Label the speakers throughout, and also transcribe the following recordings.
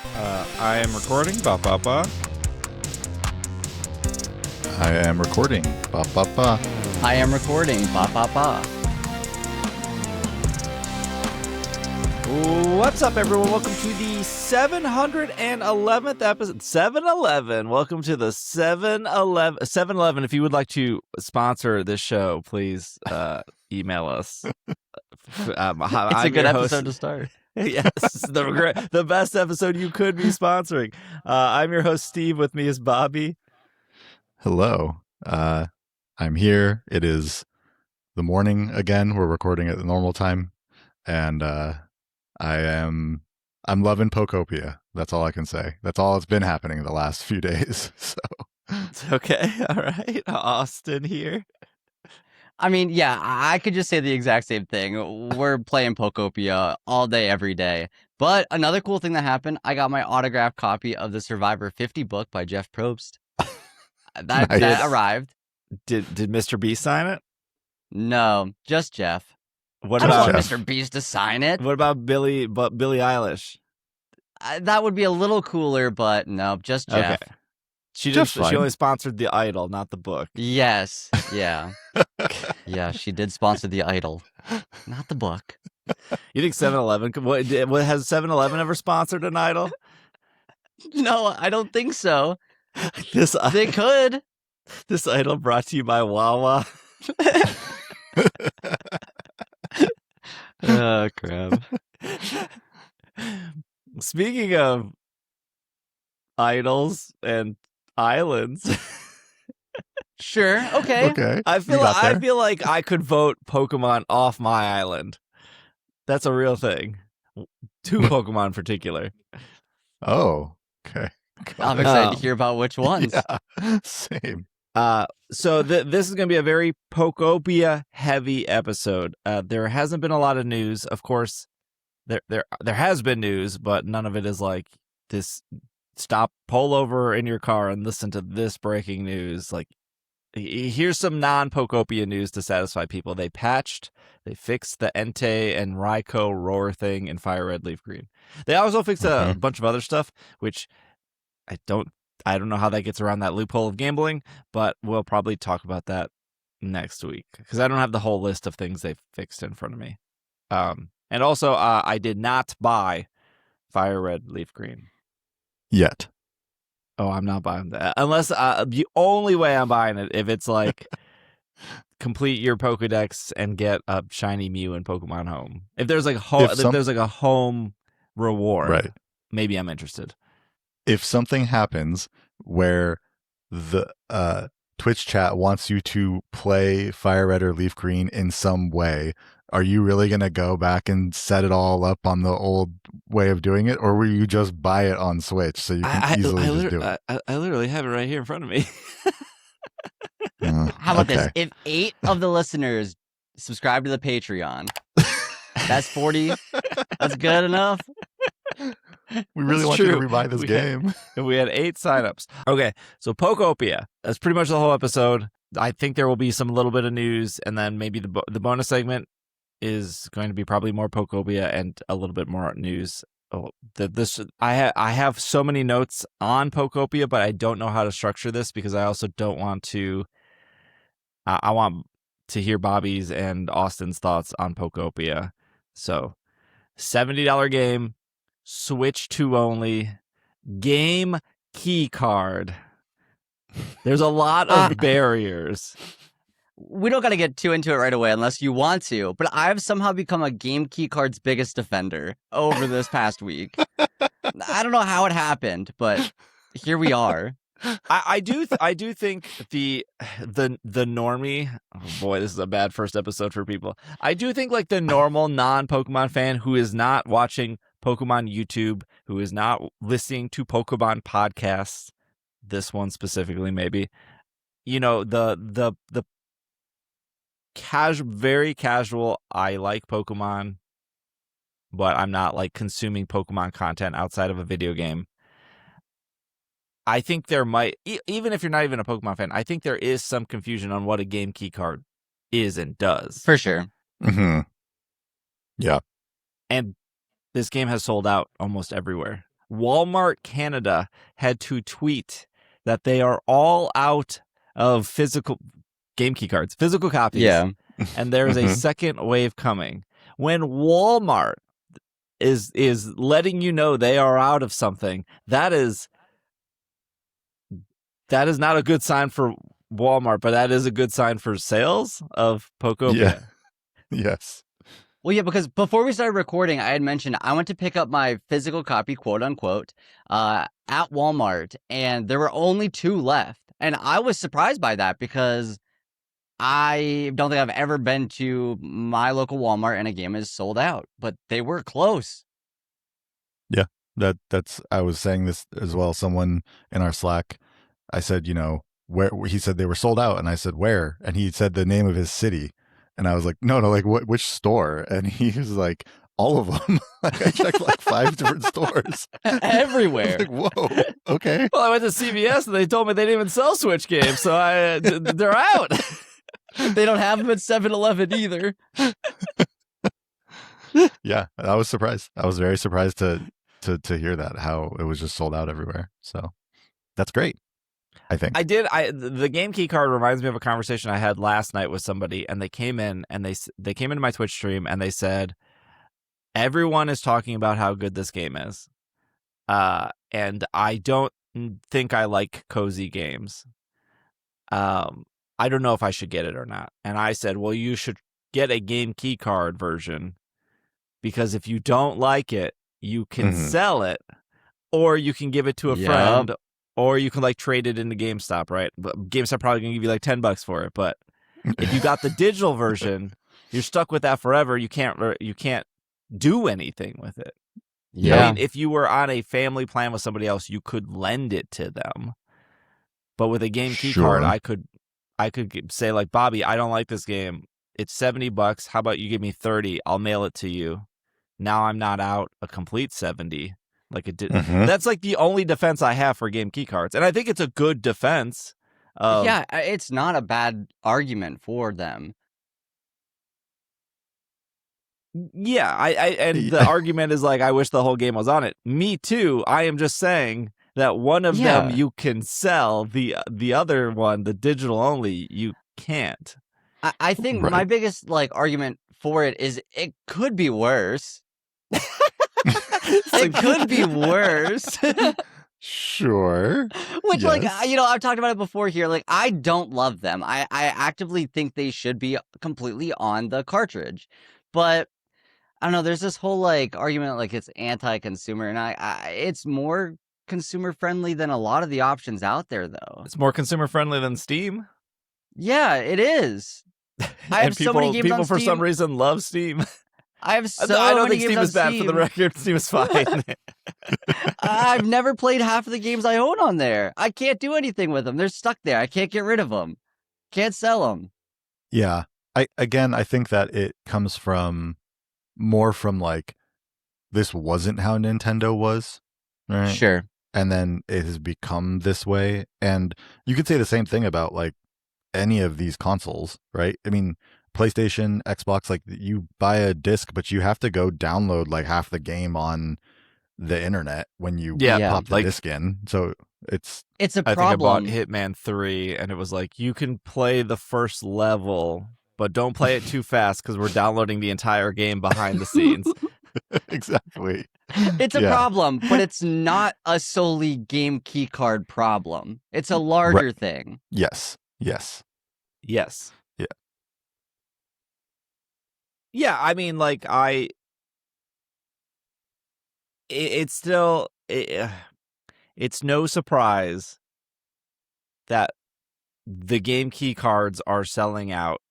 Speaker 1: I am recording. Ba ba ba.
Speaker 2: I am recording. Ba ba ba.
Speaker 3: I am recording. Ba ba ba.
Speaker 1: What's up, everyone? Welcome to the 711th episode. 7-Eleven. Welcome to the 7-Eleven. 7-Eleven. If you would like to sponsor this show, please email us.
Speaker 3: It's a good episode to start.
Speaker 1: Yes, the best episode you could be sponsoring. I'm your host, Steve. With me is Bobby.
Speaker 2: Hello. I'm here. It is the morning again. We're recording at the normal time. And I'm loving Pokopia. That's all I can say. That's all that's been happening the last few days. So
Speaker 1: Okay. All right. Austin here.
Speaker 3: I mean, yeah, I could just say the exact same thing. We're playing Pokopia all day, every day. But another cool thing that happened, I got my autographed copy of the Survivor 50 book by Jeff Probst. That arrived.
Speaker 1: Did Mr. B sign it?
Speaker 3: No, just Jeff.
Speaker 1: What
Speaker 3: I don't
Speaker 1: about
Speaker 3: want Mr. Beast to sign it.
Speaker 1: What about Billie Eilish?
Speaker 3: That would be a little cooler, but no, just Jeff.
Speaker 1: Okay. She only sponsored the Idol, not the book.
Speaker 3: Yes. Yeah. Yeah, she did sponsor the Idol, not the book.
Speaker 1: You think 7-Eleven has 7-Eleven ever sponsored an Idol?
Speaker 3: No, I don't think so.
Speaker 1: They
Speaker 3: could.
Speaker 1: This Idol brought to you by Wawa.
Speaker 3: Oh, crap.
Speaker 1: Speaking of idols and islands.
Speaker 3: Sure. Okay.
Speaker 1: I feel like I could vote Pokemon off my island. That's a real thing. 2 Pokemon in particular.
Speaker 2: Oh, okay.
Speaker 3: I'm excited to hear about which ones.
Speaker 2: Yeah, same.
Speaker 1: So this is going to be a very Pokopia heavy episode. There hasn't been a lot of news. Of course, there has been news, but none of it is like this. Pull over in your car and listen to this breaking news. Like, here's some non-Pokopia news to satisfy people. They fixed the Entei and Raikou roar thing in Fire Red, Leaf Green. They also fixed a bunch of other stuff, which I don't know how that gets around that loophole of gambling, but we'll probably talk about that next week because I don't have the whole list of things they fixed in front of me. And also, I did not buy Fire Red, Leaf Green.
Speaker 2: Yet.
Speaker 1: Oh, I'm not buying that. Unless the only way I'm buying it, if it's like complete your Pokedex and get a shiny Mew in Pokemon Home. If there's like there's like a home reward,
Speaker 2: right,
Speaker 1: maybe I'm interested.
Speaker 2: If something happens where the Twitch chat wants you to play Fire Red or Leaf Green in some way, are you really going to go back and set it all up on the old way of doing it? Or will you just buy it on Switch so you can easily just do it?
Speaker 1: I literally have it right here in front of me.
Speaker 3: How about this? If 8 of the listeners subscribe to the Patreon, that's 40. That's good enough.
Speaker 2: We really want you to rebuy this game.
Speaker 1: We had 8 signups. Okay, so Pokopia. That's pretty much the whole episode. I think there will be some little bit of news, and then maybe the bonus segment is going to be probably more Pokopia and a little bit more news. I have so many notes on Pokopia, but I don't know how to structure this because I also don't want to. I want to hear Bobby's and Austin's thoughts on Pokopia. So, $70 game, Switch 2 only, game key card. There's a lot of barriers.
Speaker 3: We don't got to get too into it right away unless you want to, but I've somehow become a game key card's biggest defender over this past week. I don't know how it happened, but here we are.
Speaker 1: I do think the normie, oh boy, this is a bad first episode for people. I do think like the normal non-Pokemon fan who is not watching Pokemon YouTube, who is not listening to Pokemon podcasts, this one specifically maybe, you know, the very casual, I like Pokemon, but I'm not like consuming Pokemon content outside of a video game. I think there might, even if you're not even a Pokemon fan, I think there is some confusion on what a game key card is and does.
Speaker 3: For sure.
Speaker 2: Mm-hmm. Yeah.
Speaker 1: And this game has sold out almost everywhere. Walmart Canada had to tweet that they are all out of physical game key cards, physical copies.
Speaker 3: Yeah.
Speaker 1: And there's a second wave coming. When Walmart is letting you know they are out of something, that is not a good sign for Walmart, but that is a good sign for sales of Pokopia.
Speaker 2: Yeah. Yes.
Speaker 3: Well, yeah, because before we started recording, I had mentioned I went to pick up my physical copy, quote unquote, at Walmart, and there were only 2 left. And I was surprised by that because I don't think I've ever been to my local Walmart and a game is sold out, but they were close.
Speaker 2: Yeah. That's I was saying this as well. Someone in our Slack, I said, where he said they were sold out, and I said where, and he said the name of his city, and I was like, no, like which store? And he was like, all of them. Like I checked like 5 different stores
Speaker 3: Everywhere.
Speaker 2: I was like, whoa, okay.
Speaker 1: Well, I went to CVS and they told me they didn't even sell Switch games, so they're out.
Speaker 3: They don't have them at 7-Eleven either.
Speaker 2: Yeah, I was surprised. I was very surprised to hear that, how it was just sold out everywhere. So that's great, I think.
Speaker 1: The game key card reminds me of a conversation I had last night with somebody, and they came in and they came into my Twitch stream and they said, everyone is talking about how good this game is. And I don't think I like cozy games. I don't know if I should get it or not. And I said, well, you should get a game key card version, because if you don't like it, you can sell it, or you can give it to a friend, or you can like trade it into GameStop, right? But GameStop probably gonna give you like $10 for it. But if you got the digital version, you're stuck with that forever. You can't do anything with it.
Speaker 3: Yeah.
Speaker 1: I mean, if you were on a family plan with somebody else, you could lend it to them. But with a game key card, I could say like, Bobby, I don't like this game. It's $70. How about you give me 30? I'll mail it to you. Now I'm not out a complete 70 like it did. That's like the only defense I have for game key cards, and I think it's a good defense.
Speaker 3: Yeah, it's not a bad argument for them.
Speaker 1: Yeah, and the argument is like, I wish the whole game was on it. Me too. I am just saying that one of them you can sell, the other one, the digital only, you can't.
Speaker 3: I think my biggest like argument for it is it could be worse. It could be worse.
Speaker 2: Sure.
Speaker 3: Which, like, I've talked about it before here. Like, I don't love them. I actively think they should be completely on the cartridge. But I don't know. There's this whole like argument like it's anti-consumer, and it's more consumer friendly than a lot of the options out there, though.
Speaker 1: It's more consumer friendly than Steam.
Speaker 3: Yeah, it is. I have so many games
Speaker 1: people
Speaker 3: on
Speaker 1: for
Speaker 3: Steam.
Speaker 1: some reason love Steam.
Speaker 3: I have so
Speaker 1: I don't
Speaker 3: many
Speaker 1: think
Speaker 3: games
Speaker 1: Steam
Speaker 3: on
Speaker 1: is bad
Speaker 3: Steam.
Speaker 1: for the record. Steam is fine.
Speaker 3: I've never played half of the games I own on there. I can't do anything with them. They're stuck there. I can't get rid of them. Can't sell them.
Speaker 2: Yeah. I think that it comes from more from like, this wasn't how Nintendo was, right?
Speaker 3: Sure.
Speaker 2: And then it has become this way. And you could say the same thing about like any of these consoles, right? I mean, PlayStation, Xbox, like you buy a disc, but you have to go download like half the game on the internet when you pop the disc in. So it's
Speaker 3: a problem.
Speaker 1: I think I bought Hitman 3 and it was like, you can play the first level, but don't play it too fast because we're downloading the entire game behind the scenes.
Speaker 2: Exactly.
Speaker 3: It's a problem, but it's not a solely game key card problem. It's a larger thing.
Speaker 2: Yes.
Speaker 1: Yeah, I mean, like, it's no surprise that the game key cards are selling out,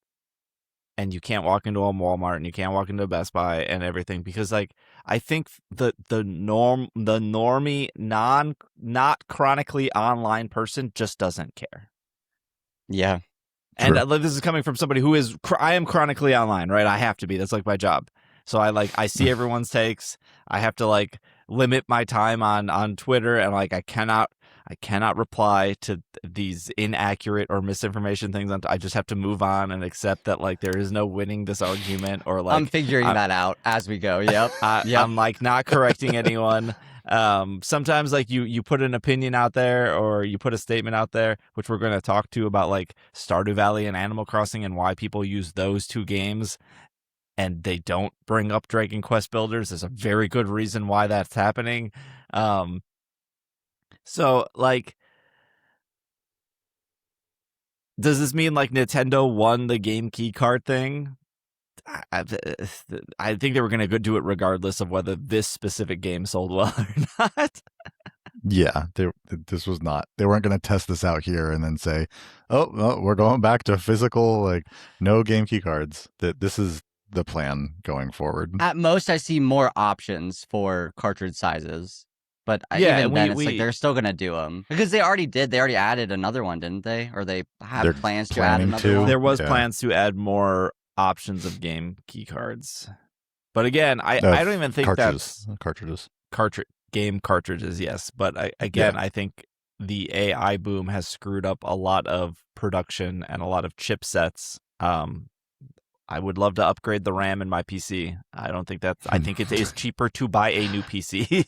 Speaker 1: and you can't walk into a Walmart and you can't walk into a Best Buy and everything, because, like, I think the normie, not chronically online person just doesn't care.
Speaker 3: Yeah.
Speaker 1: And this is coming from somebody who I am chronically online, right? I have to be. That's like my job. So I see everyone's takes. I have to like limit my time on Twitter, and like I cannot reply to these inaccurate or misinformation things. I just have to move on and accept that like there is no winning this argument, or like
Speaker 3: I'm figuring that out as we go. Yep.
Speaker 1: I'm like not correcting anyone. Sometimes like you put an opinion out there or you put a statement out there, which we're going to talk to about like Stardew Valley and Animal Crossing and why people use those two games and they don't bring up Dragon Quest Builders. There's a very good reason why that's happening. So like, does this mean like Nintendo won the game key card thing? I think they were going to do it regardless of whether this specific game sold well or not.
Speaker 2: Yeah, this was not. They weren't going to test this out here and then say, "Oh, no, we're going back to physical, like no game key cards." That this is the plan going forward.
Speaker 3: At most, I see more options for cartridge sizes. But
Speaker 1: Yeah,
Speaker 3: even then,
Speaker 1: we-
Speaker 3: it's like they're still going to do them. Because they already did. They already added another one, didn't they? Or they have
Speaker 2: They're
Speaker 3: plans to add
Speaker 2: planning
Speaker 3: another
Speaker 2: to.
Speaker 3: one?
Speaker 1: There was
Speaker 2: Yeah.
Speaker 1: plans to add more options of game key cards. But again, I don't even think that's
Speaker 2: cartridges.
Speaker 1: Game cartridges, yes. But I think the AI boom has screwed up a lot of production and a lot of chipsets. I would love to upgrade the RAM in my PC. I don't think that's. I think it is cheaper to buy a new PC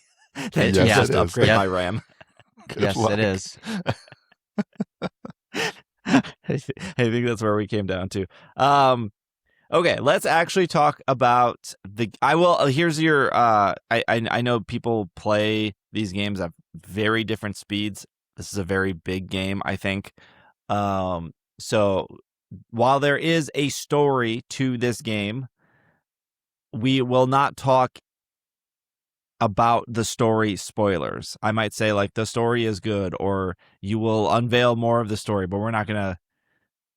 Speaker 1: than to
Speaker 3: Yes,
Speaker 1: just
Speaker 3: it is.
Speaker 1: upgrade
Speaker 3: Yep.
Speaker 1: my RAM.
Speaker 2: Good
Speaker 3: Yes,
Speaker 2: luck.
Speaker 3: it is.
Speaker 1: I think that's where we came down to. Okay, let's actually talk about the. I will. Here's your. I know people play these games at very different speeds. This is a very big game, I think. So while there is a story to this game, we will not talk about the story spoilers. I might say like the story is good, or you will unveil more of the story, but we're not gonna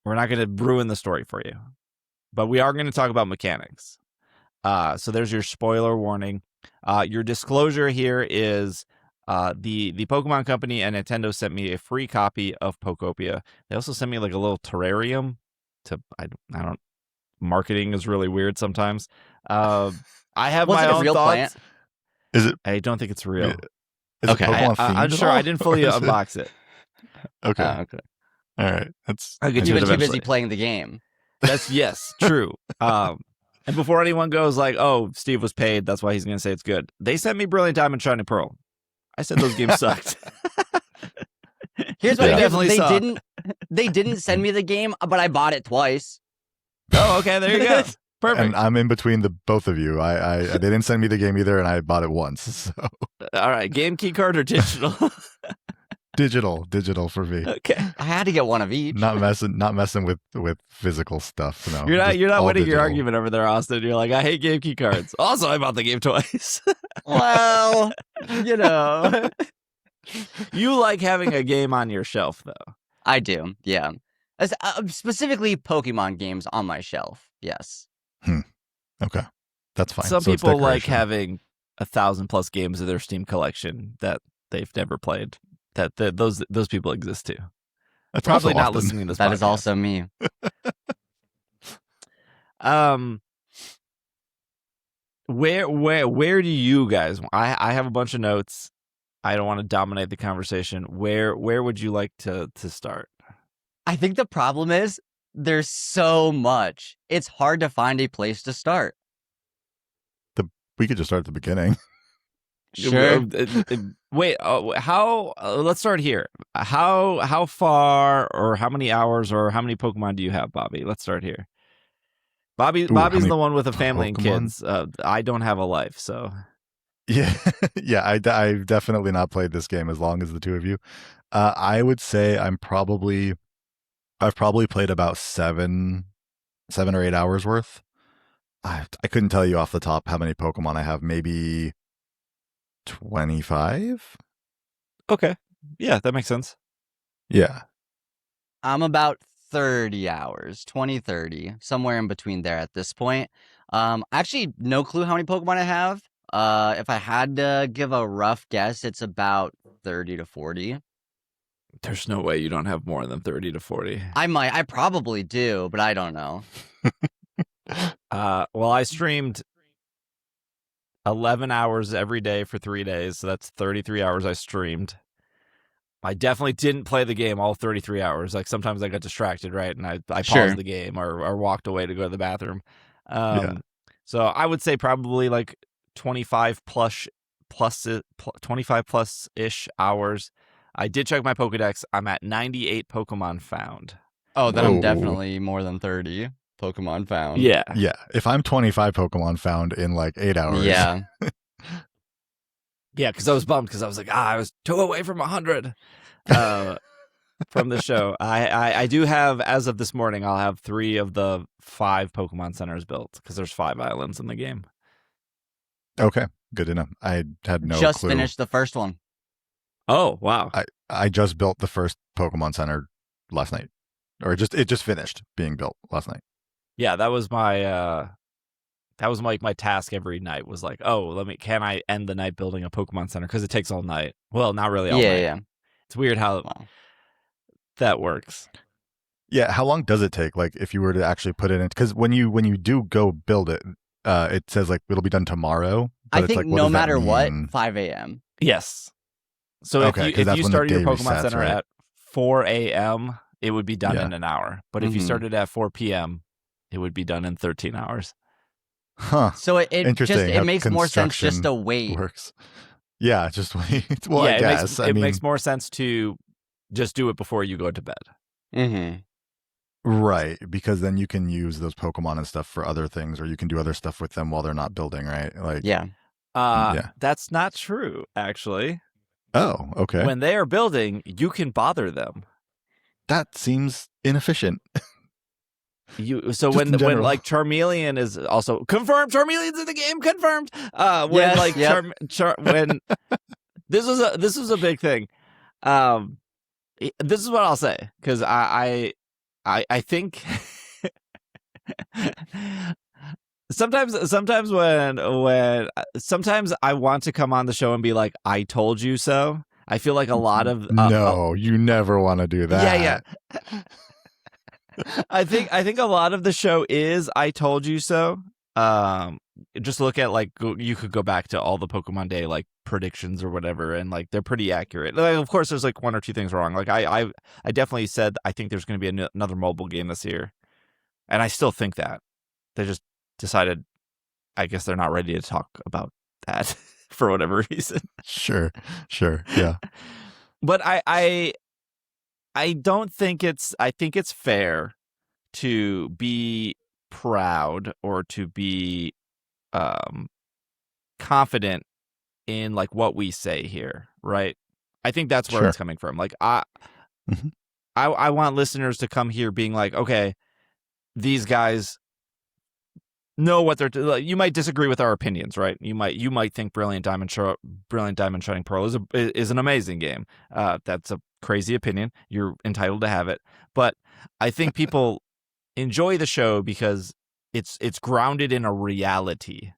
Speaker 1: ruin the story for you. But we are going to talk about mechanics. So there's your spoiler warning. Your disclosure here is the Pokemon Company and Nintendo sent me a free copy of Pokopia. They also sent me like a little terrarium. I don't. Marketing is really weird sometimes. I have
Speaker 3: Was
Speaker 1: my
Speaker 3: it a
Speaker 1: own
Speaker 3: real
Speaker 1: thoughts.
Speaker 3: plant?
Speaker 2: Is it?
Speaker 1: I don't think it's real.
Speaker 2: Is
Speaker 3: Okay.
Speaker 2: it Pokemon
Speaker 1: I'm
Speaker 2: themed
Speaker 1: sure
Speaker 2: at all?
Speaker 1: I didn't fully
Speaker 2: Or is it-
Speaker 1: unbox it.
Speaker 2: Okay.
Speaker 3: Okay.
Speaker 2: All right. That's.
Speaker 1: I'll get
Speaker 3: You've
Speaker 1: to
Speaker 3: been
Speaker 1: it
Speaker 3: too busy
Speaker 1: eventually.
Speaker 3: playing the game.
Speaker 1: That's yes, true. And before anyone goes like, "Oh, Steve was paid," that's why he's going to say it's good. They sent me Brilliant Diamond, Shining Pearl. I said those games sucked.
Speaker 3: Here's what
Speaker 1: Yeah.
Speaker 3: it is.
Speaker 1: Definitely
Speaker 3: They
Speaker 1: saw.
Speaker 3: didn't send me the game, but I bought it twice.
Speaker 1: Oh, okay, there you go. Perfect.
Speaker 2: And I'm in between the both of you. I they didn't send me the game either, and I bought it once. So
Speaker 1: All right, game key card or digital?
Speaker 2: digital for me.
Speaker 1: Okay,
Speaker 3: I had to get one of each.
Speaker 2: Not messing with physical stuff. No,
Speaker 1: you're
Speaker 2: just
Speaker 1: not
Speaker 2: all
Speaker 1: winning your
Speaker 2: digital.
Speaker 1: argument over there, Austin. You're like, I hate game key cards. Also, I bought the game twice.
Speaker 3: Well, you know.
Speaker 1: You like having a game on your shelf, though.
Speaker 3: I do, yeah. Specifically Pokemon games on my shelf, yes.
Speaker 2: Okay, that's fine.
Speaker 1: Some
Speaker 2: So it's
Speaker 1: people like
Speaker 2: decoration.
Speaker 1: having 1,000+ games in their Steam collection that they've never played. That those people exist too.
Speaker 2: That's
Speaker 1: Probably
Speaker 2: also
Speaker 1: not
Speaker 2: often.
Speaker 1: listening to this.
Speaker 3: That is
Speaker 1: podcast.
Speaker 3: also me.
Speaker 1: Where do you guys? I have a bunch of notes. I don't want to dominate the conversation. Where would you like to start?
Speaker 3: I think the problem is there's so much. It's hard to find a place to start.
Speaker 2: We could just start at the beginning.
Speaker 3: Sure.
Speaker 1: Wait. How? Let's start here. How far or how many hours or how many Pokemon do you have, Bobby? Let's start here. Bobby's
Speaker 2: how
Speaker 1: the
Speaker 2: many
Speaker 1: one with a family and
Speaker 2: Pokemon?
Speaker 1: kids. I don't have a life, so
Speaker 2: Yeah, yeah. I've definitely not played this game as long as the two of you. I would say I've probably played about 7 or 8 hours worth. I couldn't tell you off the top how many Pokemon I have. Maybe 25.
Speaker 1: okay. Yeah, that makes sense.
Speaker 2: Yeah.
Speaker 3: I'm about 30 hours, 20, 30, somewhere in between there at this point. Actually, no clue how many Pokemon I have. If I had to give a rough guess, it's about 30 to 40.
Speaker 1: There's no way you don't have more than 30 to 40.
Speaker 3: I probably do, but I don't know.
Speaker 1: Well, I streamed 11 hours every day for 3 days, so that's 33 hours I streamed. I definitely didn't play the game all 33 hours. Like sometimes I got distracted, right? And I
Speaker 3: Sure.
Speaker 1: paused the game or walked away to go to the bathroom.
Speaker 2: Yeah.
Speaker 1: So I would say probably like 25 plus 25 plus ish hours. I did check my Pokedex. I'm at 98 Pokemon found.
Speaker 3: Oh, then I'm
Speaker 2: Whoa.
Speaker 3: definitely more than 30 Pokemon found.
Speaker 1: Yeah.
Speaker 2: Yeah, if I'm 25 Pokemon found in like 8 hours.
Speaker 3: Yeah.
Speaker 1: Yeah, because I was bummed because I was like, I was 2 away from 100 from the show. I do have, as of this morning, I'll have 3 of the 5 Pokemon centers built because there's 5 islands in the game.
Speaker 2: Okay, good to know. I had no
Speaker 3: Just
Speaker 2: clue.
Speaker 3: finished the first one.
Speaker 1: Oh, wow.
Speaker 2: I just built the first Pokemon Center last night, or it just finished being built last night.
Speaker 1: Yeah, that was my my task every night was like, can I end the night building a Pokemon Center because it takes all night. Well, not really all night.
Speaker 3: Yeah.
Speaker 1: It's weird how
Speaker 3: Wow.
Speaker 1: that works.
Speaker 2: Yeah, how long does it take? Like, if you were to actually put it in, because when you do go build it, it says like it'll be done tomorrow. But
Speaker 3: I
Speaker 2: it's
Speaker 3: think
Speaker 2: like, what
Speaker 3: no
Speaker 2: does that
Speaker 3: matter what,
Speaker 2: mean?
Speaker 3: 5 a.m.
Speaker 1: Yes. So
Speaker 2: Okay, 'cause
Speaker 1: if
Speaker 2: that's
Speaker 1: you
Speaker 2: when the
Speaker 1: started your
Speaker 2: day
Speaker 1: Pokemon
Speaker 2: resets,
Speaker 1: Center
Speaker 2: right?
Speaker 1: at 4 a.m., it would be done
Speaker 2: Yeah.
Speaker 1: in an hour. But if you
Speaker 3: Mhm.
Speaker 1: started at 4 p.m., it would be done in 13 hours.
Speaker 2: Huh.
Speaker 3: So it
Speaker 2: Interesting
Speaker 3: just
Speaker 2: how
Speaker 3: it makes more sense just to
Speaker 2: construction
Speaker 3: wait.
Speaker 2: works. Yeah, just wait. Well,
Speaker 1: yeah,
Speaker 2: I guess.
Speaker 1: it makes more sense to just do it before you go to bed.
Speaker 3: Mm-hmm.
Speaker 2: right, because then you can use those Pokemon and stuff for other things, or you can do other stuff with them while they're not building, right? Like,
Speaker 3: Yeah.
Speaker 2: Yeah.
Speaker 1: That's not true, actually.
Speaker 2: Oh, okay.
Speaker 1: When they are building, you can bother them.
Speaker 2: That seems inefficient.
Speaker 1: So
Speaker 2: Just
Speaker 1: when
Speaker 2: in general.
Speaker 1: like Charmeleon is also confirmed, Charmeleon's in the game, confirmed. When
Speaker 3: Yes,
Speaker 1: like
Speaker 3: yep.
Speaker 1: when this was a big thing. This is what I'll say because I think sometimes when sometimes I want to come on the show and be like, I told you so. I feel like a lot of
Speaker 2: no, you never want to do that.
Speaker 1: yeah. I think a lot of the show is I told you so. Just look at like you could go back to all the Pokemon Day like predictions or whatever, and like they're pretty accurate. Like, of course, there's like 1 or 2 things wrong. Like I definitely said I think there's going to be another mobile game this year, and I still think that they just decided. I guess they're not ready to talk about that for whatever reason.
Speaker 2: Sure, yeah.
Speaker 1: But I don't think I think it's fair to be proud or to be confident in like what we say here, right? I think that's where
Speaker 2: Sure.
Speaker 1: it's coming from. Like
Speaker 2: Mhm.
Speaker 1: I want listeners to come here being like, okay, these guys know what they're like, you might disagree with our opinions, right? You might think Brilliant Diamond Shining Pearl is an amazing game. That's a crazy opinion. You're entitled to have it. But I think people enjoy the show because it's grounded in a reality.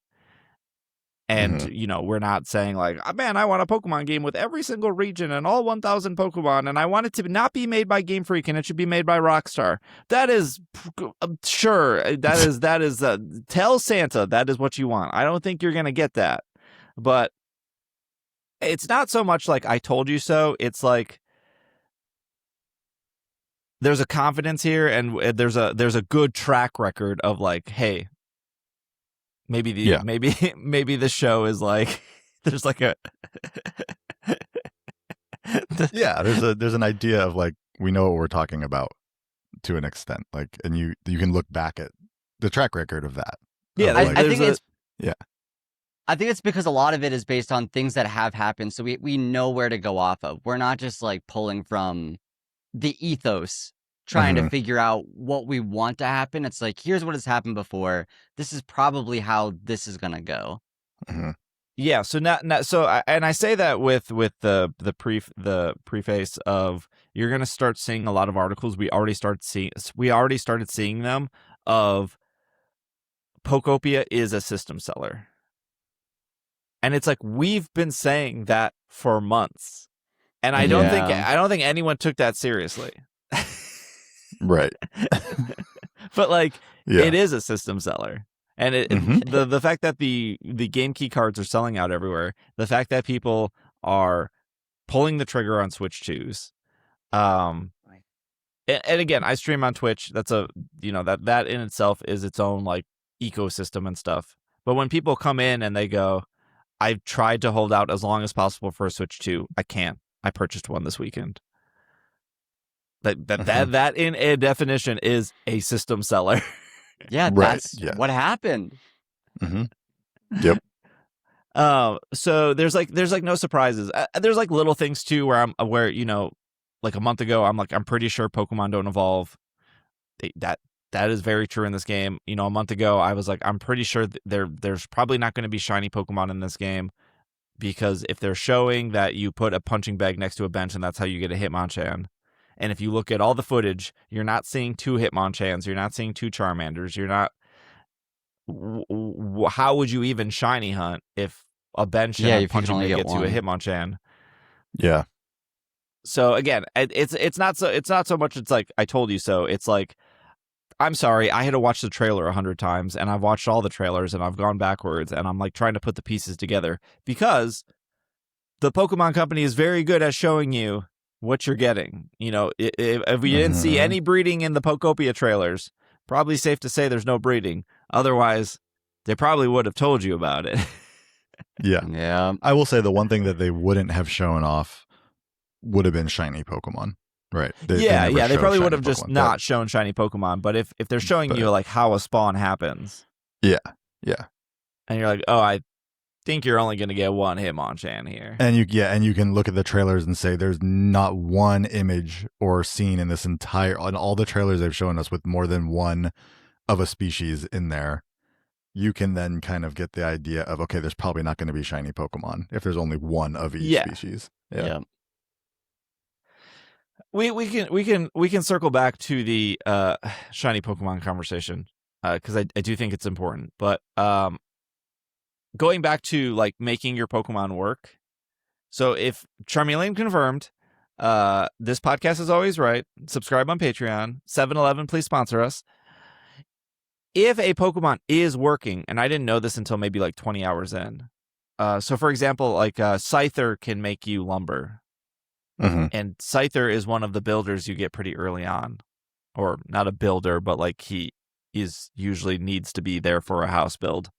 Speaker 1: And, we're not saying like, oh, man, I want a Pokemon game with every single region and all 1,000 Pokemon, and I want it to not be made by Game Freak and it should be made by Rockstar. That is, sure, that is tell Santa that is what you want. I don't think you're going to get that. But it's not so much like I told you so. It's like there's a confidence here and there's a good track record of like, hey, maybe the show is like there's like a
Speaker 2: yeah, there's an idea of like we know what we're talking about to an extent, like, and you can look back at the track record of that.
Speaker 1: Yeah,
Speaker 2: of, like,
Speaker 3: I think it's
Speaker 2: yeah.
Speaker 3: I think it's because a lot of it is based on things that have happened, so we know where to go off of. We're not just like pulling from the ethos, trying to figure out what we want to happen. It's like, here's what has happened before. This is probably how this is gonna go.
Speaker 2: Mhm.
Speaker 1: Yeah, so and I say that with the preface of you're gonna start seeing a lot of articles. We already started seeing them of Pokopia is a system seller. And it's like we've been saying that for months. And I don't think anyone took that seriously.
Speaker 2: Right.
Speaker 1: But like
Speaker 2: Yeah.
Speaker 1: it is a system seller. And the fact that the game key cards are selling out everywhere, the fact that people are pulling the trigger on Switch 2s. And again, I stream on Twitch. That's that in itself is its own like ecosystem and stuff. But when people come in and they go, I've tried to hold out as long as possible for a Switch 2. I can't. I purchased one this weekend. That in a definition is a system seller.
Speaker 3: Yeah,
Speaker 2: Right,
Speaker 3: that's
Speaker 2: yeah.
Speaker 3: what happened.
Speaker 2: Yep.
Speaker 1: So there's no surprises. There's like little things too where like a month ago I'm pretty sure Pokemon don't evolve. That is very true in this game. A month ago I was like, I'm pretty sure there's probably not going to be shiny Pokemon in this game, because if they're showing that you put a punching bag next to a bench and that's how you get a Hitmonchan, and if you look at all the footage, you're not seeing 2 Hitmonchans, you're not seeing 2 Charmanders, you're not. How would you even shiny hunt if a bench and a punching bag get to a Hitmonchan?
Speaker 2: Yeah.
Speaker 1: So again, it's not so much it's like I told you so. It's like, I'm sorry, I had to watch the trailer 100 times, and I've watched all the trailers, and I've gone backwards, and I'm like trying to put the pieces together, because the Pokemon Company is very good at showing you what you're getting. If we didn't see any breeding in the Pokopia trailers, probably safe to say there's no breeding. Otherwise, they probably would have told you about it.
Speaker 3: Yeah.
Speaker 2: I will say the one thing that they wouldn't have shown off would have been shiny Pokemon. Right.
Speaker 1: They probably would have just not shown shiny Pokemon. But if they're showing you like how a spawn happens.
Speaker 2: Yeah.
Speaker 1: And you're like, oh, I think you're only going to get one Hitmonchan here.
Speaker 2: And you can look at the trailers and say there's not one image or scene in this on all the trailers they've shown us with more than one of a species in there. You can then kind of get the idea of, okay, there's probably not going to be shiny Pokemon if there's only one of each species. Yeah.
Speaker 1: We can circle back to the shiny Pokemon conversation, because I do think it's important. But going back to like making your Pokemon work. So if Charmeleon confirmed, this podcast is always right. Subscribe on Patreon. 7-Eleven, please sponsor us. If a Pokemon is working, and I didn't know this until maybe like 20 hours in. So for example, like Scyther can make you lumber. And Scyther is one of the builders you get pretty early on. Or not a builder, but like he is usually needs to be there for a house build.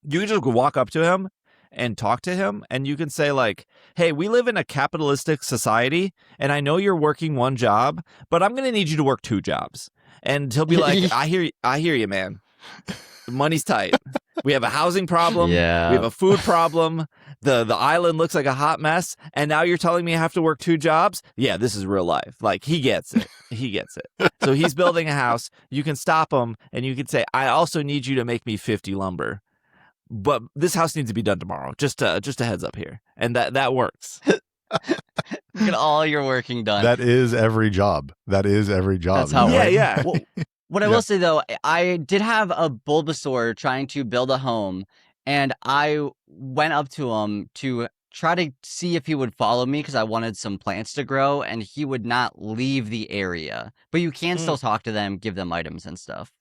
Speaker 1: You can just walk up to him and talk to him, and you can say like, hey, we live in a capitalistic society, and I know you're working one job, but I'm going to need you to work 2 jobs. And he'll be like, I hear you, man. The money's tight. We have a housing problem.
Speaker 3: Yeah.
Speaker 1: We have a food problem. The island looks like a hot mess. And now you're telling me I have to work 2 jobs? Yeah, this is real life. Like, he gets it. So he's building a house. You can stop him, and you can say, I also need you to make me 50 lumber. But this house needs to be done tomorrow. Just a heads up here. And that works.
Speaker 3: Get all your working done.
Speaker 2: That is every job.
Speaker 3: That's how it works.
Speaker 1: Yeah.
Speaker 3: Well, what I will say, though, I did have a Bulbasaur trying to build a home, and I went up to him to try to see if he would follow me because I wanted some plants to grow, and he would not leave the area. But you can still talk to them, give them items and stuff.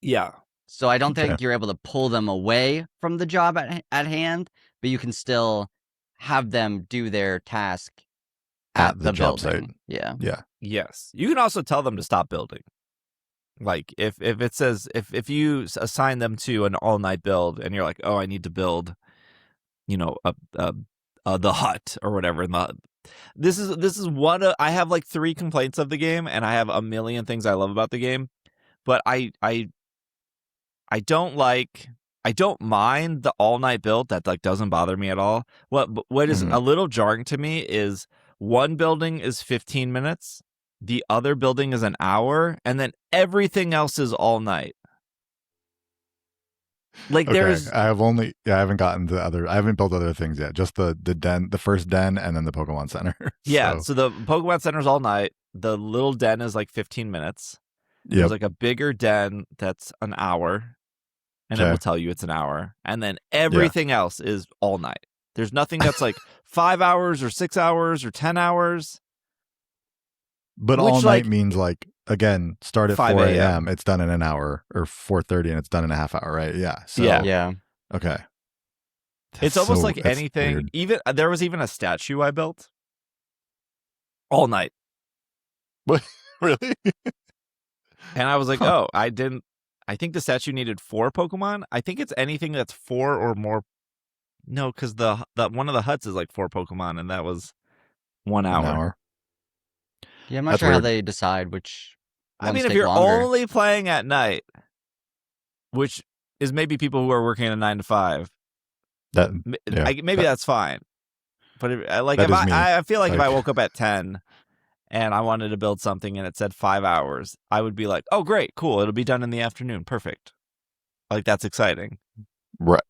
Speaker 1: Yeah.
Speaker 3: So I don't think you're able to pull them away from the job at hand, but you can still have them do their task at the
Speaker 2: job
Speaker 3: building.
Speaker 2: site.
Speaker 3: Yeah.
Speaker 1: Yes. You can also tell them to stop building. Like if it says if you assign them to an all-night build and you're like, oh, I need to build, the hut or whatever. And this is one of, I have like 3 complaints of the game, and I have a million things I love about the game, but I don't mind the all-night build. That like doesn't bother me at all. What is a little jarring to me is one building is 15 minutes, the other building is an hour, and then everything else is all night. Like there's
Speaker 2: I haven't gotten to I haven't built other things yet. Just the den, the first den, and then the Pokemon Center.
Speaker 1: Yeah, so the Pokemon Center's all night. The little den is like 15 minutes. There's like a bigger den that's an hour, and it will tell you it's an hour. And then everything else is all night. There's nothing that's like 5 hours or 6 hours or 10 hours.
Speaker 2: But all night means like, again, start at
Speaker 1: 5
Speaker 2: 4 a.m. It's done in an hour, or 4:30 and it's done in a half hour, right? Yeah. So,
Speaker 3: Yeah.
Speaker 2: Okay.
Speaker 1: It's almost like anything.
Speaker 2: Weird.
Speaker 1: Even there was even a statue I built all night.
Speaker 2: What? Really?
Speaker 1: And I was like, oh, I think the statue needed 4 Pokemon. I think it's anything that's 4 or more No, because the one of the huts is like 4 Pokemon, and that was 1
Speaker 2: An
Speaker 1: hour.
Speaker 2: hour.
Speaker 3: Yeah, I'm not
Speaker 2: That's
Speaker 3: sure how
Speaker 2: weird.
Speaker 3: they decide which
Speaker 1: I
Speaker 3: ones
Speaker 1: mean, if
Speaker 3: take
Speaker 1: you're
Speaker 3: longer.
Speaker 1: only playing at night, which is maybe people who are working a 9 to 5,
Speaker 2: Yeah,
Speaker 1: maybe that's fine. But
Speaker 2: that
Speaker 1: if
Speaker 2: is me.
Speaker 1: I feel like if I
Speaker 2: Like,
Speaker 1: woke up at 10 and I wanted to build something and it said 5 hours, I would be like, oh, great, cool. It'll be done in the afternoon. Perfect. Like, that's exciting.
Speaker 2: right.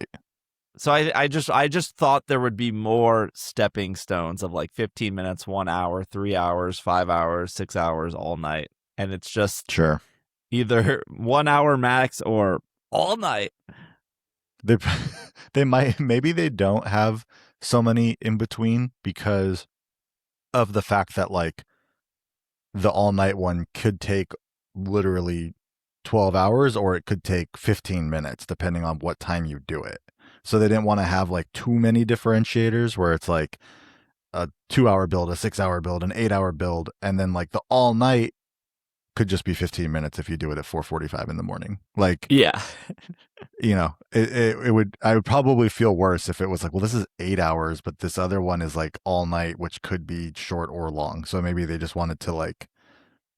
Speaker 1: So I just thought there would be more stepping stones of like 15 minutes, 1 hour, 3 hours, 5 hours, 6 hours all night. And it's just
Speaker 2: Sure.
Speaker 1: either 1 hour max or all night.
Speaker 2: They maybe they don't have so many in between because of the fact that like the all night one could take literally 12 hours or it could take 15 minutes depending on what time you do it. So they didn't want to have like too many differentiators where it's like a 2-hour build, a 6-hour build, an 8-hour build, and then like the all night could just be 15 minutes if you do it at 4:45 in the morning. Like,
Speaker 1: Yeah.
Speaker 2: I would probably feel worse if it was like, well, this is 8 hours, but this other one is like all night, which could be short or long. So maybe they just wanted to like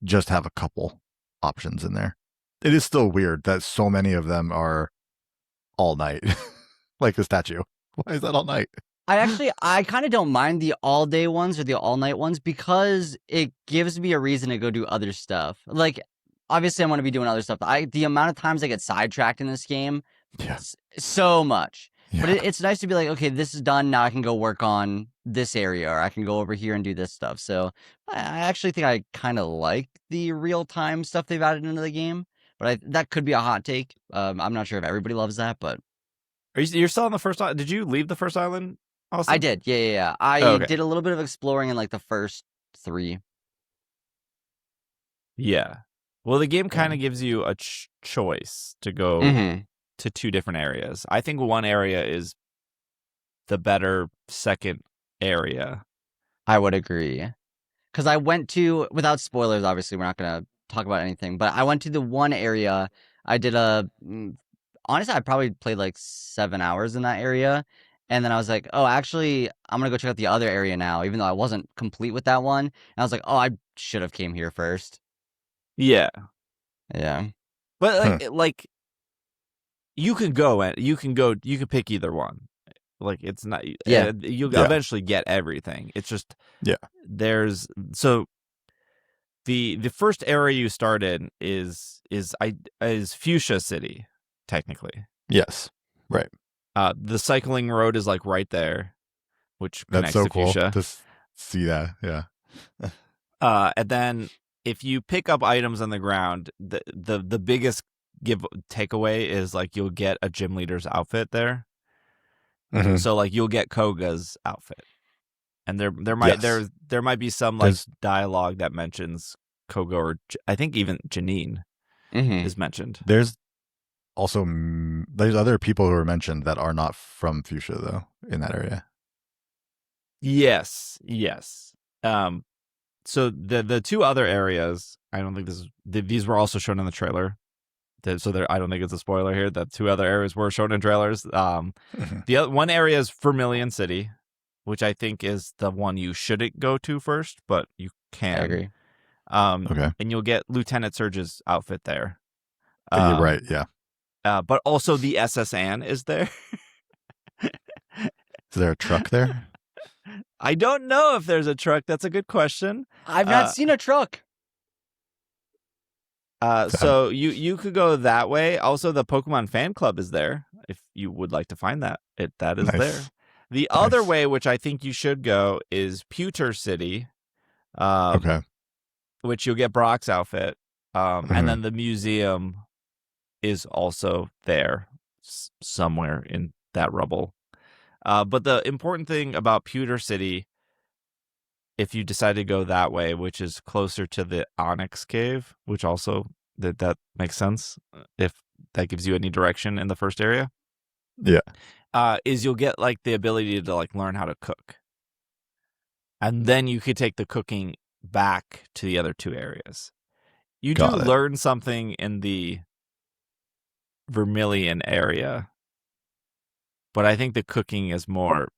Speaker 2: just have a couple options in there. It is still weird that so many of them are all night, like the statue. Why is that all night?
Speaker 3: I kind of don't mind the all day ones or the all night ones because it gives me a reason to go do other stuff. Like, obviously, I'm going to be doing other stuff. The amount of times I get sidetracked in this game,
Speaker 2: Yeah.
Speaker 3: so much. But
Speaker 2: Yeah.
Speaker 3: it's nice to be like, okay, this is done. Now I can go work on this area, or I can go over here and do this stuff. So I actually think I kind of like the real time stuff they've added into the game. But that could be a hot take. I'm not sure if everybody loves that, but
Speaker 1: You're still on the first island? Did you leave the first island, Austin?
Speaker 3: I did. Yeah. I
Speaker 1: Oh, okay.
Speaker 3: did a little bit of exploring in like the first 3.
Speaker 1: Yeah. Well, the game kind
Speaker 3: Yeah.
Speaker 1: of gives you a choice to go
Speaker 3: Mm-hmm.
Speaker 1: to 2 different areas. I think one area is the better second area.
Speaker 3: I would agree. Because I went to, without spoilers, obviously, we're not going to talk about anything, but I went to the one area. I did honestly, I probably played like 7 hours in that area. And then I was like, oh, actually, I'm going to go check out the other area now, even though I wasn't complete with that one. And I was like, oh, I should have came here first.
Speaker 1: Yeah.
Speaker 3: Yeah.
Speaker 1: But like you can go and you can pick either one. Like, it's not
Speaker 3: Yeah.
Speaker 1: you'll
Speaker 2: Yeah.
Speaker 1: eventually get everything. It's just
Speaker 2: Yeah.
Speaker 1: there's so the first area you start in is Fuchsia City, technically.
Speaker 2: Yes. Right.
Speaker 1: The cycling road is like right there, which
Speaker 2: That's
Speaker 1: connects
Speaker 2: so
Speaker 1: to
Speaker 2: cool
Speaker 1: Fuchsia.
Speaker 2: to see that. Yeah.
Speaker 1: And then if you pick up items on the ground, the biggest takeaway is like you'll get a gym leader's outfit there.
Speaker 2: Mm-hmm.
Speaker 1: So like you'll get Koga's outfit, and there might be some like dialogue that mentions Koga, or I think even Janine is mentioned.
Speaker 2: There's also there's other people who are mentioned that are not from Fuchsia though in that area.
Speaker 1: Yes. So the 2 other areas, I don't think these were also shown in the trailer. So I don't think it's a spoiler here. The 2 other areas were shown in trailers. The other one area is Vermilion City, which I think is the one you shouldn't go to first, but you can.
Speaker 3: I agree.
Speaker 2: Okay.
Speaker 1: And you'll get Lieutenant Surge's outfit there.
Speaker 2: You're right. Yeah.
Speaker 1: But also the SS Anne is there.
Speaker 2: Is there a truck there?
Speaker 1: I don't know if there's a truck. That's a good question.
Speaker 3: I've not seen a truck.
Speaker 1: So you could go that way. Also, the Pokemon fan club is there if you would like to find that. That is
Speaker 2: Nice.
Speaker 1: there. The other way, which I think you should go, is Pewter City.
Speaker 2: Okay.
Speaker 1: Which you'll get Brock's outfit. And then the museum is also there somewhere in that rubble. But the important thing about Pewter City, if you decide to go that way, which is closer to the Onyx Cave, which also that makes sense if that gives you any direction in the first area.
Speaker 2: Yeah.
Speaker 1: Is you'll get like the ability to like learn how to cook. And then you could take the cooking back to the other 2 areas. You do learn something in the Vermilion area, but I think the cooking is more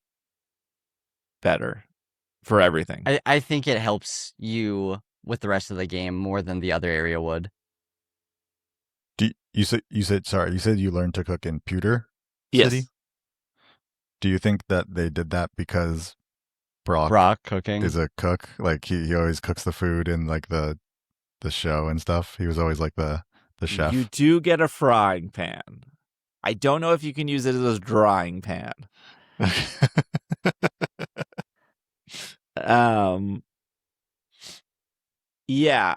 Speaker 1: better for everything.
Speaker 3: I think it helps you with the rest of the game more than the other area would.
Speaker 2: You said you learned to cook in Pewter
Speaker 1: Yes.
Speaker 2: City? Do you think that they did that because Brock
Speaker 3: cooking
Speaker 2: is a cook? Like he always cooks the food in like the show and stuff. He was always like the chef.
Speaker 1: You do get a frying pan. I don't know if you can use it as a drying pan. Yeah,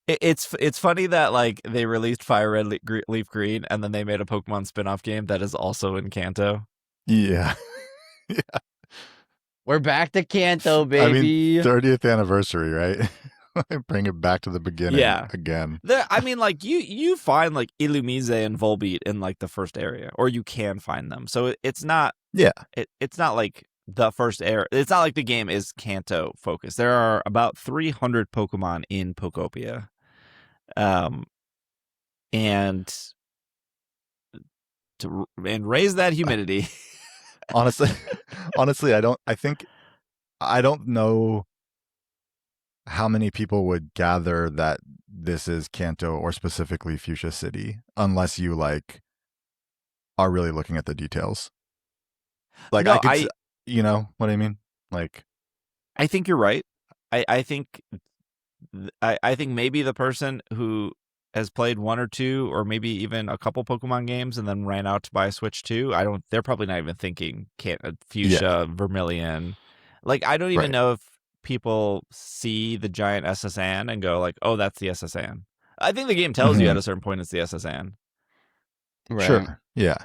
Speaker 1: it's funny that like they released Fire Red Leaf Green and then they made a Pokemon spin-off game that is also in Kanto.
Speaker 2: Yeah. Yeah.
Speaker 3: We're back to Kanto, baby.
Speaker 2: I mean, 30th anniversary, right? Bring it back to the beginning again.
Speaker 1: I mean, like you find like Illumise and Volbeat in like the first area, or you can find them. So it's not it's not like the first area. It's not like the game is Kanto focused. There are about 300 Pokemon in Pokopia, and raise that humidity.
Speaker 2: Honestly, I don't know how many people would gather that this is Kanto or specifically Fuchsia City unless you like are really looking at the details. Like
Speaker 1: No,
Speaker 2: you know what I mean? Like
Speaker 1: I think you're right. I think maybe the person who has played one or two or maybe even a couple Pokemon games and then ran out to buy a Switch 2, they're probably not even thinking Fuchsia, Vermilion. Like I don't even know if people see the giant SSN and go like, "Oh, that's the SSN." I think the game tells you at a certain point it's the SSN.
Speaker 3: Right.
Speaker 2: Sure. Yeah.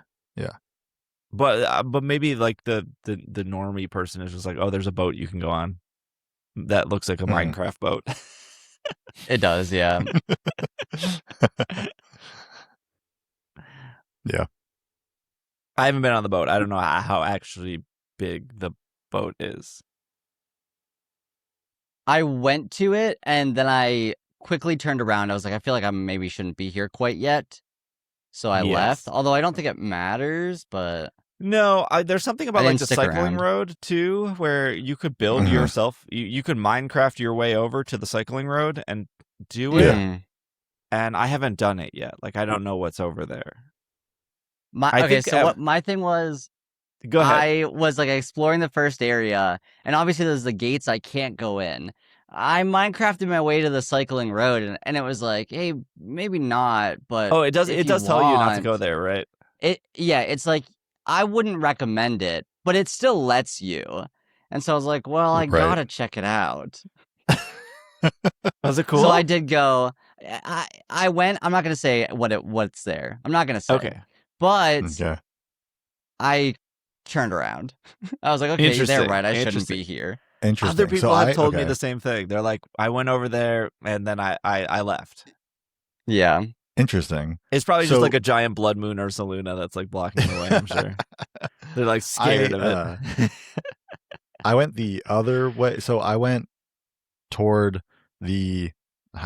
Speaker 1: But maybe like the normie person is just like, "Oh, there's a boat you can go on that looks like a Minecraft boat."
Speaker 3: It does, yeah.
Speaker 2: Yeah.
Speaker 1: I haven't been on the boat. I don't know how actually big the boat is.
Speaker 3: I went to it and then I quickly turned around. I was like, I feel like I maybe shouldn't be here quite yet. So I left. Although I don't think it matters, but
Speaker 1: no, there's something about like the cycling
Speaker 3: around.
Speaker 1: road too, where you could build yourself. You could Minecraft your way over to the cycling road and do it.
Speaker 2: Yeah.
Speaker 1: And I haven't done it yet. Like I don't know what's over there.
Speaker 3: What my thing was,
Speaker 1: go ahead.
Speaker 3: I was like exploring the first area, and obviously there's the gates I can't go in. I Minecrafted my way to the cycling road, and it was like, hey, maybe not, but
Speaker 1: it does tell you not to go there, right?
Speaker 3: It's like I wouldn't recommend it, but it still lets you. And so I was like, well, I gotta check it out.
Speaker 1: Was it cool?
Speaker 3: So I did go. I went. I'm not gonna say what's there. I'm not gonna say.
Speaker 1: Okay.
Speaker 3: But I turned around. I was like, okay, they're right. I shouldn't be here.
Speaker 2: Interesting.
Speaker 1: Other people have told me the same thing. They're like, I went over there and then I left.
Speaker 3: Yeah.
Speaker 2: Interesting.
Speaker 1: It's probably just like a giant blood moon or Saluna that's like blocking the way, I'm sure. They're like scared of it.
Speaker 2: I went the other way. So I went toward I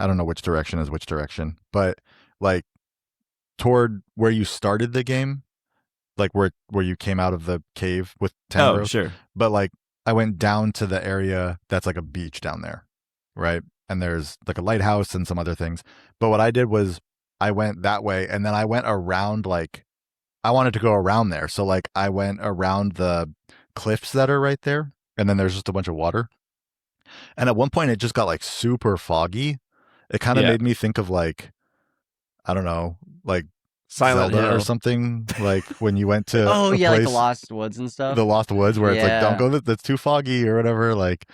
Speaker 2: don't know which direction is which direction, but like toward where you started the game, like where you came out of the cave with Tangrowth.
Speaker 1: Oh, sure.
Speaker 2: But like I went down to the area that's like a beach down there, right? And there's like a lighthouse and some other things. But what I did was I went that way and then I went around, like I wanted to go around there. So like I went around the cliffs that are right there and then there's just a bunch of water. And at one point it just got like super foggy. It kind of made me think of like, I don't know, like
Speaker 1: Silent
Speaker 2: Zelda
Speaker 1: Hill
Speaker 2: or something, like when you went to
Speaker 3: like the
Speaker 2: Lost
Speaker 3: Woods and stuff.
Speaker 2: The Lost Woods where it's like, don't go, that's too foggy or whatever. Like,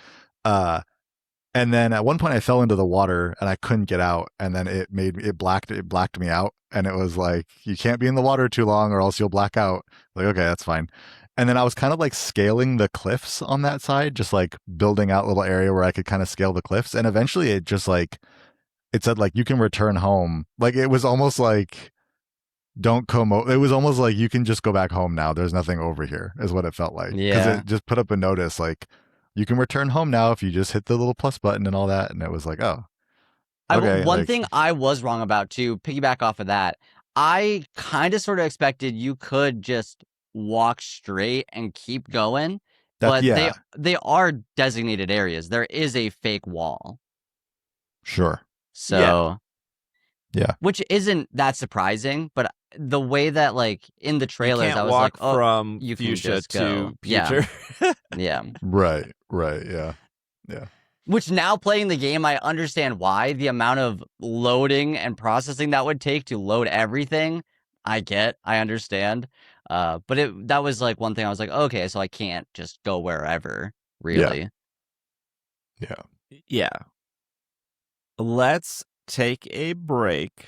Speaker 2: and then at one point I fell into the water and I couldn't get out. And then it blacked me out. And it was like, you can't be in the water too long or else you'll black out. Like, okay, that's fine. And then I was kind of like scaling the cliffs on that side, just like building out a little area where I could kind of scale the cliffs. And eventually it just like, it said like, you can return home. Like it was almost like, don't come it was almost like you can just go back home now, there's nothing over here, is what it felt like. Because it just put up a notice like you can return home now if you just hit the little plus button and all that. And it was like, oh, Okay,
Speaker 3: one
Speaker 2: like,
Speaker 3: thing I was wrong about, to piggyback off of that, I kind of sort of expected you could just walk straight and keep going,
Speaker 2: that,
Speaker 3: but
Speaker 2: yeah,
Speaker 3: they are designated areas. There is a fake wall.
Speaker 2: sure.
Speaker 3: So,
Speaker 2: Yeah.
Speaker 3: which isn't that surprising, but the way that, like, in the
Speaker 1: You
Speaker 3: trailers, I
Speaker 1: can't
Speaker 3: was like,
Speaker 1: walk
Speaker 3: oh,
Speaker 1: from
Speaker 3: you can
Speaker 1: fuchsia
Speaker 3: just go.
Speaker 1: to
Speaker 3: Yeah.
Speaker 1: future.
Speaker 3: Yeah.
Speaker 2: Right, yeah.
Speaker 3: Which, now playing the game, I understand why. The amount of loading and processing that would take to load everything, I understand. But that was like one thing I was like, okay, so I can't just go wherever, really.
Speaker 2: Yeah.
Speaker 1: Yeah. Let's take a break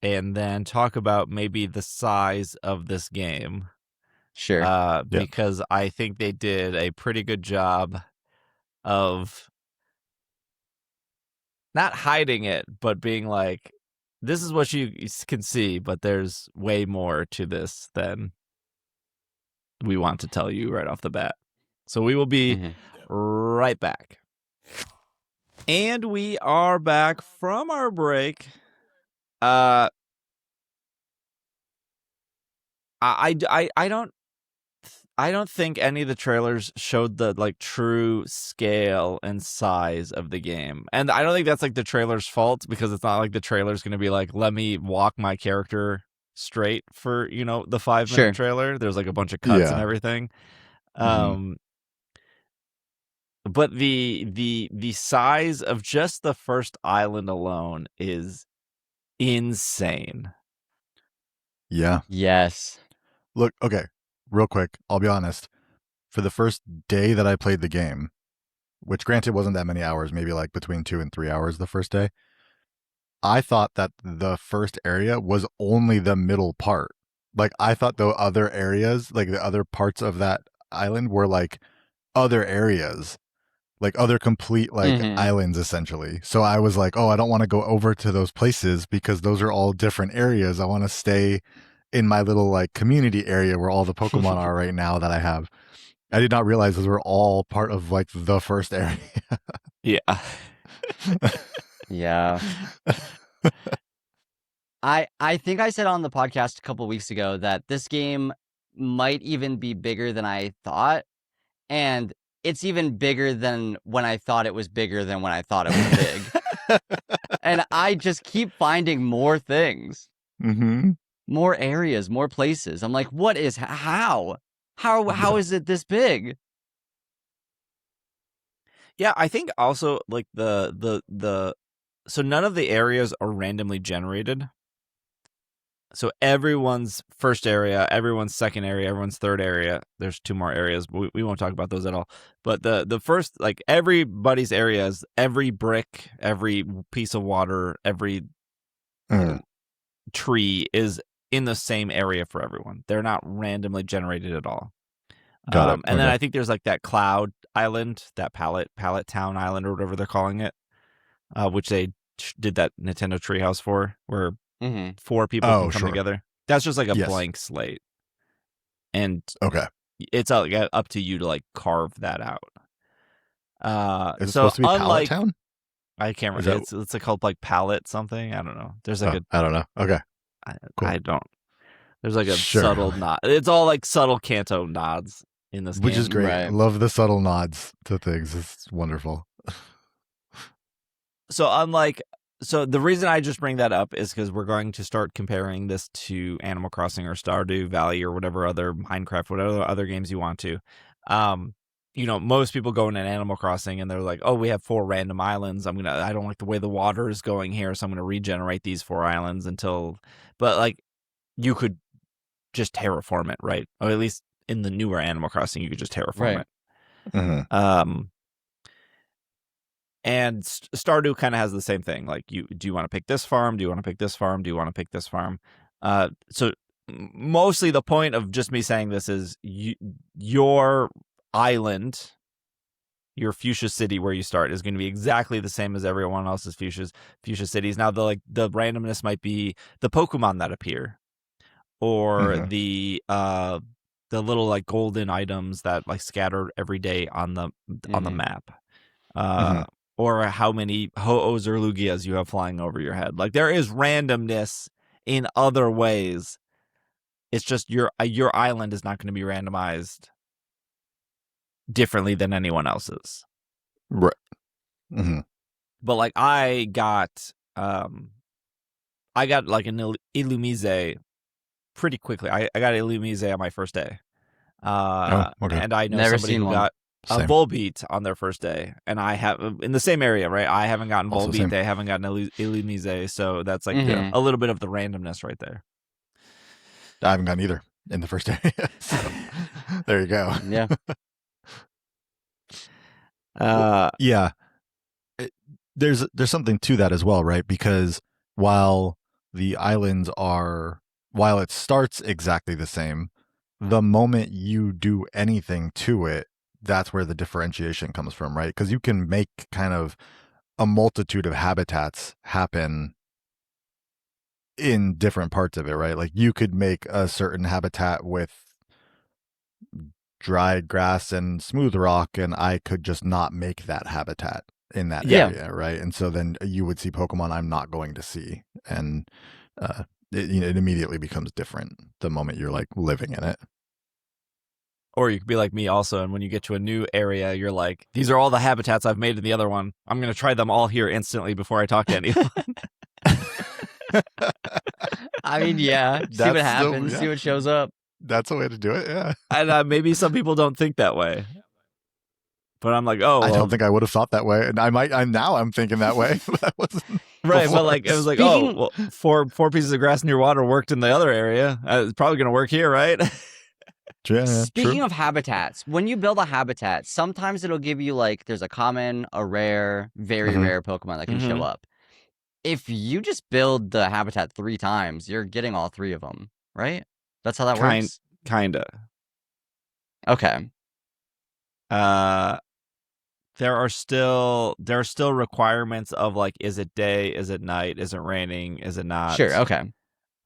Speaker 1: and then talk about maybe the size of this game.
Speaker 3: Sure.
Speaker 2: Yeah.
Speaker 1: Because I think they did a pretty good job of not hiding it, but being like, this is what you can see, but there's way more to this than we want to tell you right off the bat. So we will be
Speaker 3: Mhm.
Speaker 1: right back. And we are back from our break. I don't think any of the trailers showed the like true scale and size of the game. And I don't think that's like the trailer's fault, because it's not like the trailer's going to be like, let me walk my character straight for, you know, the 5-minute
Speaker 3: Sure.
Speaker 1: trailer. There's like a bunch of cuts and
Speaker 2: Yeah.
Speaker 1: everything.
Speaker 2: Mhm.
Speaker 1: But the size of just the first island alone is insane.
Speaker 2: Yeah.
Speaker 3: Yes.
Speaker 2: Look, okay, real quick, I'll be honest. For the first day that I played the game, which granted wasn't that many hours, maybe like between 2 and 3 hours the first day, I thought that the first area was only the middle part. Like, I thought the other areas, like the other parts of that island, were like other areas, like other complete like
Speaker 3: Mhm.
Speaker 2: islands essentially. So I was like, oh, I don't want to go over to those places because those are all different areas. I want to stay in my little like community area where all the Pokemon are right now that I have. I did not realize those were all part of like the first area.
Speaker 1: Yeah.
Speaker 3: Yeah. I think I said on the podcast a couple weeks ago that this game might even be bigger than I thought, and it's even bigger than when I thought it was bigger than when I thought it was big. And I just keep finding more things,
Speaker 2: Mm-hmm.
Speaker 3: more areas, more places. I'm like, what is how? How is it this big?
Speaker 1: Yeah, I think also like so none of the areas are randomly generated. So everyone's first area, everyone's second area, everyone's third area. There's 2 more areas, but we won't talk about those at all. But the first, like, everybody's areas, every brick, every piece of water, every tree is in the same area for everyone. They're not randomly generated at all.
Speaker 2: Got it.
Speaker 1: And then
Speaker 2: Okay.
Speaker 1: I think there's like that cloud island, that pallet town island or whatever they're calling it, which they did that Nintendo Treehouse for, where
Speaker 3: Mm-hmm.
Speaker 1: 4 people
Speaker 2: Oh,
Speaker 1: can come
Speaker 2: sure.
Speaker 1: together. That's just like a
Speaker 2: Yes.
Speaker 1: blank slate, and
Speaker 2: Okay.
Speaker 1: it's up to you to like carve that out.
Speaker 2: Is it
Speaker 1: So
Speaker 2: supposed to be Pallet
Speaker 1: unlike,
Speaker 2: Town?
Speaker 1: I can't
Speaker 2: Is
Speaker 1: remember,
Speaker 2: that?
Speaker 1: it's like called like palette something. I don't know. There's like
Speaker 2: Oh, I don't know. Okay. Cool.
Speaker 1: I don't. There's like a
Speaker 2: Sure.
Speaker 1: subtle nod. It's all like subtle Kanto nods in this
Speaker 2: Which
Speaker 1: game.
Speaker 2: is great.
Speaker 3: Right.
Speaker 2: Love the subtle nods to things. It's wonderful.
Speaker 1: So the reason I just bring that up is because we're going to start comparing this to Animal Crossing or Stardew Valley or whatever other Minecraft, whatever other games you want to. You know, most people go in an Animal Crossing and they're like, oh, we have 4 random islands. I don't like the way the water is going here, so I'm gonna regenerate these 4 islands but like, you could just terraform it, right? Or at least in the newer Animal Crossing, you could just terraform
Speaker 3: Right.
Speaker 1: it.
Speaker 2: Mm-hmm.
Speaker 1: And Stardew kind of has the same thing. Like, do you want to pick this farm? Do you want to pick this farm? Do you want to pick this farm? So mostly the point of just me saying this is your island, your Fuchsia City where you start, is going to be exactly the same as everyone else's Fuchsia cities. Now the randomness might be the Pokemon that appear, or
Speaker 2: Mhm.
Speaker 1: the little like golden items that like scatter every day on the
Speaker 3: Mhm.
Speaker 1: map.
Speaker 2: Mhm.
Speaker 1: or how many Ho-Ohs or Lugias you have flying over your head. Like, there is randomness in other ways. It's just your island is not going to be randomized differently than anyone else's.
Speaker 2: Right. Mm-hmm.
Speaker 1: But like I got like an Illumise pretty quickly. I got Illumise on my first day.
Speaker 2: Okay.
Speaker 1: And I know
Speaker 3: Never
Speaker 1: somebody
Speaker 3: seen
Speaker 1: who
Speaker 3: one.
Speaker 1: got a
Speaker 2: Same.
Speaker 1: Volbeat on their first day, and I have in the same area, right? I haven't gotten
Speaker 2: Also
Speaker 1: Volbeat,
Speaker 2: same.
Speaker 1: they haven't gotten Illumise, so that's like
Speaker 3: Mhm.
Speaker 1: a little bit of the randomness right there.
Speaker 2: I haven't gotten either in the first area. So there you go.
Speaker 3: Yeah.
Speaker 2: Yeah. There's something to that as well, right? Because while it starts exactly the same, the moment you do anything to it, that's where the differentiation comes from, right? Because you can make kind of a multitude of habitats happen in different parts of it, right? Like you could make a certain habitat with dried grass and smooth rock, and I could just not make that habitat in that
Speaker 3: Yeah.
Speaker 2: area, right? And so then you would see Pokemon I'm not going to see, and it immediately becomes different the moment you're like living in it.
Speaker 1: Or you could be like me also, and when you get to a new area, you're like, these are all the habitats I've made in the other one. I'm going to try them all here instantly before I talk to anyone.
Speaker 3: I mean, yeah. See what
Speaker 2: That's the-
Speaker 3: happens.
Speaker 2: yeah.
Speaker 3: See what shows up.
Speaker 2: That's a way to do it, yeah.
Speaker 1: And maybe some people don't think that way. But I'm like, oh,
Speaker 2: I
Speaker 1: well,
Speaker 2: don't think I would have thought that way, and I'm thinking that way, but I wasn't
Speaker 1: right,
Speaker 2: before.
Speaker 1: but like it was like,
Speaker 3: Speaking-
Speaker 1: oh, well, four pieces of grass near water worked in the other area. It's probably going to work here, right?
Speaker 2: Yeah,
Speaker 3: Speaking
Speaker 2: true.
Speaker 3: of habitats, when you build a habitat, sometimes it'll give you like there's a common, a rare, very
Speaker 2: Mhm.
Speaker 3: rare Pokemon that can show
Speaker 1: Mhm.
Speaker 3: up. If you just build the habitat 3 times, you're getting all 3 of them, right? That's how that works.
Speaker 1: Kinda.
Speaker 3: Okay.
Speaker 1: There are still requirements of like, is it day, is it night, is it raining, is it not?
Speaker 3: Sure. Okay.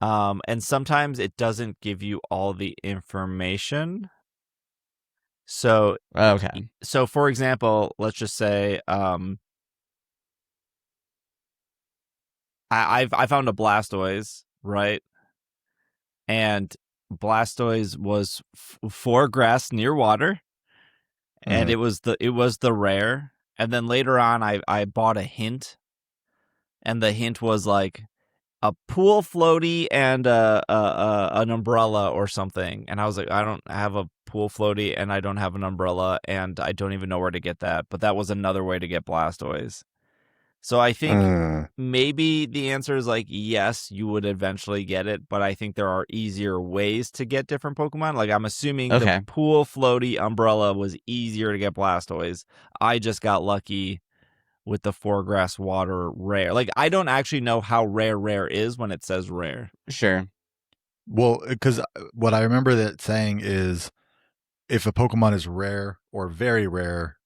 Speaker 1: And sometimes it doesn't give you all the information. So
Speaker 3: Okay.
Speaker 1: for example, let's just say I found a Blastoise, right? And Blastoise was 4 grass near water, and it was the rare. And then later on, I bought a hint, and the hint was like a pool floaty and an umbrella or something. And I was like, I don't have a pool floaty, and I don't have an umbrella, and I don't even know where to get that. But that was another way to get Blastoise. So I think maybe the answer is like, yes, you would eventually get it, but I think there are easier ways to get different Pokemon. Like, I'm assuming
Speaker 3: Okay.
Speaker 1: the pool floaty umbrella was easier to get Blastoise. I just got lucky with the 4 grass water rare. Like, I don't actually know how rare is when it says rare.
Speaker 3: Sure.
Speaker 2: Well, because what I remember that saying is if a Pokemon is rare or very rare,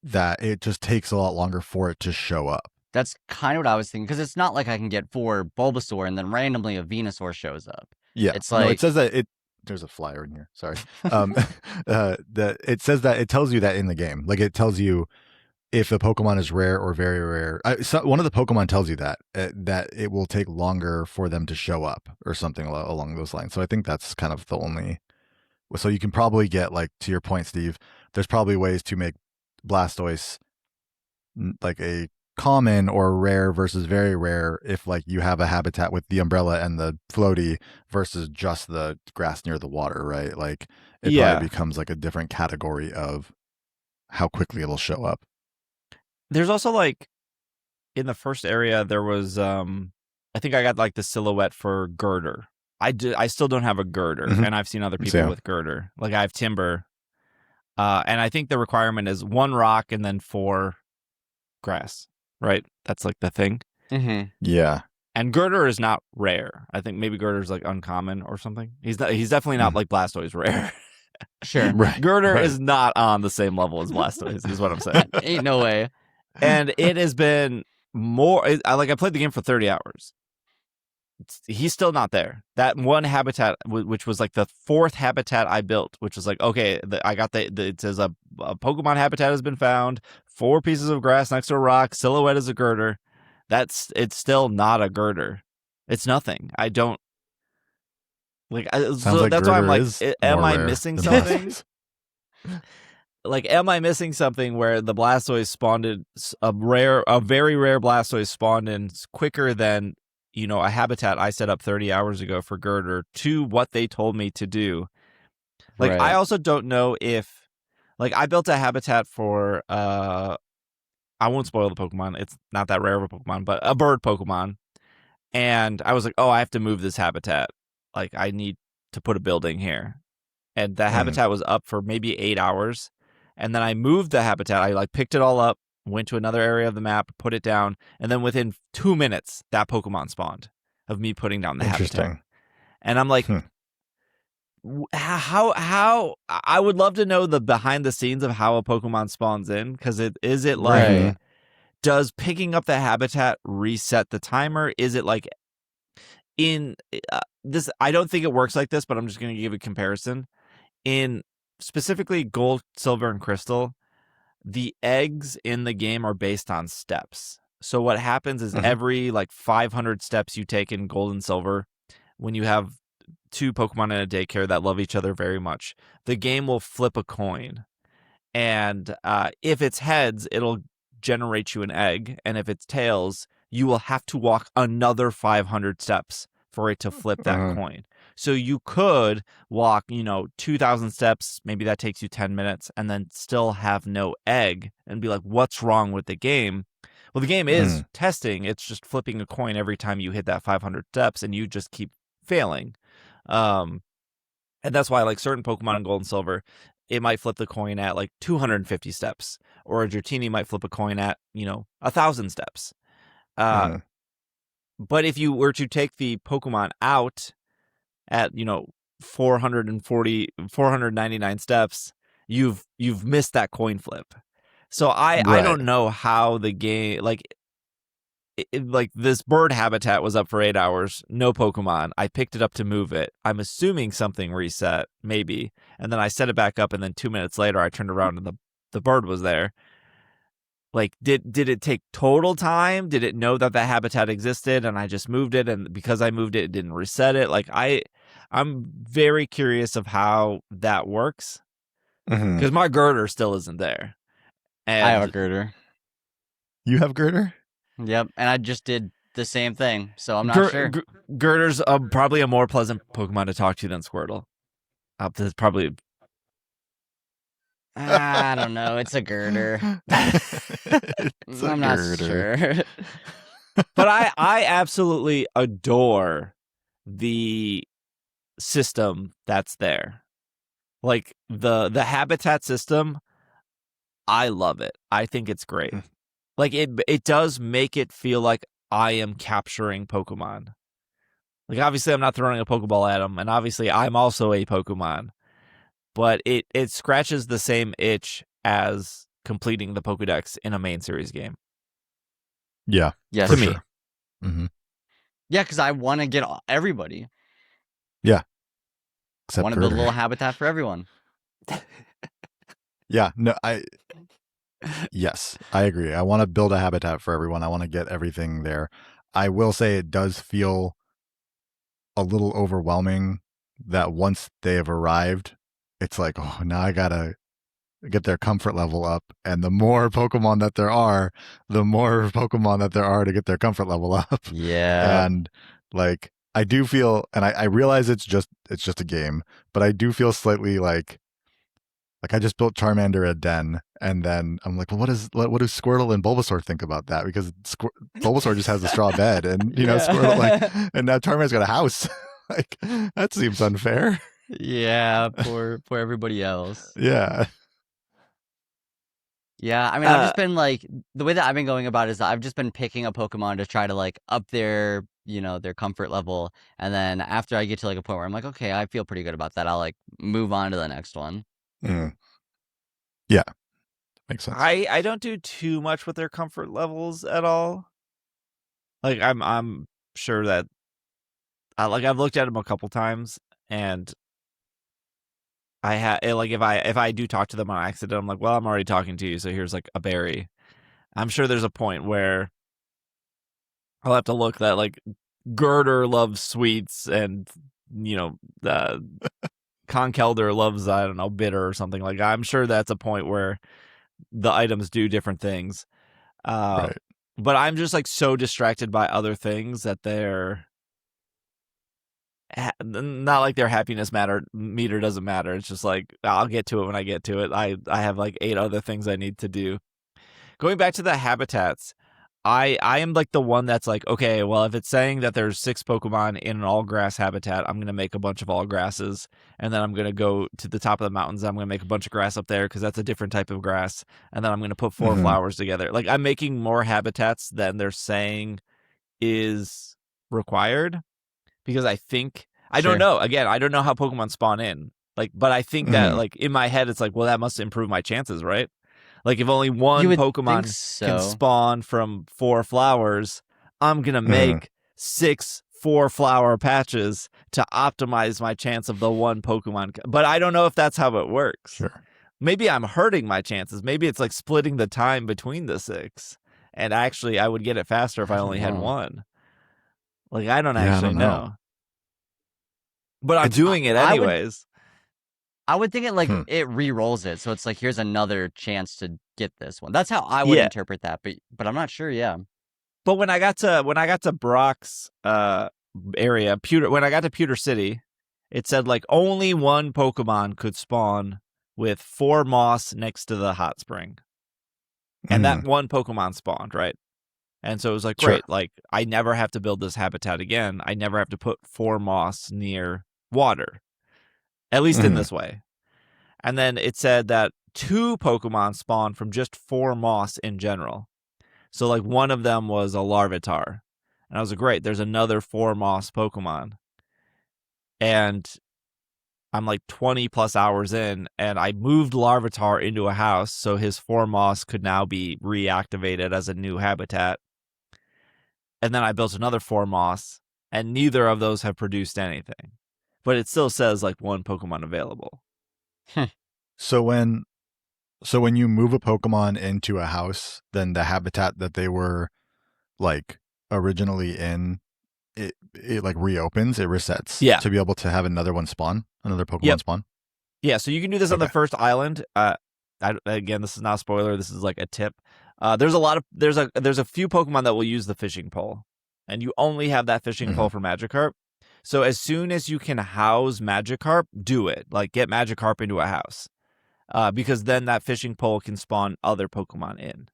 Speaker 2: that it just takes a lot longer for it to show up.
Speaker 3: That's kind of what I was thinking, because it's not like I can get 4 Bulbasaur and then randomly a Venusaur shows up.
Speaker 2: Yeah,
Speaker 3: It's
Speaker 2: no,
Speaker 3: like
Speaker 2: it says that it. There's a flyer in here. Sorry. That it says that it tells you that in the game. Like it tells you if a Pokemon is rare or very rare. One of the Pokemon tells you that it will take longer for them to show up or something along those lines. So I think that's kind of the only. So you can probably get, like, to your point, Steve. There's probably ways to make Blastoise like a common or rare versus very rare if like you have a habitat with the umbrella and the floaty versus just the grass near the water, right? Like it probably becomes like a different category of how quickly it'll show up.
Speaker 1: There's also like in the first area there was I think I got like the silhouette for Girder. I still don't have a Girder, and I've seen other people with Girder. Like I have Timber. And I think the requirement is 1 rock and then 4 grass, right? That's like the thing.
Speaker 3: Mm-hmm.
Speaker 2: Yeah.
Speaker 1: And Girder is not rare. I think maybe Girder's like uncommon or something. He's definitely not like Blastoise rare.
Speaker 3: Sure.
Speaker 2: Right.
Speaker 1: Girder is not on the same level as Blastoise, is what I'm saying.
Speaker 3: Ain't no way.
Speaker 1: And it has been more. I played the game for 30 hours. He's still not there. That one habitat, which was like the 4th habitat I built, which was like, okay, I got it says a a Pokemon habitat has been found. 4 pieces of grass next to a rock. Silhouette is a girder. It's still not a girder. It's nothing. I don't like.
Speaker 2: Sounds
Speaker 1: So
Speaker 2: like
Speaker 1: that's why I'm
Speaker 2: Girder
Speaker 1: like,
Speaker 2: is
Speaker 1: am
Speaker 2: more
Speaker 1: I
Speaker 2: rare
Speaker 1: missing
Speaker 2: than
Speaker 1: something?
Speaker 2: Blastoise.
Speaker 1: Like, am I missing something where the Blastoise spawned in a very rare Blastoise spawned in quicker than, a habitat I set up 30 hours ago for Girder to what they told me to do. Like, I
Speaker 3: Right.
Speaker 1: also don't know if, like, I built a habitat for, I won't spoil the Pokemon. It's not that rare of a Pokemon, but a bird Pokemon. And I was like, oh, I have to move this habitat. Like, I need to put a building here. And the habitat was up for maybe 8 hours. And then I moved the habitat. I like picked it all up, went to another area of the map, put it down, and then within 2 minutes, that Pokemon spawned of me putting down the habitat.
Speaker 2: Interesting.
Speaker 1: And I'm like,
Speaker 2: Hmm.
Speaker 1: how I would love to know the behind the scenes of how a Pokemon spawns in, because is it like,
Speaker 3: Right.
Speaker 1: does picking up the habitat reset the timer? Is it like in this? I don't think it works like this, but I'm just going to give a comparison. In specifically gold, silver, and crystal, the eggs in the game are based on steps. So what happens is
Speaker 2: Mhm.
Speaker 1: every like 500 steps you take in gold and silver, when you have 2 Pokemon in a daycare that love each other very much, the game will flip a coin. And if it's heads, it'll generate you an egg. And if it's tails, you will have to walk another 500 steps for it to flip that coin. So you could walk, 2,000 steps, maybe that takes you 10 minutes, and then still have no egg and be like, what's wrong with the game? Well, the game is testing. It's just flipping a coin every time you hit that 500 steps, and you just keep failing. And that's why, like, certain Pokemon in Gold and Silver, it might flip the coin at like 250 steps, or a Dratini might flip a coin at, 1,000 steps. But if you were to take the Pokemon out at 499 steps, you've missed that coin flip. So I
Speaker 2: Right.
Speaker 1: don't know how the game, like like this bird habitat was up for 8 hours, no Pokemon. I picked it up to move it. I'm assuming something reset, maybe, and then I set it back up, and then 2 minutes later I turned around and the bird was there. Like, did it take total time? Did it know that habitat existed and I just moved it, and because I moved it, it didn't reset it? Like, I'm very curious of how that works, because my girder still isn't there. And
Speaker 3: I have a girder.
Speaker 2: You have Girder?
Speaker 3: Yep, and I just did the same thing, so I'm not sure.
Speaker 1: Girder's probably a more pleasant Pokemon to talk to than Squirtle. That's probably.
Speaker 3: I don't know. It's a girder.
Speaker 2: It's a
Speaker 3: I'm not
Speaker 2: Girder.
Speaker 3: sure.
Speaker 1: But I absolutely adore the system that's there. Like the habitat system, I love it. I think it's great. Like it does make it feel like I am capturing Pokemon. Like, obviously I'm not throwing a Pokeball at them, and obviously I'm also a Pokemon. But it scratches the same itch as completing the Pokédex in a main series game.
Speaker 2: Yeah,
Speaker 3: Yes.
Speaker 2: for
Speaker 1: To me.
Speaker 2: sure. Mm-hmm.
Speaker 3: Yeah, because I want to get everybody.
Speaker 2: Yeah.
Speaker 3: I
Speaker 2: Except
Speaker 3: want to build a
Speaker 2: Girder.
Speaker 3: little habitat for everyone.
Speaker 2: Yeah, no, yes, I agree. I want to build a habitat for everyone. I want to get everything there. I will say it does feel a little overwhelming that once they have arrived, it's like, oh, now I gotta get their comfort level up. And the more Pokemon that there are, the more Pokemon that there are to get their comfort level up.
Speaker 3: Yeah.
Speaker 2: And like, I do feel, and I realize it's just a game, but I do feel slightly like I just built Charmander a den, and then I'm like, well, what do Squirtle and Bulbasaur think about that? Because Bulbasaur just has a straw bed, and Squirtle and now Charmander's got a house. Like, that seems unfair.
Speaker 3: Yeah, poor everybody else.
Speaker 2: Yeah.
Speaker 3: Yeah, I mean, I've just been like, the way that I've been going about it is I've just been picking a Pokemon to try to like up their, their comfort level. And then after I get to like a point where I'm like, okay, I feel pretty good about that, I'll like move on to the next one.
Speaker 2: Yeah. Makes sense.
Speaker 1: I don't do too much with their comfort levels at all. Like, I'm sure that I've looked at them a couple times, and like if I do talk to them on accident, I'm like, well, I'm already talking to you, so here's like a berry. I'm sure there's a point where I'll have to look that like Girder loves sweets, and Conkelder loves, I don't know, bitter or something like that. I'm sure that's a point where the items do different things.
Speaker 2: Right.
Speaker 1: But I'm just like so distracted by other things that they're not like their happiness meter doesn't matter. It's just like I'll get to it when I get to it. I have like 8 other things I need to do. Going back to the habitats, I am like the one that's like, okay, well, if it's saying that there's 6 Pokemon in an all grass habitat, I'm gonna make a bunch of all grasses, and then I'm gonna go to the top of the mountains. I'm gonna make a bunch of grass up there because that's a different type of grass, and then I'm gonna put 4
Speaker 2: Mhm.
Speaker 1: flowers together. Like I'm making more habitats than they're saying is required, because I think I don't
Speaker 3: Sure.
Speaker 1: know. Again, I don't know how Pokemon spawn in. Like, but I think that like in my head, it's like, well, that must improve my chances, right? Like if only
Speaker 3: You
Speaker 1: one
Speaker 3: would think
Speaker 1: Pokemon can
Speaker 3: so.
Speaker 1: spawn from 4 flowers, I'm gonna
Speaker 2: Mhm.
Speaker 1: make 6 4-flower patches to optimize my chance of the one Pokemon. But I don't know if that's how it works.
Speaker 2: Sure.
Speaker 1: Maybe I'm hurting my chances. Maybe it's like splitting the time between the 6, and actually I would get it faster if I
Speaker 3: I don't
Speaker 1: only had
Speaker 3: know.
Speaker 1: one. Like I don't
Speaker 2: Yeah, I
Speaker 1: actually
Speaker 2: don't know.
Speaker 1: know. But I'm doing it
Speaker 3: I would
Speaker 1: anyways.
Speaker 3: I would think it like
Speaker 2: Hmm.
Speaker 3: it re-rolls it, so it's like here's another chance to get this one. That's how I would
Speaker 1: Yeah.
Speaker 3: interpret that, but I'm not sure. Yeah.
Speaker 1: But when I got to Brock's area, when I got to Pewter City, it said like only one Pokemon could spawn with 4 moss next to the hot spring. And that
Speaker 2: Mhm.
Speaker 1: one Pokemon spawned, right? And so it was like,
Speaker 2: Sure.
Speaker 1: great, like I never have to build this habitat again. I never have to put 4 moss near water. At least in
Speaker 2: Mhm.
Speaker 1: this way. And then it said that 2 Pokemon spawned from just 4 moss in general. So like one of them was a Larvitar. And I was like, great, there's another 4 moss Pokemon. And I'm like 20 plus hours in, and I moved Larvitar into a house so his 4 moss could now be reactivated as a new habitat. And then I built another 4 moss, and neither of those have produced anything. But it still says like 1 Pokemon available.
Speaker 2: So when you move a Pokemon into a house, then the habitat that they were like originally in, it like reopens, it resets
Speaker 1: Yeah.
Speaker 2: to be able to have another one spawn, another Pokemon
Speaker 1: Yep.
Speaker 2: spawn.
Speaker 1: Yeah, so you can do this on the
Speaker 2: Okay.
Speaker 1: first island. Again, this is not a spoiler. This is like a tip. There's a few Pokemon that will use the fishing pole, and you only have that fishing pole for Magikarp. So as soon as you can house Magikarp, do it. Like get Magikarp into a house, because then that fishing pole can spawn other Pokemon in.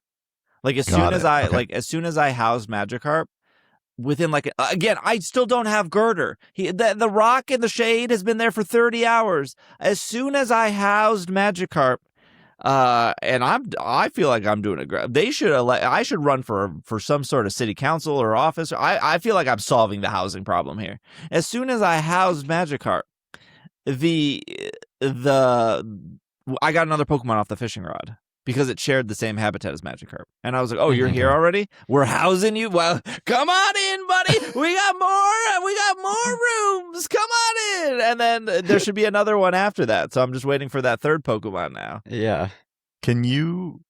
Speaker 1: Like as soon
Speaker 2: Got
Speaker 1: as
Speaker 2: it.
Speaker 1: I
Speaker 2: Okay.
Speaker 1: as soon as I house Magikarp, within like again, I still don't have Girder. The rock in the shade has been there for 30 hours. As soon as I housed Magikarp, and I feel like I'm doing a great. I should run for some sort of city council or office. I feel like I'm solving the housing problem here. As soon as I housed Magikarp, the I got another Pokemon off the fishing rod, because it shared the same habitat as Magikarp. And I was like, oh, you're here already? We're housing you? Well, come on in, buddy. We got more rooms. Come on in. And then there should be another one after that. So I'm just waiting for that third Pokemon now.
Speaker 3: Yeah.
Speaker 2: Can you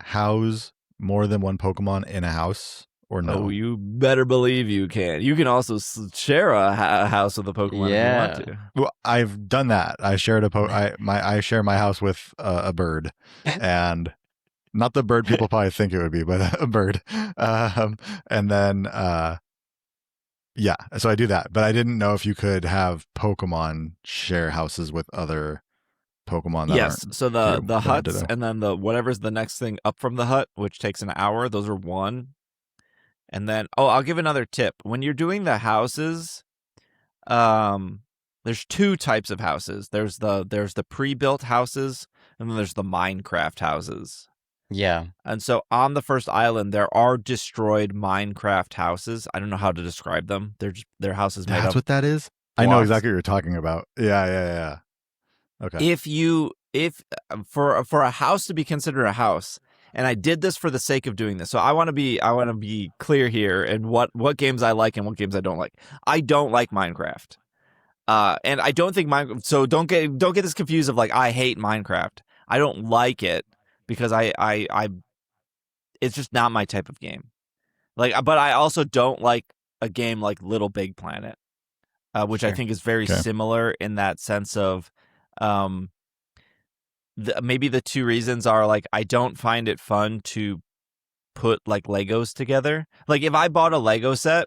Speaker 2: house more than one Pokemon in a house or no?
Speaker 1: Oh, you better believe you can. You can also share a house with a Pokemon if you want to.
Speaker 2: Well, I've done that. I shared I share my house with a bird, and not the bird people probably think it would be, but a bird. And then yeah, so I do that, but I didn't know if you could have Pokemon share houses with other Pokemon that
Speaker 1: Yes,
Speaker 2: aren't.
Speaker 1: so the
Speaker 2: that are
Speaker 1: huts
Speaker 2: ditto.
Speaker 1: and then the whatever's the next thing up from the hut, which takes an hour, those are 1. And then I'll give another tip. When you're doing the houses, there's 2 types of houses. There's the pre-built houses, and then there's the Minecraft houses.
Speaker 3: Yeah.
Speaker 1: And so on the first island, there are destroyed Minecraft houses. I don't know how to describe them. Their houses made
Speaker 2: That's
Speaker 1: up.
Speaker 2: what that is. I know
Speaker 1: blocks.
Speaker 2: exactly what you're talking about. Yeah. Okay.
Speaker 1: If for a house to be considered a house, and I did this for the sake of doing this, so I want to be clear here and what games I like and what games I don't like. I don't like Minecraft. And I don't think so don't get this confused of like I hate Minecraft. I don't like it because I it's just not my type of game. Like, but I also don't like a game like Little Big Planet, which I
Speaker 3: Sure.
Speaker 1: think is very
Speaker 2: Okay.
Speaker 1: similar in that sense of, maybe the two reasons are like I don't find it fun to put like Legos together. Like if I bought a Lego set,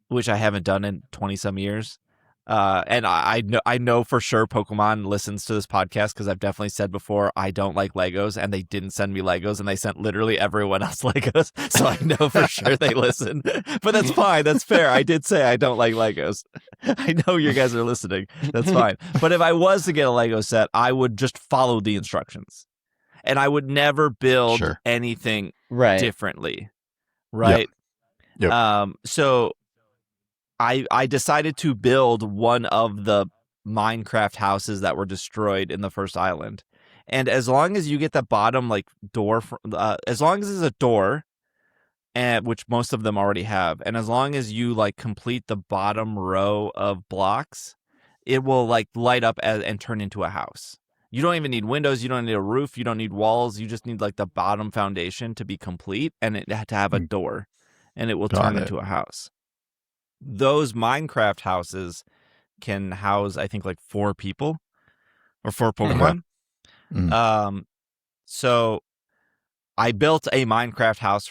Speaker 1: which I haven't done in 20 some years. And I know for sure Pokemon listens to this podcast because I've definitely said before I don't like Legos, and they didn't send me Legos, and they sent literally everyone else Legos, so I know for sure they listen. But that's fine, that's fair. I did say I don't like Legos. I know you guys are listening. That's fine. But if I was to get a Lego set, I would just follow the instructions, and I would never build
Speaker 2: Sure.
Speaker 1: anything
Speaker 3: Right.
Speaker 1: differently. Right.
Speaker 2: Yep.
Speaker 1: So I decided to build one of the Minecraft houses that were destroyed in the first island. And as long as you get the bottom like door, as long as there's a door, and which most of them already have, and as long as you like complete the bottom row of blocks, it will like light up and turn into a house. You don't even need windows, you don't need a roof, you don't need walls, you just need like the bottom foundation to be complete, and it had to have a door, and it will turn into a house. Those Minecraft houses can house, I think, like 4 people or 4 Pokemon.
Speaker 2: Okay.
Speaker 1: So I built a Minecraft house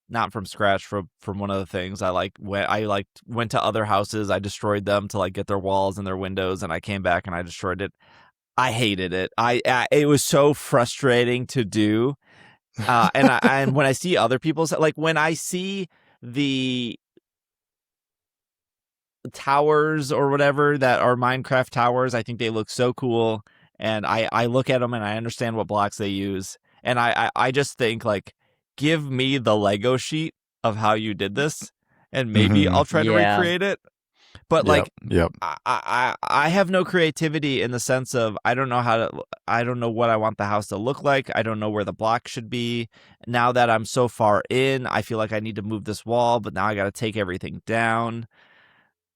Speaker 1: not from scratch, from one of the things I went to other houses. I destroyed them to like get their walls and their windows, and I came back and I destroyed it. I hated it. It was so frustrating to do. And when I see other people's, like when I see the towers or whatever that are Minecraft towers, I think they look so cool, and I look at them and I understand what blocks they use, and I just think like, give me the Lego sheet of how you did this, and maybe I'll try to recreate it. But like,
Speaker 2: yep.
Speaker 1: I have no creativity in the sense of I don't know what I want the house to look like. I don't know where the block should be. Now that I'm so far in, I feel like I need to move this wall, but now I got to take everything down.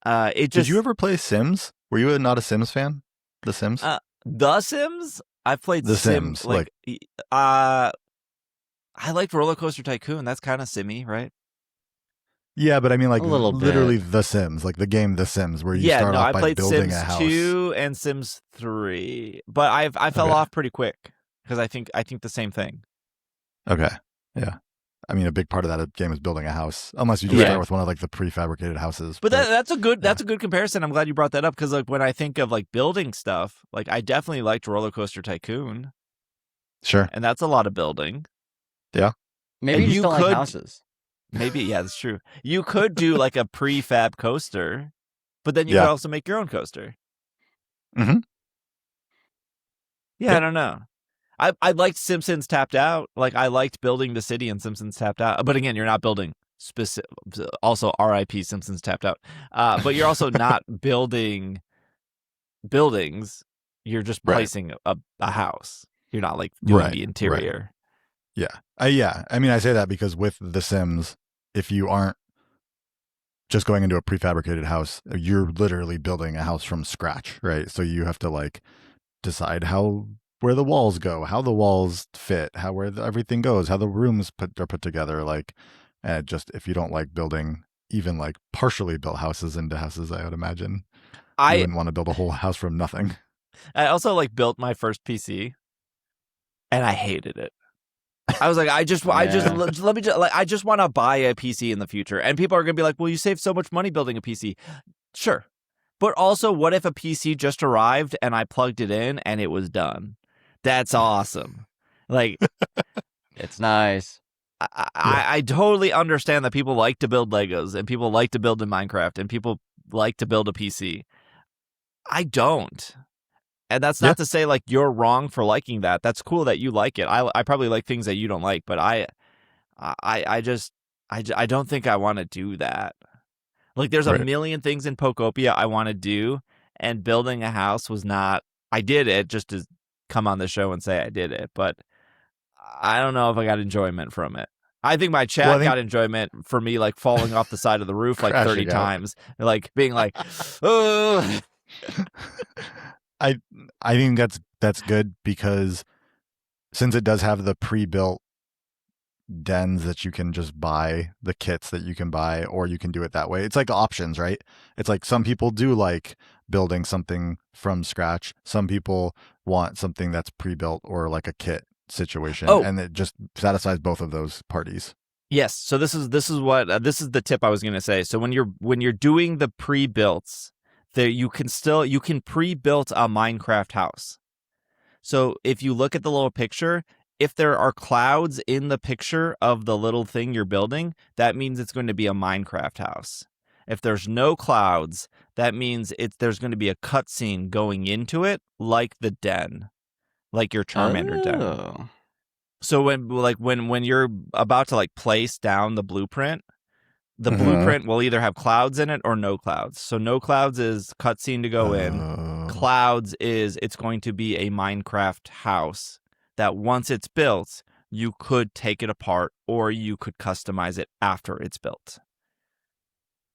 Speaker 1: Did
Speaker 2: you ever play Sims? Were you not a Sims fan? The Sims?
Speaker 1: The Sims? I've played
Speaker 2: The Sims.
Speaker 1: I liked Roller Coaster Tycoon. That's kind of simmy, right?
Speaker 2: Yeah, but I mean, like,
Speaker 3: A little
Speaker 2: literally
Speaker 3: bit.
Speaker 2: The Sims, like the game The Sims, where you start off by building
Speaker 1: Sims
Speaker 2: a house.
Speaker 1: 2 and Sims 3, but I fell off pretty quick because I think the same thing.
Speaker 2: Okay, yeah. I mean, a big part of that game is building a house, unless you just start with one of like the prefabricated houses.
Speaker 1: But that's a good comparison. I'm glad you brought that up because like when I think of like building stuff, like I definitely liked Roller Coaster Tycoon.
Speaker 2: Sure,
Speaker 1: and that's a lot of building.
Speaker 2: Yeah,
Speaker 3: maybe you just don't like houses.
Speaker 1: Maybe, yeah, that's true. You could do like a prefab coaster, but then you could also make your own coaster.
Speaker 2: Mm-hmm.
Speaker 1: Yeah, I don't know. I liked Simpsons Tapped Out. Like I liked building the city in Simpsons Tapped Out. But again, you're not building specific. Also, R.I.P. Simpsons Tapped Out. But you're also not building buildings. You're just placing a house. You're not like doing the interior.
Speaker 2: Right. Yeah. I mean, I say that because with The Sims, if you aren't just going into a prefabricated house, you're literally building a house from scratch, right? So you have to like decide where the walls go, how the walls fit, where everything goes, how the rooms are put together. Like, and just if you don't like building even like partially built houses into houses, I would imagine you wouldn't want to build a whole house from nothing.
Speaker 1: I also like built my first PC, and I hated it. I was like, I just want to buy a PC in the future. And people are going to be like, well, you saved so much money building a PC. Sure. But also, what if a PC just arrived and I plugged it in and it was done? That's awesome. Like,
Speaker 3: it's nice.
Speaker 1: I totally understand that people like to build Legos and people like to build in Minecraft and people like to build a PC. I don't. And that's not to say like you're wrong for liking that. That's cool that you like it. I probably like things that you don't like, but I don't think I want to do that. Like there's a million things in Pokopia I want to do, and building a house was not. I did it just to come on the show and say I did it, but I don't know if I got enjoyment from it. I think my chat got enjoyment for me like falling off the side of the roof like 30 times, like being like, oh.
Speaker 2: I think that's good because since it does have the pre-built dens that you can just buy, the kits that you can buy, or you can do it that way. It's like options, right? It's like some people do like building something from scratch. Some people want something that's pre-built or like a kit situation, and it just satisfies both of those parties.
Speaker 1: Yes. So this is the tip I was going to say. So when you're doing the pre-builts, there you can pre-build a Minecraft house. So if you look at the little picture, if there are clouds in the picture of the little thing you're building, that means it's going to be a Minecraft house. If there's no clouds, that means there's going to be a cutscene going into it, like the den, like your Charmander den. So when you're about to like place down the blueprint, the blueprint will either have clouds in it or no clouds. So no clouds is cutscene to go in. Clouds is it's going to be a Minecraft house that once it's built, you could take it apart or you could customize it after it's built.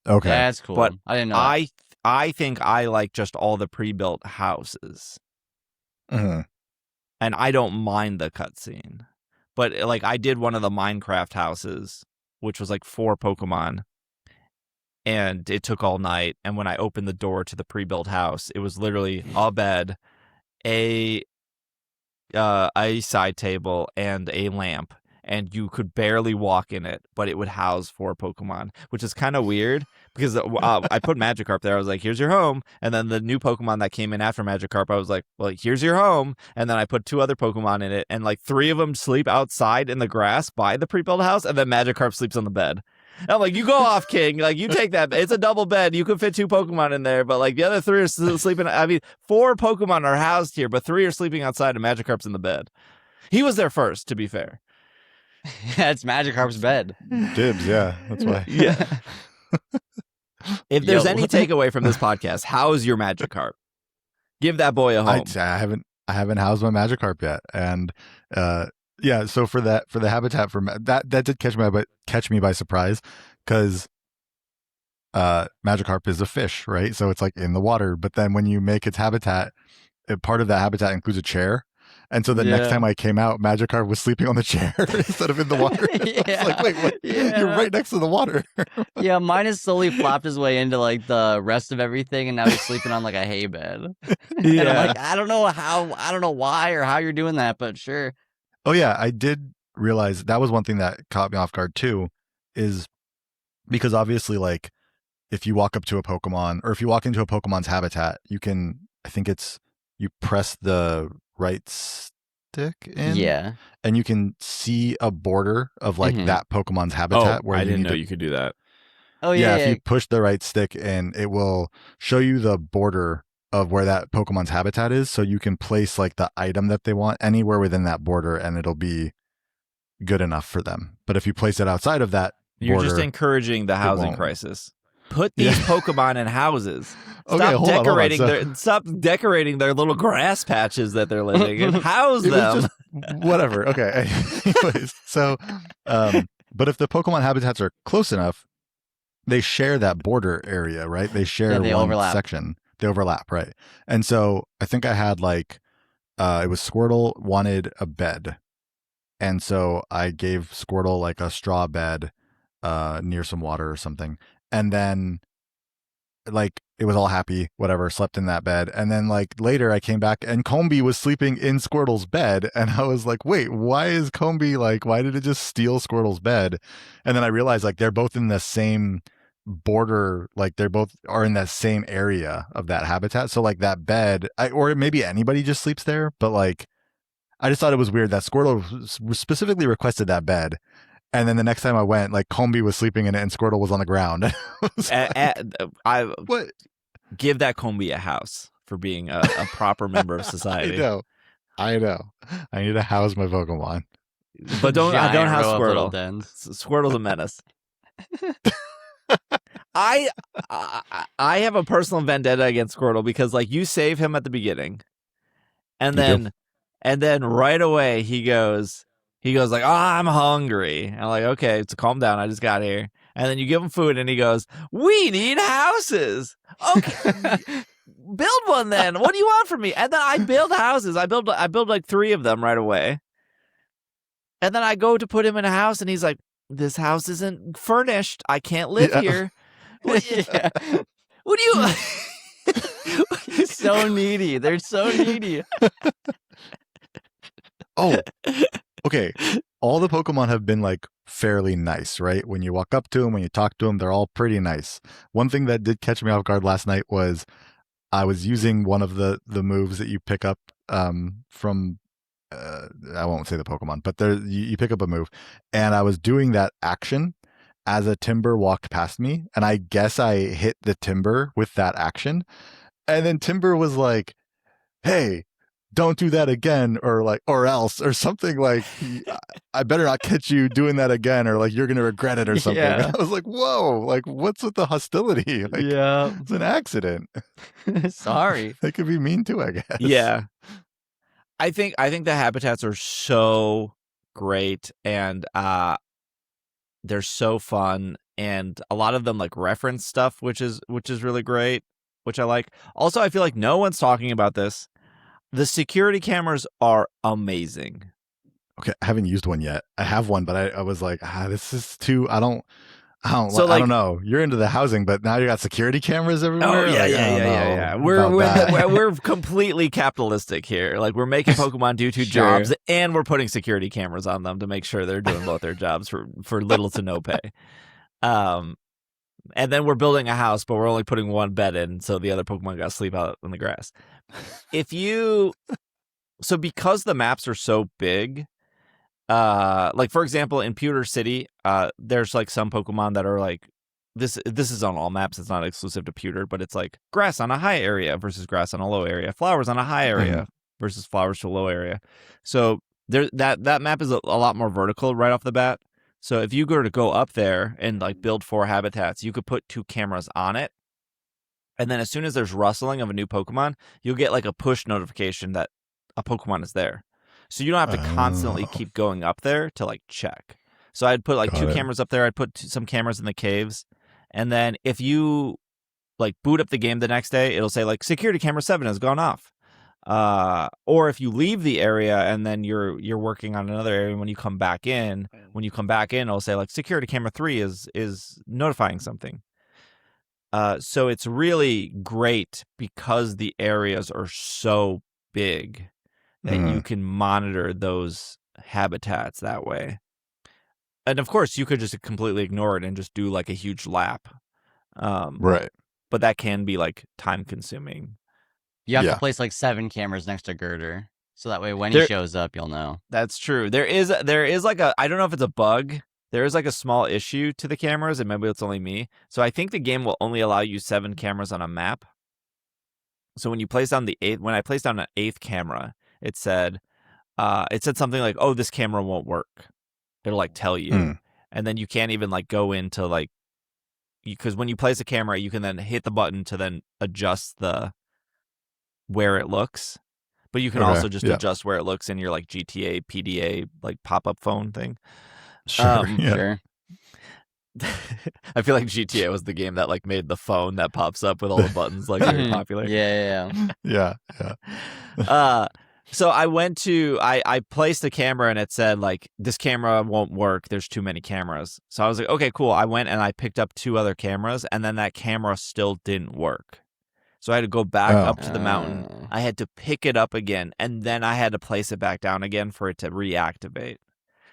Speaker 2: Okay.
Speaker 3: That's cool.
Speaker 1: But
Speaker 3: I didn't know
Speaker 1: I think I like just all the pre-built houses.
Speaker 2: Mm-hmm.
Speaker 1: And I don't mind the cutscene. But like I did one of the Minecraft houses, which was like 4 Pokemon. And it took all night. And when I opened the door to the pre-built house, it was literally a bed, a side table, and a lamp. And you could barely walk in it, but it would house 4 Pokemon, which is kind of weird because I put Magikarp there. I was like, here's your home. And then the new Pokemon that came in after Magikarp, I was like, well, here's your home. And then I put 2 other Pokemon in it, and like 3 of them sleep outside in the grass by the pre-built house, and then Magikarp sleeps on the bed. And I'm like, you go off, King. Like, you take that. It's a double bed. You could fit 2 Pokemon in there, but like the other 3 are still sleeping. I mean, 4 Pokemon are housed here, but 3 are sleeping outside, and Magikarp's in the bed. He was there first, to be fair.
Speaker 3: That's Magikarp's bed.
Speaker 2: Dibs, yeah. That's why.
Speaker 1: Yeah. If there's any takeaway from this podcast, how is your Magikarp? Give that boy a home.
Speaker 2: I haven't housed my Magikarp yet, and yeah. So for the habitat that did catch me by surprise, because Magikarp is a fish, right? So it's like in the water. But then when you make its habitat, part of that habitat includes a chair. And so the next time I came out, Magikarp was sleeping on the chair instead of in the water. I was like, wait, what?
Speaker 3: Yeah.
Speaker 2: You're right next to the water.
Speaker 3: Yeah, mine has slowly flopped his way into like the rest of everything, and now he's sleeping on like a hay bed.
Speaker 1: Yeah.
Speaker 3: And I'm like, I don't know why or how you're doing that, but sure.
Speaker 2: Oh yeah, I did realize that was one thing that caught me off guard too, is because obviously like if you walk up to a Pokemon or if you walk into a Pokemon's habitat, you can, I think it's, you press the right stick in,
Speaker 3: Yeah,
Speaker 2: and you can see a border of like that Pokemon's habitat.
Speaker 1: Where I didn't know you could do that.
Speaker 3: Oh yeah.
Speaker 2: If you push the right stick in, it will show you the border of where that Pokemon's habitat is, so you can place like the item that they want anywhere within that border, and it'll be good enough for them. But if you place it outside of that
Speaker 1: You're
Speaker 2: border,
Speaker 1: just encouraging the housing crisis. Put these Pokemon in houses. Stop decorating their little grass patches that they're living in. House them.
Speaker 2: Whatever. Okay. Anyways, so, but if the Pokemon habitats are close enough, they share that border area, right? They share one section. They overlap, right? And so I think I had like, it was Squirtle wanted a bed. And so I gave Squirtle like a straw bed near some water or something. And then like it was all happy, whatever, slept in that bed. And then like later I came back and Combi was sleeping in Squirtle's bed. And I was like, wait, why is Combi like, why did it just steal Squirtle's bed? And then I realized like they're both in the same border, like they both are in that same area of that habitat. So like that bed, or maybe anybody just sleeps there, but like I just thought it was weird that Squirtle specifically requested that bed. And then the next time I went, like Combi was sleeping in it and Squirtle was on the ground.
Speaker 1: What? Give that Combi a house for being a proper member of society.
Speaker 2: I know. I need to house my Pokemon.
Speaker 1: But don't house Squirtle. Squirtle's a menace. I have a personal vendetta against Squirtle because like you save him at the beginning, and then right away he goes, He goes like, "Oh, I'm hungry." I'm like, "Okay, so calm down. I just got here." And then you give him food, and he goes, "We need houses." Okay, build one then. What do you want from me? And then I build houses. I build like 3 of them right away. And then I go to put him in a house, and he's like, "This house isn't furnished. I can't live here."
Speaker 3: Yeah.
Speaker 1: What do you?
Speaker 3: He's so needy. They're so needy.
Speaker 2: Oh, okay. All the Pokemon have been like fairly nice, right? When you walk up to them, when you talk to them, they're all pretty nice. One thing that did catch me off guard last night was I was using one of the moves that you pick up from I won't say the Pokemon, but there you pick up a move, and I was doing that action as a Timber walked past me, and I guess I hit the Timber with that action, and then Timber was like, "Hey, don't do that again," or like, or else, or something like, "I better not catch you doing that again, or like you're gonna regret it," or something.
Speaker 3: Yeah.
Speaker 2: And I was like, "Whoa! Like, what's with the hostility? Like,
Speaker 3: Yeah.
Speaker 2: it's an accident.
Speaker 3: Sorry.
Speaker 2: They could be mean too, I guess."
Speaker 1: Yeah. I think the habitats are so great, and they're so fun, and a lot of them like reference stuff, which is really great, which I like. Also, I feel like no one's talking about this. The security cameras are amazing.
Speaker 2: Okay, I haven't used one yet. I have one, but I was like, this is too. I don't know. You're into the housing, but now you got security cameras everywhere.
Speaker 1: Oh yeah,
Speaker 2: Like,
Speaker 1: yeah. We're completely capitalistic here. Like we're making Pokemon do 2 jobs, and we're putting security cameras on them to make sure they're doing both their jobs for little to no pay. And then we're building a house, but we're only putting 1 bed in, so the other Pokemon got to sleep out on the grass. So because the maps are so big, like for example in Pewter City, there's like some Pokemon that are like this is on all maps, it's not exclusive to Pewter, but it's like grass on a high area versus grass on a low area, flowers on a high area versus flowers to a low area. So there that map is a lot more vertical right off the bat. So if you were to go up there and like build 4 habitats, you could put 2 cameras on it. And then as soon as there's rustling of a new Pokemon, you'll get like a push notification that a Pokemon is there. So you don't have to constantly keep going up there to like check. So I'd put like 2 cameras up there. I'd put some cameras in the caves. And then if you like boot up the game the next day, it'll say like security camera 7 has gone off. Or if you leave the area and then you're working on another area, when you come back in, it'll say like security camera 3 is notifying something. So it's really great because the areas are so big that you can monitor those habitats that way. And of course, you could just completely ignore it and just do like a huge lap.
Speaker 2: Right.
Speaker 1: But that can be like time consuming.
Speaker 3: You have to place like 7 cameras next to Girder, so that way when he shows up, you'll know.
Speaker 1: That's true. There is like I don't know if it's a bug. There is like a small issue to the cameras, and maybe it's only me. So I think the game will only allow you 7 cameras on a map. So when you place down when I placed down an 8th camera, it said something like, "Oh, this camera won't work." It'll like tell you, and then you can't even like go into like, because when you place a camera, you can then hit the button to then adjust where it looks, but you can also just adjust where it looks in your like GTA PDA like pop-up phone thing.
Speaker 3: Sure.
Speaker 1: I feel like GTA was the game that like made the phone that pops up with all the buttons like very popular.
Speaker 3: Yeah.
Speaker 1: So I placed a camera and it said like, this camera won't work, there's too many cameras. So I was like, okay, cool. I went and I picked up 2 other cameras, and then that camera still didn't work. So I had to go back up to the mountain. I had to pick it up again, and then I had to place it back down again for it to reactivate.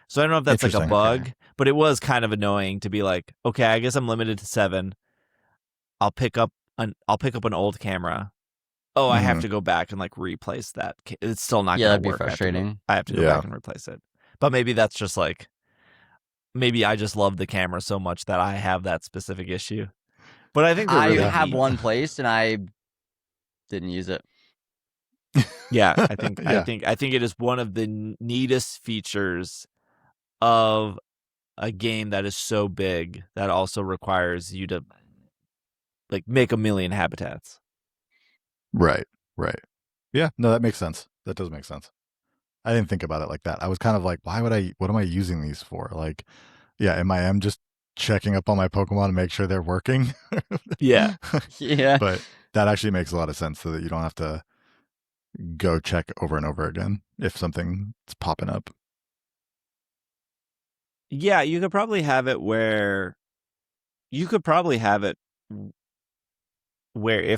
Speaker 1: So I don't know if that's like a bug, but it was kind of annoying to be like, okay, I guess I'm limited to 7. I'll pick up an old camera. Oh, I have to go back and like replace that. It's still not going to work.
Speaker 3: That'd be frustrating.
Speaker 1: I have to go back and replace it. But maybe that's just like, maybe I just love the camera so much that I have that specific issue. But I think
Speaker 3: I have one placed and I didn't use it.
Speaker 1: Yeah, I think it is one of the neatest features of a game that is so big that also requires you to like make a million habitats.
Speaker 2: Right. Yeah, no, that makes sense. That does make sense. I didn't think about it like that. I was kind of like, what am I using these for? Like, yeah, am I just checking up on my Pokemon to make sure they're working?
Speaker 1: Yeah.
Speaker 3: Yeah.
Speaker 2: But that actually makes a lot of sense so that you don't have to go check over and over again if something's popping up.
Speaker 1: Yeah, you could probably have it where if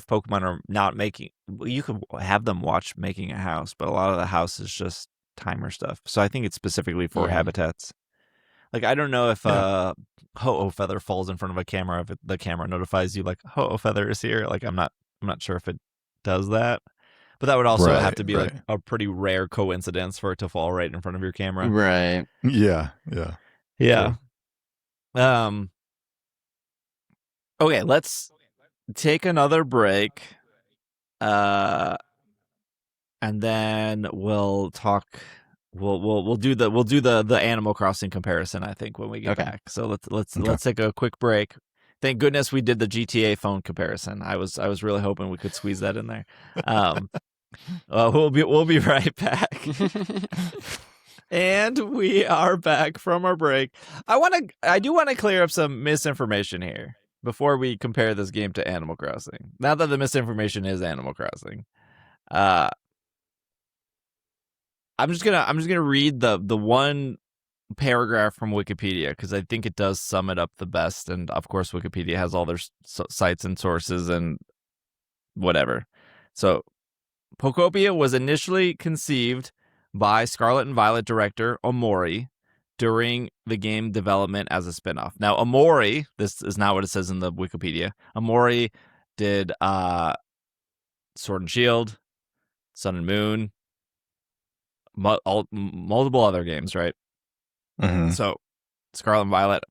Speaker 1: Pokemon are not making, you could have them watch making a house, but a lot of the house is just timer stuff. So I think it's specifically for
Speaker 3: Yeah.
Speaker 1: habitats. Like, I don't know if
Speaker 2: Yeah.
Speaker 1: Ho-Oh Feather falls in front of a camera, if the camera notifies you like Ho-Oh Feather is here. Like, I'm not sure if it does that. But that would also have to be like
Speaker 2: Right.
Speaker 1: a pretty rare coincidence for it to fall right in front of your camera.
Speaker 3: Right.
Speaker 2: Yeah. Yeah.
Speaker 1: Yeah.
Speaker 2: True.
Speaker 1: Okay, let's take another break. And then we'll talk. We'll do the Animal Crossing comparison, I think, when we get
Speaker 3: Okay.
Speaker 1: back. So let's
Speaker 2: Okay.
Speaker 1: take a quick break. Thank goodness we did the GTA phone comparison. I was really hoping we could squeeze that in there. We'll be right back. And we are back from our break. I do want to clear up some misinformation here before we compare this game to Animal Crossing. Not that the misinformation is Animal Crossing. I'm just gonna read the one paragraph from Wikipedia because I think it does sum it up the best. And of course, Wikipedia has all their sites and sources and whatever. So, Pokopia was initially conceived by Scarlet and Violet director Omori during the game development as a spinoff. Now, Omori, this is not what it says in the Wikipedia. Omori did Sword and Shield, Sun and Moon, multiple other games, right?
Speaker 2: Mhm.
Speaker 1: So, Scarlet and Violet,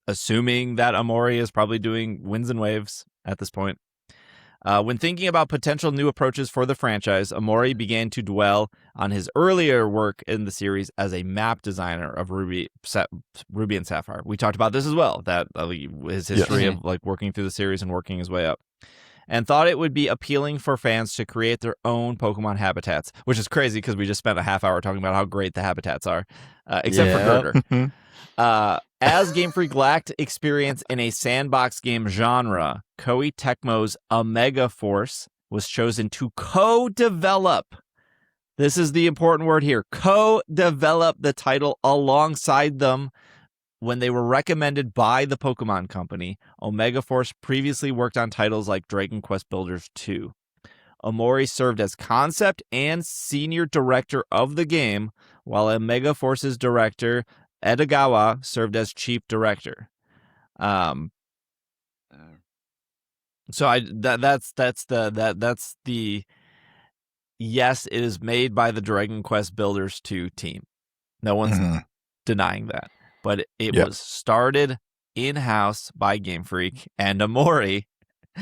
Speaker 1: assuming that Omori is probably doing Winds and Waves at this point. When thinking about potential new approaches for the franchise, Omori began to dwell on his earlier work in the series as a map designer of Ruby and Sapphire. We talked about this as well, that his history
Speaker 3: Yes.
Speaker 1: of like working through the series and working his way up. And thought it would be appealing for fans to create their own Pokemon habitats, which is crazy because we just spent a half hour talking about how great the habitats are, except for
Speaker 3: Yep.
Speaker 1: Girder. As Game Freak lacked experience in a sandbox game genre, Koei Tecmo's Omega Force was chosen to co-develop. This is the important word here. Co-develop the title alongside them when they were recommended by the Pokemon Company. Omega Force previously worked on titles like Dragon Quest Builders 2. Omori served as concept and senior director of the game, while Omega Force's director Edogawa served as chief director. So that's the yes, it is made by the Dragon Quest Builders 2 team. No one's denying that. But it was started in-house by Game Freak, and Omori,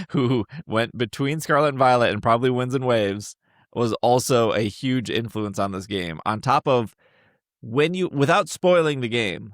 Speaker 1: who went between Scarlet and Violet and probably Winds and Waves, was also a huge influence on this game. On top of without spoiling the game,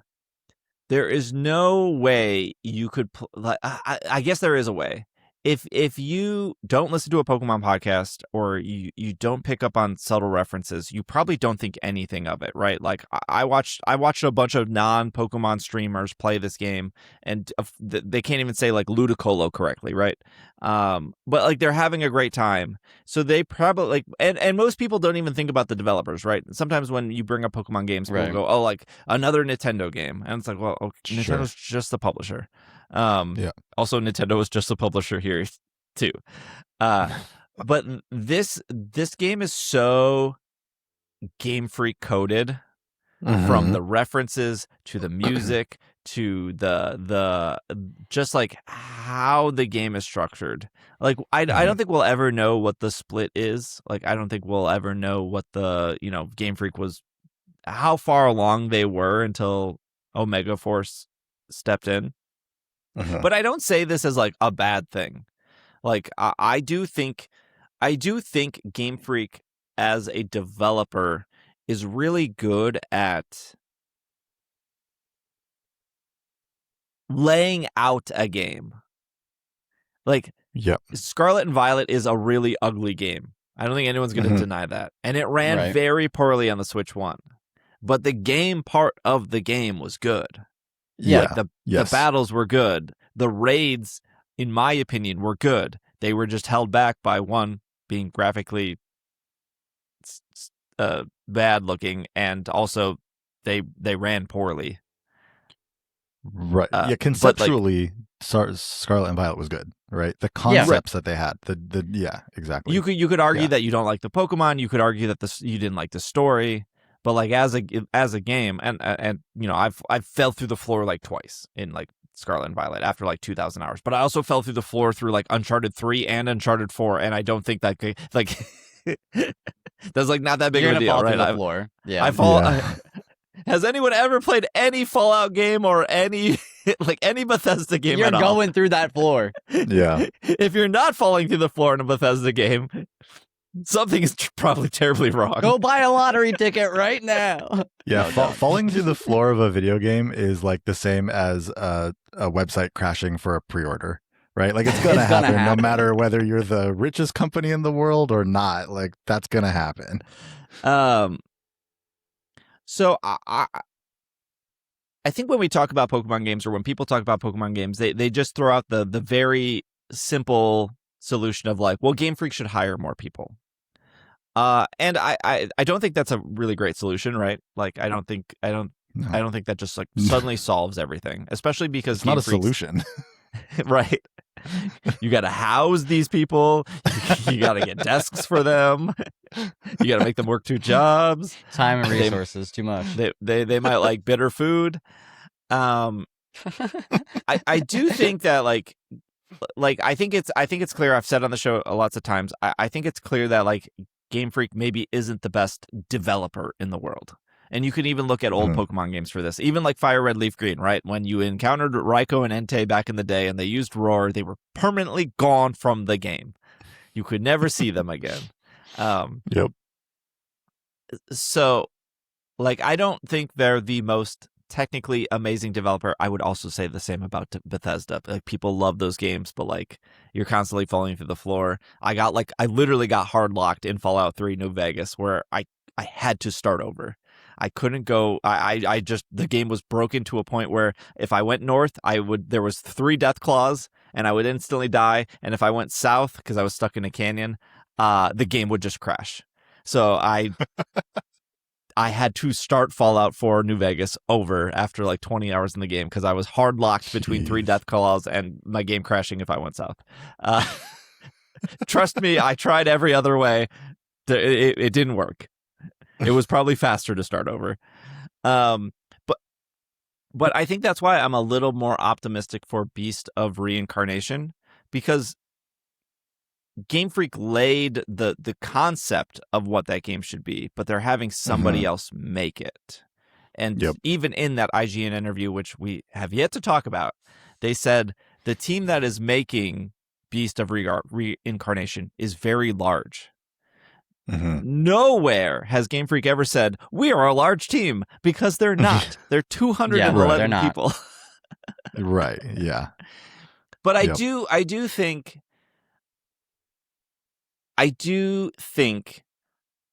Speaker 1: there is no way you could I guess there is a way. If you don't listen to a Pokemon podcast or you don't pick up on subtle references, you probably don't think anything of it, right? Like I watched a bunch of non-Pokemon streamers play this game, and they can't even say like Ludicolo correctly, right? But like they're having a great time, so they probably like and most people don't even think about the developers, right? Sometimes when you bring up Pokemon games, people go, "Oh, like another Nintendo game," and it's like, well, okay, Nintendo's just the publisher. Also, Nintendo was just the publisher here too. But this game is so Game Freak coded, from the references to the music to the just like how the game is structured. Like I don't think we'll ever know what the split is. Like I don't think we'll ever know what the Game Freak was, how far along they were until Omega Force stepped in. But I don't say this as like a bad thing. Like I do think Game Freak as a developer is really good at laying out a game. Like Scarlet and Violet is a really ugly game. I don't think anyone's going to deny that. And it ran
Speaker 3: Right.
Speaker 1: very poorly on the Switch 1. But the game part of the game was good.
Speaker 3: Yeah.
Speaker 1: Like the battles were good. The raids, in my opinion, were good. They were just held back by one being graphically bad looking, and also they ran poorly.
Speaker 2: Right. Yeah. Conceptually, Scarlet and Violet was good. Right. The concepts that they had. Yeah. Exactly.
Speaker 1: You could argue that you don't like the Pokemon. You could argue that you didn't like the story. But like as a game, and you know, I've fell through the floor like twice in like Scarlet and Violet after like 2,000 hours. But I also fell through the floor through like Uncharted 3 and Uncharted 4, and I don't think that like that's like not that big
Speaker 3: You're
Speaker 1: of a
Speaker 3: gonna
Speaker 1: deal,
Speaker 3: fall
Speaker 1: right?
Speaker 3: through the floor. Yeah.
Speaker 1: I fall. Has anyone ever played any Fallout game or any like any Bethesda game
Speaker 3: You're
Speaker 1: at all?
Speaker 3: going through that floor.
Speaker 2: Yeah.
Speaker 1: If you're not falling through the floor in a Bethesda game, something is probably terribly wrong.
Speaker 3: Go buy a lottery ticket right now.
Speaker 2: Yeah, falling through the floor of a video game is like the same as a website crashing for a pre-order, right? Like it's gonna happen no matter whether you're the richest company in the world or not. Like that's gonna happen.
Speaker 1: So I think when we talk about Pokemon games, or when people talk about Pokemon games, they just throw out the very simple solution of like, well, Game Freak should hire more people. And I don't think that's a really great solution, right? Like I don't think that just like suddenly solves everything, especially because
Speaker 2: it's not a solution.
Speaker 1: Right. You got to house these people. You got to get desks for them. You got to make them work 2 jobs.
Speaker 3: Time and resources, too much.
Speaker 1: They might like bitter food. I do think that like I think it's clear. I've said on the show lots of times. I think it's clear that like Game Freak maybe isn't the best developer in the world. And you can even look at old Pokemon games for this. Even like Fire Red, Leaf Green, right? When you encountered Raikou and Entei back in the day and they used Roar, they were permanently gone from the game. You could never see them again.
Speaker 2: Yep.
Speaker 1: So, like, I don't think they're the most technically amazing developer. I would also say the same about Bethesda. Like, people love those games, but like, you're constantly falling through the floor. I literally got hard locked in Fallout 3 New Vegas, where I had to start over. I couldn't go. I just, the game was broken to a point where if I went north, there was 3 death claws and I would instantly die. And if I went south, because I was stuck in a canyon, the game would just crash. So I had to start Fallout 4 New Vegas over after like 20 hours in the game because I was hard locked between 3 death claws and my game crashing if I went south. Trust me, I tried every other way. It didn't work. It was probably faster to start over. But I think that's why I'm a little more optimistic for Beast of Reincarnation, because Game Freak laid the concept of what that game should be, but they're having somebody else make it. And even in that IGN interview, which we have yet to talk about, they said the team that is making Beast of Reincarnation is very large. Nowhere has Game Freak ever said, we are a large team, because they're not. They're 211 people.
Speaker 2: Right, yeah.
Speaker 1: But I do think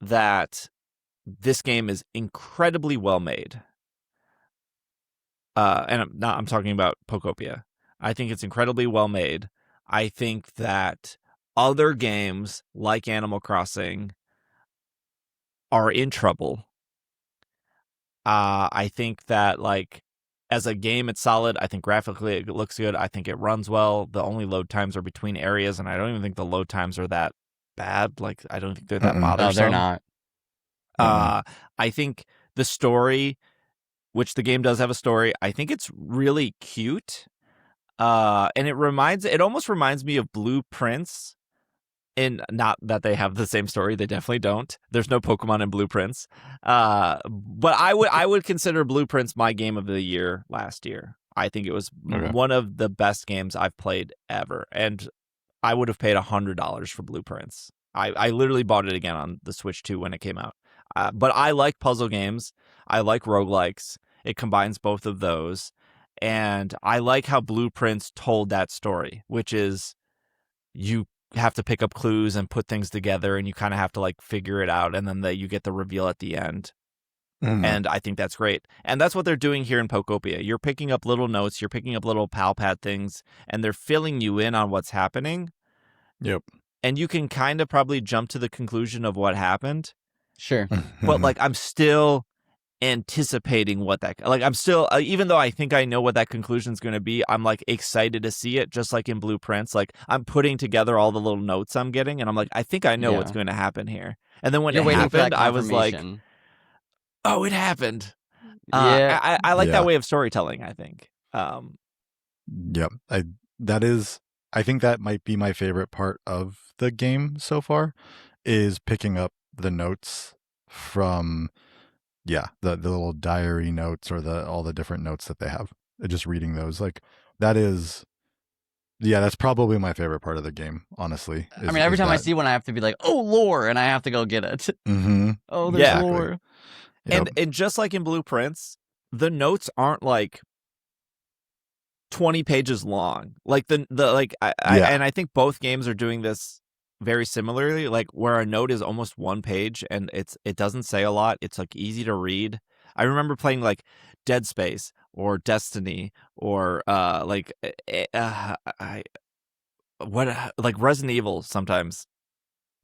Speaker 1: that this game is incredibly well made. And I'm talking about Pokopia. I think it's incredibly well made. I think that other games like Animal Crossing are in trouble. I think that like as a game, it's solid. I think graphically it looks good. I think it runs well. The only load times are between areas, and I don't even think the load times are that bad. Like I don't think they're that bothersome.
Speaker 3: No, they're not.
Speaker 1: I think the story, which the game does have a story, I think it's really cute. And it almost reminds me of Blue Prince. And not that they have the same story, they definitely don't. There's no Pokemon in Blue Prince. But I would consider Blue Prince my game of the year last year. I think it was one of the best games I've played ever. And I would have paid $100 for Blue Prince. I literally bought it again on the Switch 2 when it came out. But I like puzzle games. I like roguelikes. It combines both of those. And I like how Blue Prince told that story, which is you have to pick up clues and put things together, and you kind of have to like figure it out, and then you get the reveal at the end. And I think that's great. And that's what they're doing here in Pokopia. You're picking up little notes, you're picking up little pal pad things, and they're filling you in on what's happening.
Speaker 2: Yep.
Speaker 1: And you can kind of probably jump to the conclusion of what happened.
Speaker 3: Sure.
Speaker 1: But like, I'm still anticipating what that, like, I'm still, even though I think I know what that conclusion is going to be, I'm like excited to see it, just like in Blueprints. Like, I'm putting together all the little notes I'm getting, and I'm like, I think I know what's going to happen here. And then when
Speaker 3: You're
Speaker 1: it
Speaker 3: waiting for that
Speaker 1: happened, I was like,
Speaker 3: confirmation.
Speaker 1: oh, it happened.
Speaker 3: Yeah.
Speaker 1: I like that way of storytelling, I think.
Speaker 2: Yep. I think that might be my favorite part of the game so far, is picking up the notes from the little diary notes, or all the different notes that they have. Just reading those, like, that is, that's probably my favorite part of the game, honestly.
Speaker 3: I mean, every time I see one, I have to be like, oh, lore, and I have to go get it.
Speaker 2: Mm-hmm.
Speaker 3: Oh, there's
Speaker 1: Yeah.
Speaker 3: lore.
Speaker 2: Yep.
Speaker 1: And just like in Blueprints, the notes aren't like 20 pages long. Like and I think both games are doing this very similarly, like where a note is almost 1 page and it doesn't say a lot. It's like easy to read. I remember playing like Dead Space or Destiny or like Resident Evil sometimes.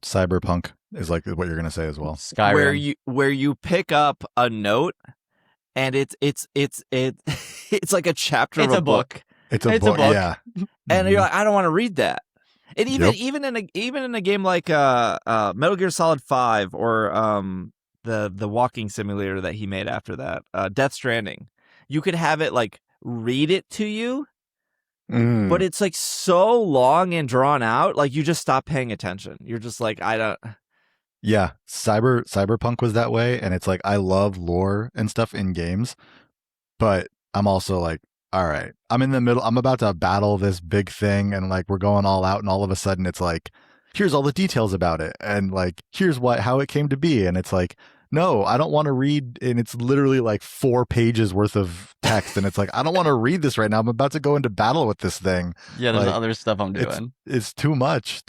Speaker 2: Cyberpunk is like what you're gonna say as well.
Speaker 3: Skyrim.
Speaker 1: Where you pick up a note and it's like a chapter of a book.
Speaker 2: It's a book. Yeah.
Speaker 1: And you're like, I don't want to read that. And even in a game like Metal Gear Solid 5 or the walking simulator that he made after that, Death Stranding, you could have it like read it to you, but it's like so long and drawn out, like you just stop paying attention. You're just like, I don't.
Speaker 2: Yeah, Cyberpunk was that way, and it's like, I love lore and stuff in games, but I'm also like, all right, I'm in the middle, I'm about to battle this big thing, and like we're going all out, and all of a sudden it's like, here's all the details about it, and like here's how it came to be, and it's like, no, I don't want to read, and it's literally like 4 pages worth of text, and it's like, I don't want to read this right now. I'm about to go into battle with this thing.
Speaker 3: Yeah, there's
Speaker 2: like,
Speaker 3: other stuff I'm doing.
Speaker 2: It's too much.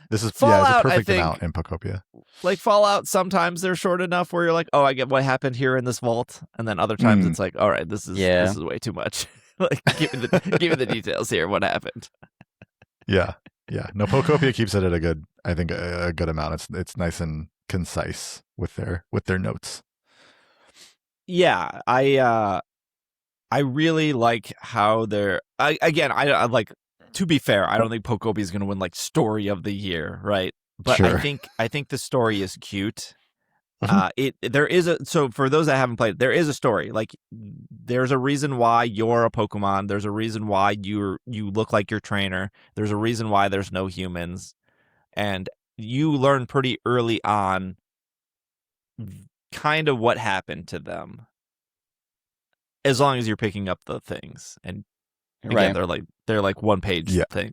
Speaker 2: This is
Speaker 1: Fallout,
Speaker 2: it's a
Speaker 1: I
Speaker 2: perfect
Speaker 1: think,
Speaker 2: amount in Pokopia.
Speaker 1: Like Fallout, sometimes they're short enough where you're like, oh, I get what happened here in this vault, and then other times it's like, all right, this is way too much. Like, give me the details here. What happened?
Speaker 2: Yeah. No, Pokopia keeps it at a good amount. It's nice and concise with their notes.
Speaker 1: Yeah, I really like how they're. I like. To be fair, I don't think Pokopia is going to win like story of the year, right? But
Speaker 2: sure.
Speaker 1: I think the story is cute. So for those that haven't played, there is a story. Like, there's a reason why you're a Pokemon. There's a reason why you look like your trainer. There's a reason why there's no humans, and you learn pretty early on kind of what happened to them. As long as you're picking up the things, and again, they're like 1 page thing.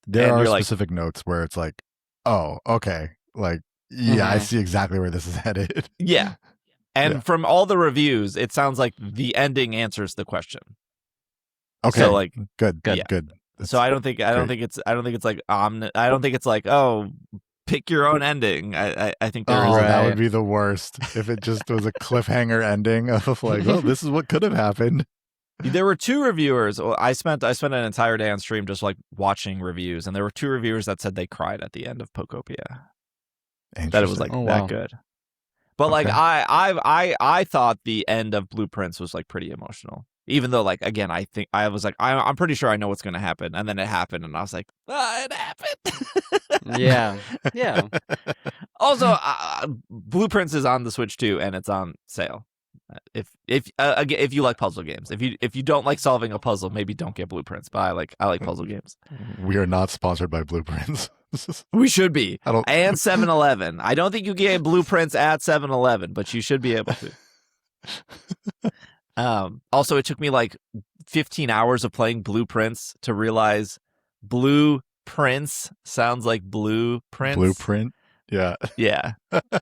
Speaker 2: There are specific notes where it's like, oh, okay, like, I see exactly where this is headed.
Speaker 1: Yeah. And from all the reviews, it sounds like the ending answers the question.
Speaker 2: Okay.
Speaker 1: So like,
Speaker 2: good.
Speaker 1: So I don't think it's like, oh, pick your own ending. I think
Speaker 2: that would be the worst if it just was a cliffhanger ending of like, oh, this is what could have happened.
Speaker 1: There were 2 reviewers. I spent an entire day on stream just like watching reviews, and there were 2 reviewers that said they cried at the end of Pokopia. That it was like that good. But like I thought the end of Blueprints was like pretty emotional. Even though, like, again, I think I was like, I'm pretty sure I know what's going to happen, and then it happened, and I was like, it happened.
Speaker 3: Yeah.
Speaker 1: Also, Blueprints is on the Switch too, and it's on sale. If you like puzzle games, if you don't like solving a puzzle, maybe don't get Blueprints. But I like puzzle games.
Speaker 2: We are not sponsored by Blueprints.
Speaker 1: We should be. And 7-Eleven. I don't think you get Blueprints at 7-Eleven, but you should be able to. Also, it took me like 15 hours of playing Blueprints to realize Blue Prince sounds like Blueprint.
Speaker 2: Blueprint. Yeah.
Speaker 1: Yeah. And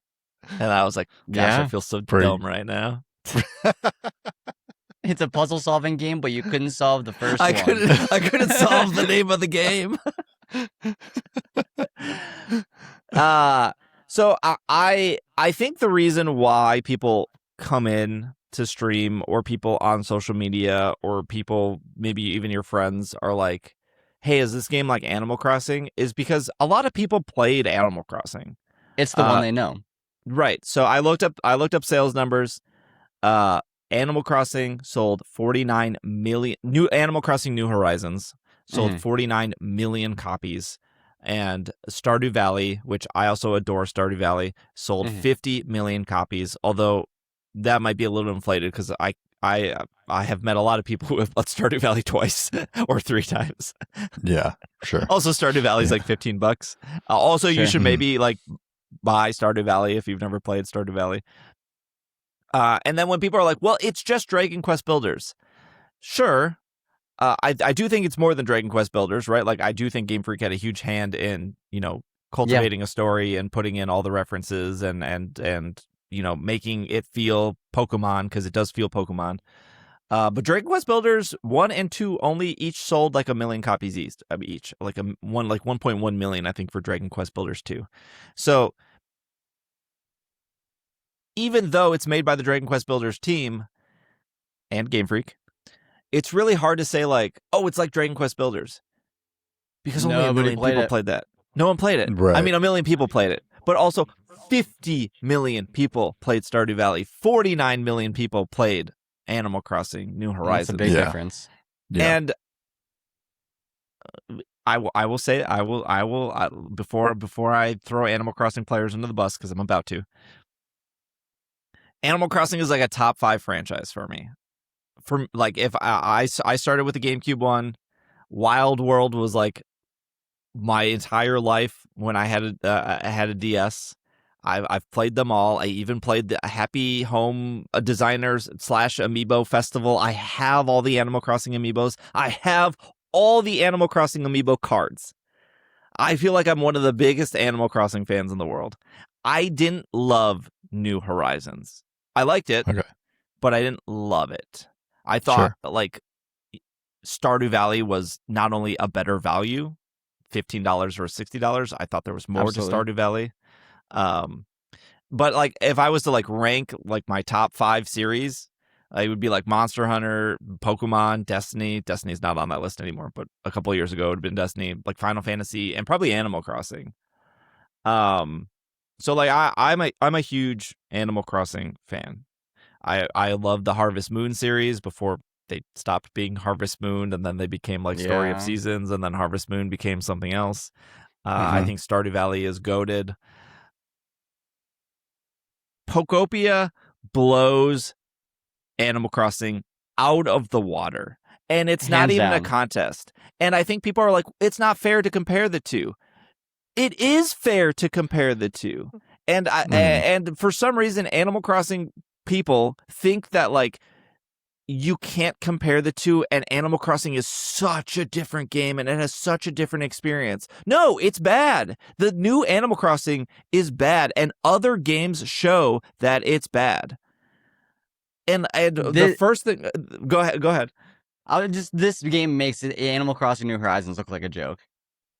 Speaker 1: I was like, gosh, I feel so dumb right now.
Speaker 3: It's a puzzle solving game, but you couldn't solve the first one.
Speaker 1: I couldn't solve the name of the game. So I think the reason why people come in to stream, or people on social media, or people, maybe even your friends, are like, hey, is this game like Animal Crossing, is because a lot of people played Animal Crossing.
Speaker 3: It's the one they know.
Speaker 1: Right. So I looked up sales numbers. Animal Crossing sold 49 million. New Animal Crossing New Horizons sold 49 million copies, and Stardew Valley, which I also adore, Stardew Valley, sold 50 million copies. Although that might be a little inflated, because I have met a lot of people who have bought Stardew Valley twice or 3 times.
Speaker 2: Yeah, sure.
Speaker 1: Also, Stardew Valley is like $15. Also, you
Speaker 3: Sure.
Speaker 1: should maybe like buy Stardew Valley if you've never played Stardew Valley. And then when people are like, well, it's just Dragon Quest Builders. Sure. I do think it's more than Dragon Quest Builders, right? Like, I do think Game Freak had a huge hand in, cultivating a story and putting in all the references and making it feel Pokemon, because it does feel Pokemon. But Dragon Quest Builders 1 and 2 only each sold like 1 million copies each. Like 1.1 million, I think, for Dragon Quest Builders 2. So even though it's made by the Dragon Quest Builders team and Game Freak, it's really hard to say like, oh, it's like Dragon Quest Builders, because only 1 million people played that. No one played it.
Speaker 2: Right.
Speaker 1: I mean, 1 million people played it, but also 50 million people played Stardew Valley. 49 million people played Animal Crossing New Horizons.
Speaker 3: That's a big difference.
Speaker 2: Yeah.
Speaker 1: And I will say, before I throw Animal Crossing players under the bus, because I'm about to. Animal Crossing is like a top 5 franchise for me. For like, if I started with the GameCube one, Wild World was like my entire life when I had a DS. I've played them all. I even played the Happy Home Designers / Amiibo Festival. I have all the Animal Crossing amiibos. I have all the Animal Crossing amiibo cards. I feel like I'm one of the biggest Animal Crossing fans in the world. I didn't love New Horizons. I liked it, but I didn't love it. I thought like Stardew Valley was not only a better value, $15 or $60. I thought there was more to Stardew Valley. But like, if I was to like rank like my top 5 series, it would be like Monster Hunter, Pokemon, Destiny. Destiny's not on that list anymore, but a couple of years ago it would have been Destiny, like Final Fantasy, and probably Animal Crossing. So like I'm a huge Animal Crossing fan. I love the Harvest Moon series before they stopped being Harvest Moon, and then they became like Story of Seasons, and then Harvest Moon became something else. I think Stardew Valley is goated. Pokopia blows Animal Crossing out of the water, and it's not even a contest. And I think people are like, it's not fair to compare the two. It is fair to compare the two. And and for some reason, Animal Crossing people think that like you can't compare the two, and Animal Crossing is such a different game and it has such a different experience. No, it's bad. The new Animal Crossing is bad, and other games show that it's bad. And the first thing, go ahead.
Speaker 3: This game makes Animal Crossing New Horizons look like a joke.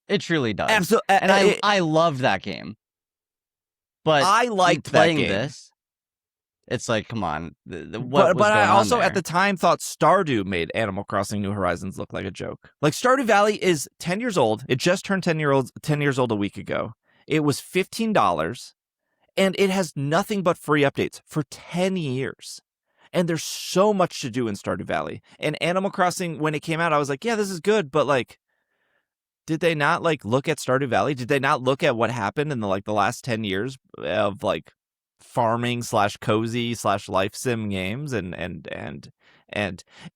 Speaker 3: It truly does.
Speaker 1: Absolutely.
Speaker 3: And I loved that game. But
Speaker 1: I liked
Speaker 3: playing
Speaker 1: that game.
Speaker 3: this, it's like, come on.
Speaker 1: But I also at the time thought Stardew made Animal Crossing New Horizons look like a joke. Like, Stardew Valley is 10 years old. It just turned 10 years old a week ago. It was $15, and it has nothing but free updates for 10 years. And there's so much to do in Stardew Valley. And Animal Crossing, when it came out, I was like, yeah, this is good, but like, did they not like look at Stardew Valley? Did they not look at what happened in the last 10 years of like farming / cozy / life sim games? And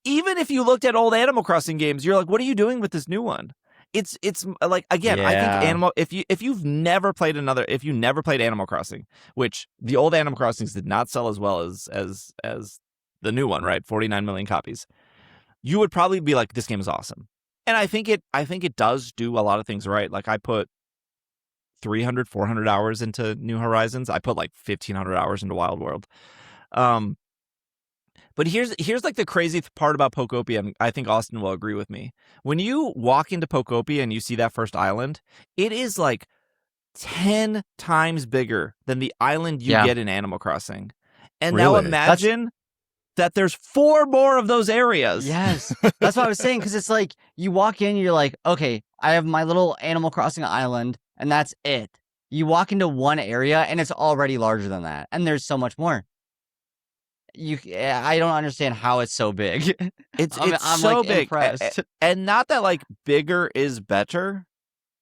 Speaker 1: even if you looked at old Animal Crossing games, you're like, what are you doing with this new one? It's like, again, I think if you've never played Animal Crossing, which the old Animal Crossings did not sell as well as the new one, right? 49 million copies. You would probably be like, this game is awesome. And I think it does do a lot of things right. Like, I put 300, 400 hours into New Horizons. I put like 1,500 hours into Wild World. But here's like the crazy part about Pokopia, and I think Austin will agree with me. When you walk into Pokopia and you see that first island, it is like 10 times bigger than the island you
Speaker 3: Yeah.
Speaker 1: get in Animal Crossing. And now
Speaker 2: Really?
Speaker 1: imagine that there's 4 more of those areas.
Speaker 3: Yes, that's what I was saying, because it's like you walk in, you're like, okay, I have my little Animal Crossing island, and that's it. You walk into one area, and it's already larger than that, and there's so much more. I don't understand how it's so big.
Speaker 1: It's
Speaker 3: I'm
Speaker 1: so
Speaker 3: like
Speaker 1: big.
Speaker 3: impressed.
Speaker 1: And not that like bigger is better.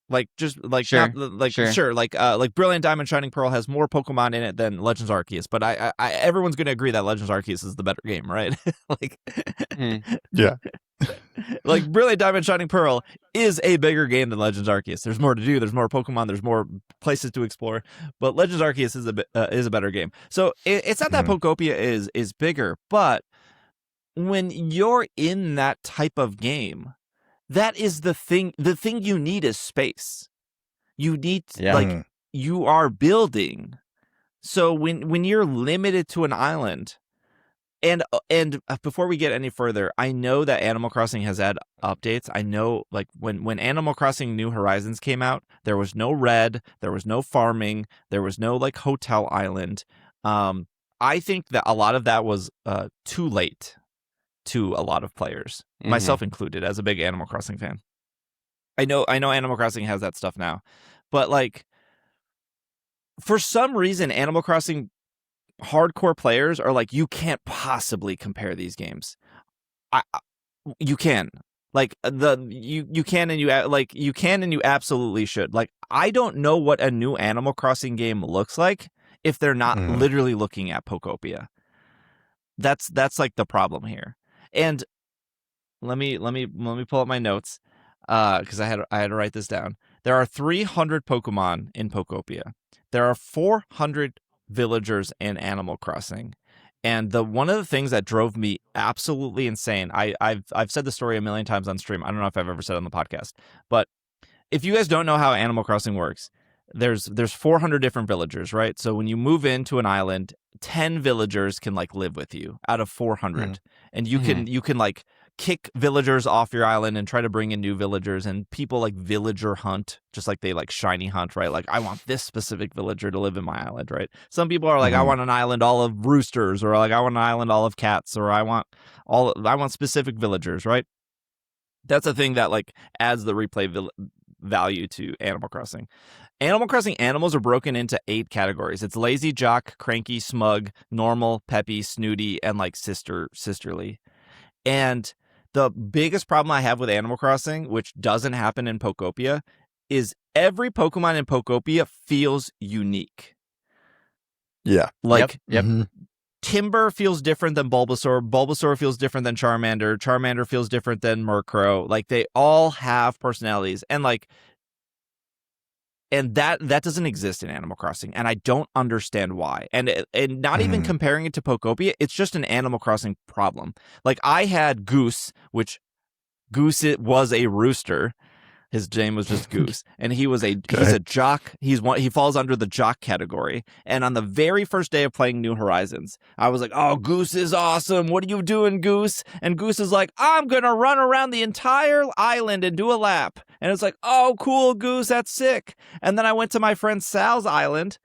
Speaker 1: Like just like
Speaker 3: Sure,
Speaker 1: not like
Speaker 3: sure.
Speaker 1: sure like Brilliant Diamond Shining Pearl has more Pokemon in it than Legends Arceus, but I everyone's gonna agree that Legends Arceus is the better game, right? Like
Speaker 2: Yeah.
Speaker 1: like Brilliant Diamond Shining Pearl is a bigger game than Legends Arceus. There's more to do. There's more Pokemon. There's more places to explore. But Legends Arceus is a better game. So it's not that Pokopia is bigger, but when you're in that type of game, that is the thing. The thing you need is space. You need like you are building. So when you're limited to an island, and before we get any further, I know that Animal Crossing has had updates. I know like when Animal Crossing New Horizons came out, there was no red, there was no farming, there was no like hotel island. I think that a lot of that was too late to a lot of players, myself included, as a big Animal Crossing fan. I know Animal Crossing has that stuff now, but like for some reason, Animal Crossing hardcore players are like, you can't possibly compare these games. You can. Like you can and you absolutely should. Like I don't know what a new Animal Crossing game looks like if they're not literally looking at Pokopia. That's like the problem here. And let me pull up my notes because I had to write this down. There are 300 Pokemon in Pokopia. There are 400 villagers in Animal Crossing. And one of the things that drove me absolutely insane, I've said the story a million times on stream. I don't know if I've ever said it on the podcast, but if you guys don't know how Animal Crossing works, there's 400 different villagers, right? So when you move into an island, 10 villagers can like live with you out of 400, and you can like kick villagers off your island and try to bring in new villagers, and people like villager hunt, just like they like shiny hunt, right? Like I want this specific villager to live in my island, right? Some people are like, I want an island all of roosters, or like I want an island all of cats, or I want specific villagers, right? That's a thing that like adds the replay value to Animal Crossing. Animal Crossing animals are broken into 8 categories. It's lazy, jock, cranky, smug, normal, peppy, snooty, and like sisterly. And the biggest problem I have with Animal Crossing, which doesn't happen in Pokopia, is every Pokemon in Pokopia feels unique.
Speaker 2: Yeah.
Speaker 1: Like
Speaker 3: yep.
Speaker 1: Timber feels different than Bulbasaur. Bulbasaur feels different than Charmander. Charmander feels different than Murkrow. Like they all have personalities, and like, and that doesn't exist in Animal Crossing, and I don't understand why. And not even comparing it to Pokopia, it's just an Animal Crossing problem. Like I had Goose, which Goose was a rooster. His name was just Goose, and he's a jock. He falls under the jock category. And on the very first day of playing New Horizons, I was like, "Oh, Goose is awesome! What are you doing, Goose?" And Goose is like, "I'm gonna run around the entire island and do a lap." And it's like, "Oh, cool, Goose, that's sick." And then I went to my friend Sal's island.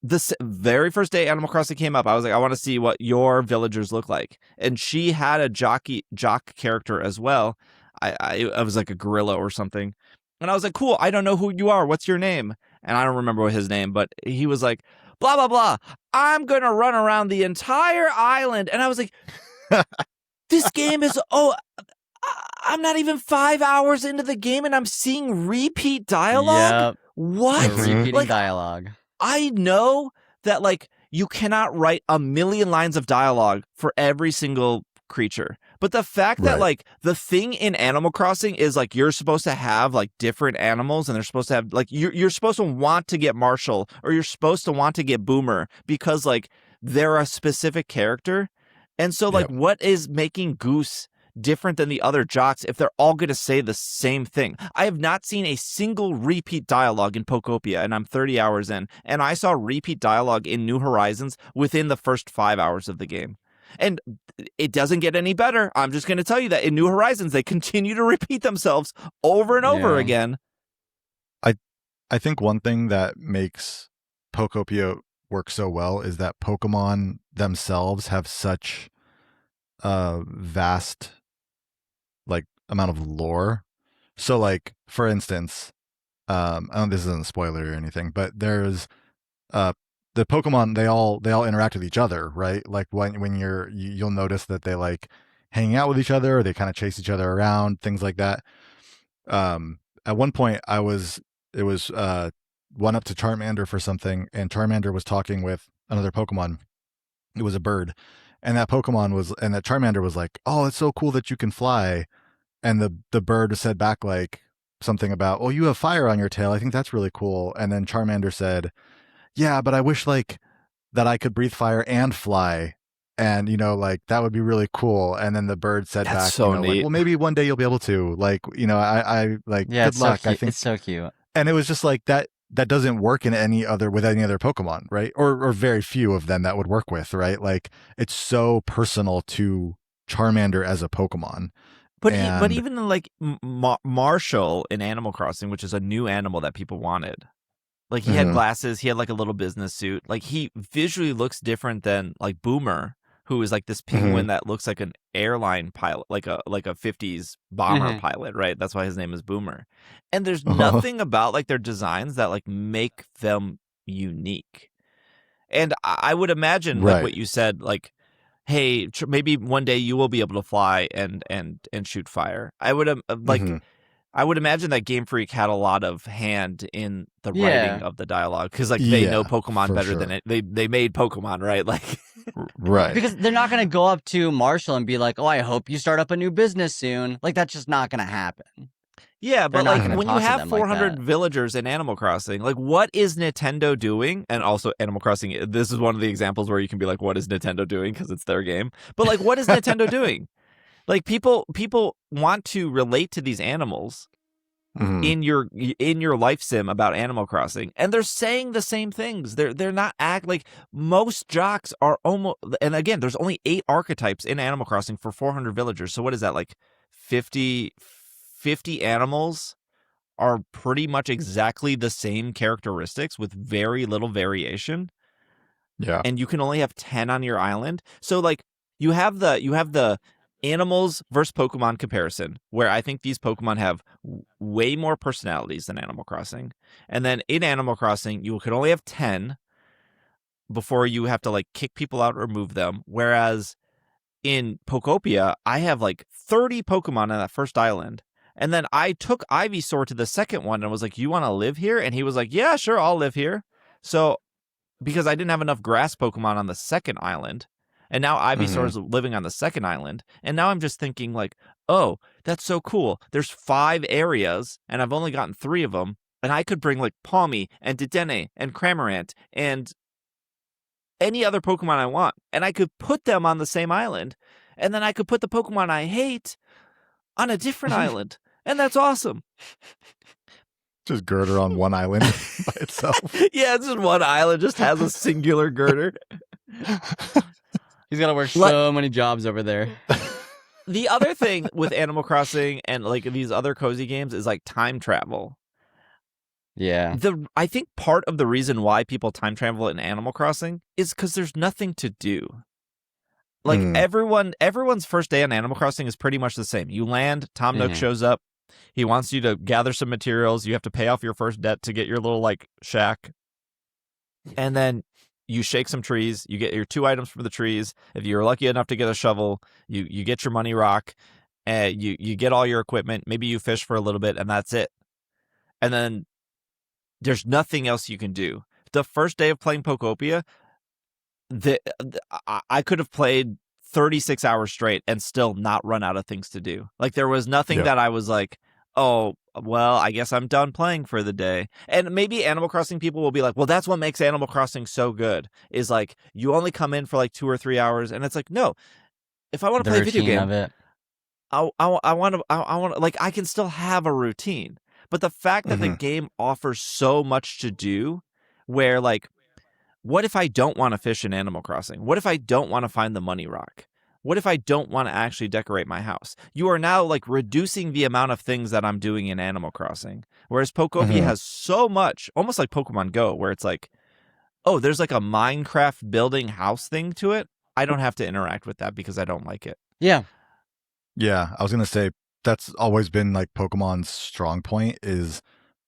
Speaker 1: The very first day Animal Crossing came up, I was like, I want to see what your villagers look like. And she had a jock character as well. I was like a gorilla or something. And I was like, cool, I don't know who you are. What's your name? And I don't remember what his name, but he was like, blah, blah, blah. I'm going to run around the entire island. And I was like, this game is, I'm not even 5 hours into the game and I'm seeing repeat dialogue?
Speaker 3: Yep.
Speaker 1: What?
Speaker 3: Repeating dialogue.
Speaker 1: I know that like you cannot write a million lines of dialogue for every single creature, but the fact that like the thing in Animal Crossing is like you're supposed to have like different animals, and they're supposed to have like you're supposed to want to get Marshall, or you're supposed to want to get Boomer because like they're a specific character. And so like what is making Goose different than the other jocks if they're all going to say the same thing? I have not seen a single repeat dialogue in Pokopia, and I'm 30 hours in, and I saw repeat dialogue in New Horizons within the first 5 hours of the game. And it doesn't get any better. I'm just going to tell you that in New Horizons, they continue to repeat themselves over and over
Speaker 3: Yeah.
Speaker 1: again.
Speaker 2: I think one thing that makes Pokopia work so well is that Pokemon themselves have such a vast like amount of lore. So like for instance, I don't this isn't a spoiler or anything, but there's the Pokemon they all interact with each other, right? Like when you'll notice that they like hang out with each other, or they kind of chase each other around, things like that. At one point it was one up to Charmander for something, and Charmander was talking with another Pokemon. It was a bird, and that Charmander was like, "Oh, it's so cool that you can fly," and the bird said back like something about, "Oh, you have fire on your tail. I think that's really cool." And then Charmander said, "Yeah, but I wish like that I could breathe fire and fly." And like that would be really cool. And then the bird said
Speaker 1: That's
Speaker 2: back,
Speaker 1: so
Speaker 2: like,
Speaker 1: neat.
Speaker 2: well, maybe one day you'll be able to. Like, I like
Speaker 3: Yeah,
Speaker 2: good
Speaker 3: it's so
Speaker 2: luck. I
Speaker 3: cute.
Speaker 2: think
Speaker 3: It's so cute.
Speaker 2: and it was just like that doesn't work with any other Pokemon, right? Or very few of them that would work with, right? Like it's so personal to Charmander as a Pokemon.
Speaker 1: But
Speaker 2: And
Speaker 1: even in like Marshall in Animal Crossing, which is a new animal that people wanted, like he had
Speaker 2: Mhm.
Speaker 1: glasses, he had like a little business suit, like he visually looks different than like Boomer, who is like this penguin that looks like an airline pilot, like a 50s bomber
Speaker 3: Mhm.
Speaker 1: pilot, right? That's why his name is Boomer. And there's
Speaker 2: Uh-huh.
Speaker 1: nothing about like their designs that like make them unique. And I would imagine like
Speaker 2: Right.
Speaker 1: what you said, like, hey, maybe one day you will be able to fly and shoot fire. I would like
Speaker 2: Mhm.
Speaker 1: I would imagine that Game Freak had a lot of hand in the writing
Speaker 3: Yeah.
Speaker 1: of the dialogue, because like they know
Speaker 2: Yeah,
Speaker 1: Pokemon
Speaker 2: for
Speaker 1: better
Speaker 2: sure.
Speaker 1: than it. They made Pokemon, right? Like
Speaker 2: Right.
Speaker 3: Because they're not gonna go up to Marshall and be like, "Oh, I hope you start up a new business soon." Like that's just not gonna happen.
Speaker 1: yeah,
Speaker 3: They're
Speaker 1: but
Speaker 3: not
Speaker 1: like
Speaker 3: gonna
Speaker 1: when you
Speaker 3: talk to
Speaker 1: have
Speaker 3: them like
Speaker 1: 400
Speaker 3: that.
Speaker 1: villagers in Animal Crossing, like what is Nintendo doing? And also Animal Crossing, this is one of the examples where you can be like, what is Nintendo doing? Because it's their game. But like, what is Nintendo doing? Like people want to relate to these animals
Speaker 2: Mhm.
Speaker 1: in your life sim about Animal Crossing, and they're saying the same things. They're not like most jocks are almost. And again, there's only 8 archetypes in Animal Crossing for 400 villagers. So what is that, like 50 animals are pretty much exactly the same characteristics with very little variation,
Speaker 2: Yeah.
Speaker 1: and you can only have 10 on your island. So like you have the animals versus Pokemon comparison, where I think these Pokemon have way more personalities than Animal Crossing. And then in Animal Crossing, you could only have 10 before you have to like kick people out or move them. Whereas in Pokopia, I have like 30 Pokemon on that first island. And then I took Ivysaur to the second one and was like, "You want to live here?" And he was like, "Yeah, sure, I'll live here." So because I didn't have enough grass Pokemon on the second island, and now Ivysaur is living on the second island, and now I'm just thinking like, oh, that's so cool. There's 5 areas, and I've only gotten 3 of them, and I could bring like Palmy and Dedenne and Cramorant and any other Pokemon I want, and I could put them on the same island, and then I could put the Pokemon I hate on a different island, and that's awesome.
Speaker 2: Just girder on one island by itself.
Speaker 1: Yeah, it's just one island, just has a singular girder.
Speaker 3: He's gotta work so many jobs over there.
Speaker 1: The other thing with Animal Crossing and like these other cozy games is like time travel.
Speaker 3: Yeah.
Speaker 1: I think part of the reason why people time travel in Animal Crossing is because there's nothing to do. Like everyone's first day on Animal Crossing is pretty much the same. You land, Tom Nook shows up. He wants you to gather some materials. You have to pay off your first debt to get your little like shack. And then you shake some trees. You get your 2 items from the trees. If you're lucky enough to get a shovel, you get your money rock. You get all your equipment. Maybe you fish for a little bit, and that's it. And then there's nothing else you can do. The first day of playing Pokopia, I could have played 36 hours straight and still not run out of things to do. Like there was nothing that I was like, oh, well, I guess I'm done playing for the day. And maybe Animal Crossing people will be like, well, that's what makes Animal Crossing so good, is like you only come in for like 2 or 3 hours. And it's like, no, if I want to play a video game,
Speaker 3: of it.
Speaker 1: I want to like, I can still have a routine. But the fact that the game offers so much to do, where like what if I don't want to fish in Animal Crossing? What if I don't want to find the money rock? What if I don't want to actually decorate my house? You are now like reducing the amount of things that I'm doing in Animal Crossing. Whereas Pokopia has so much, almost like Pokemon Go, where it's like, oh, there's like a Minecraft building house thing to it. I don't have to interact with that because I don't like it.
Speaker 3: Yeah.
Speaker 2: Yeah, I was going to say that's always been like Pokemon's strong point is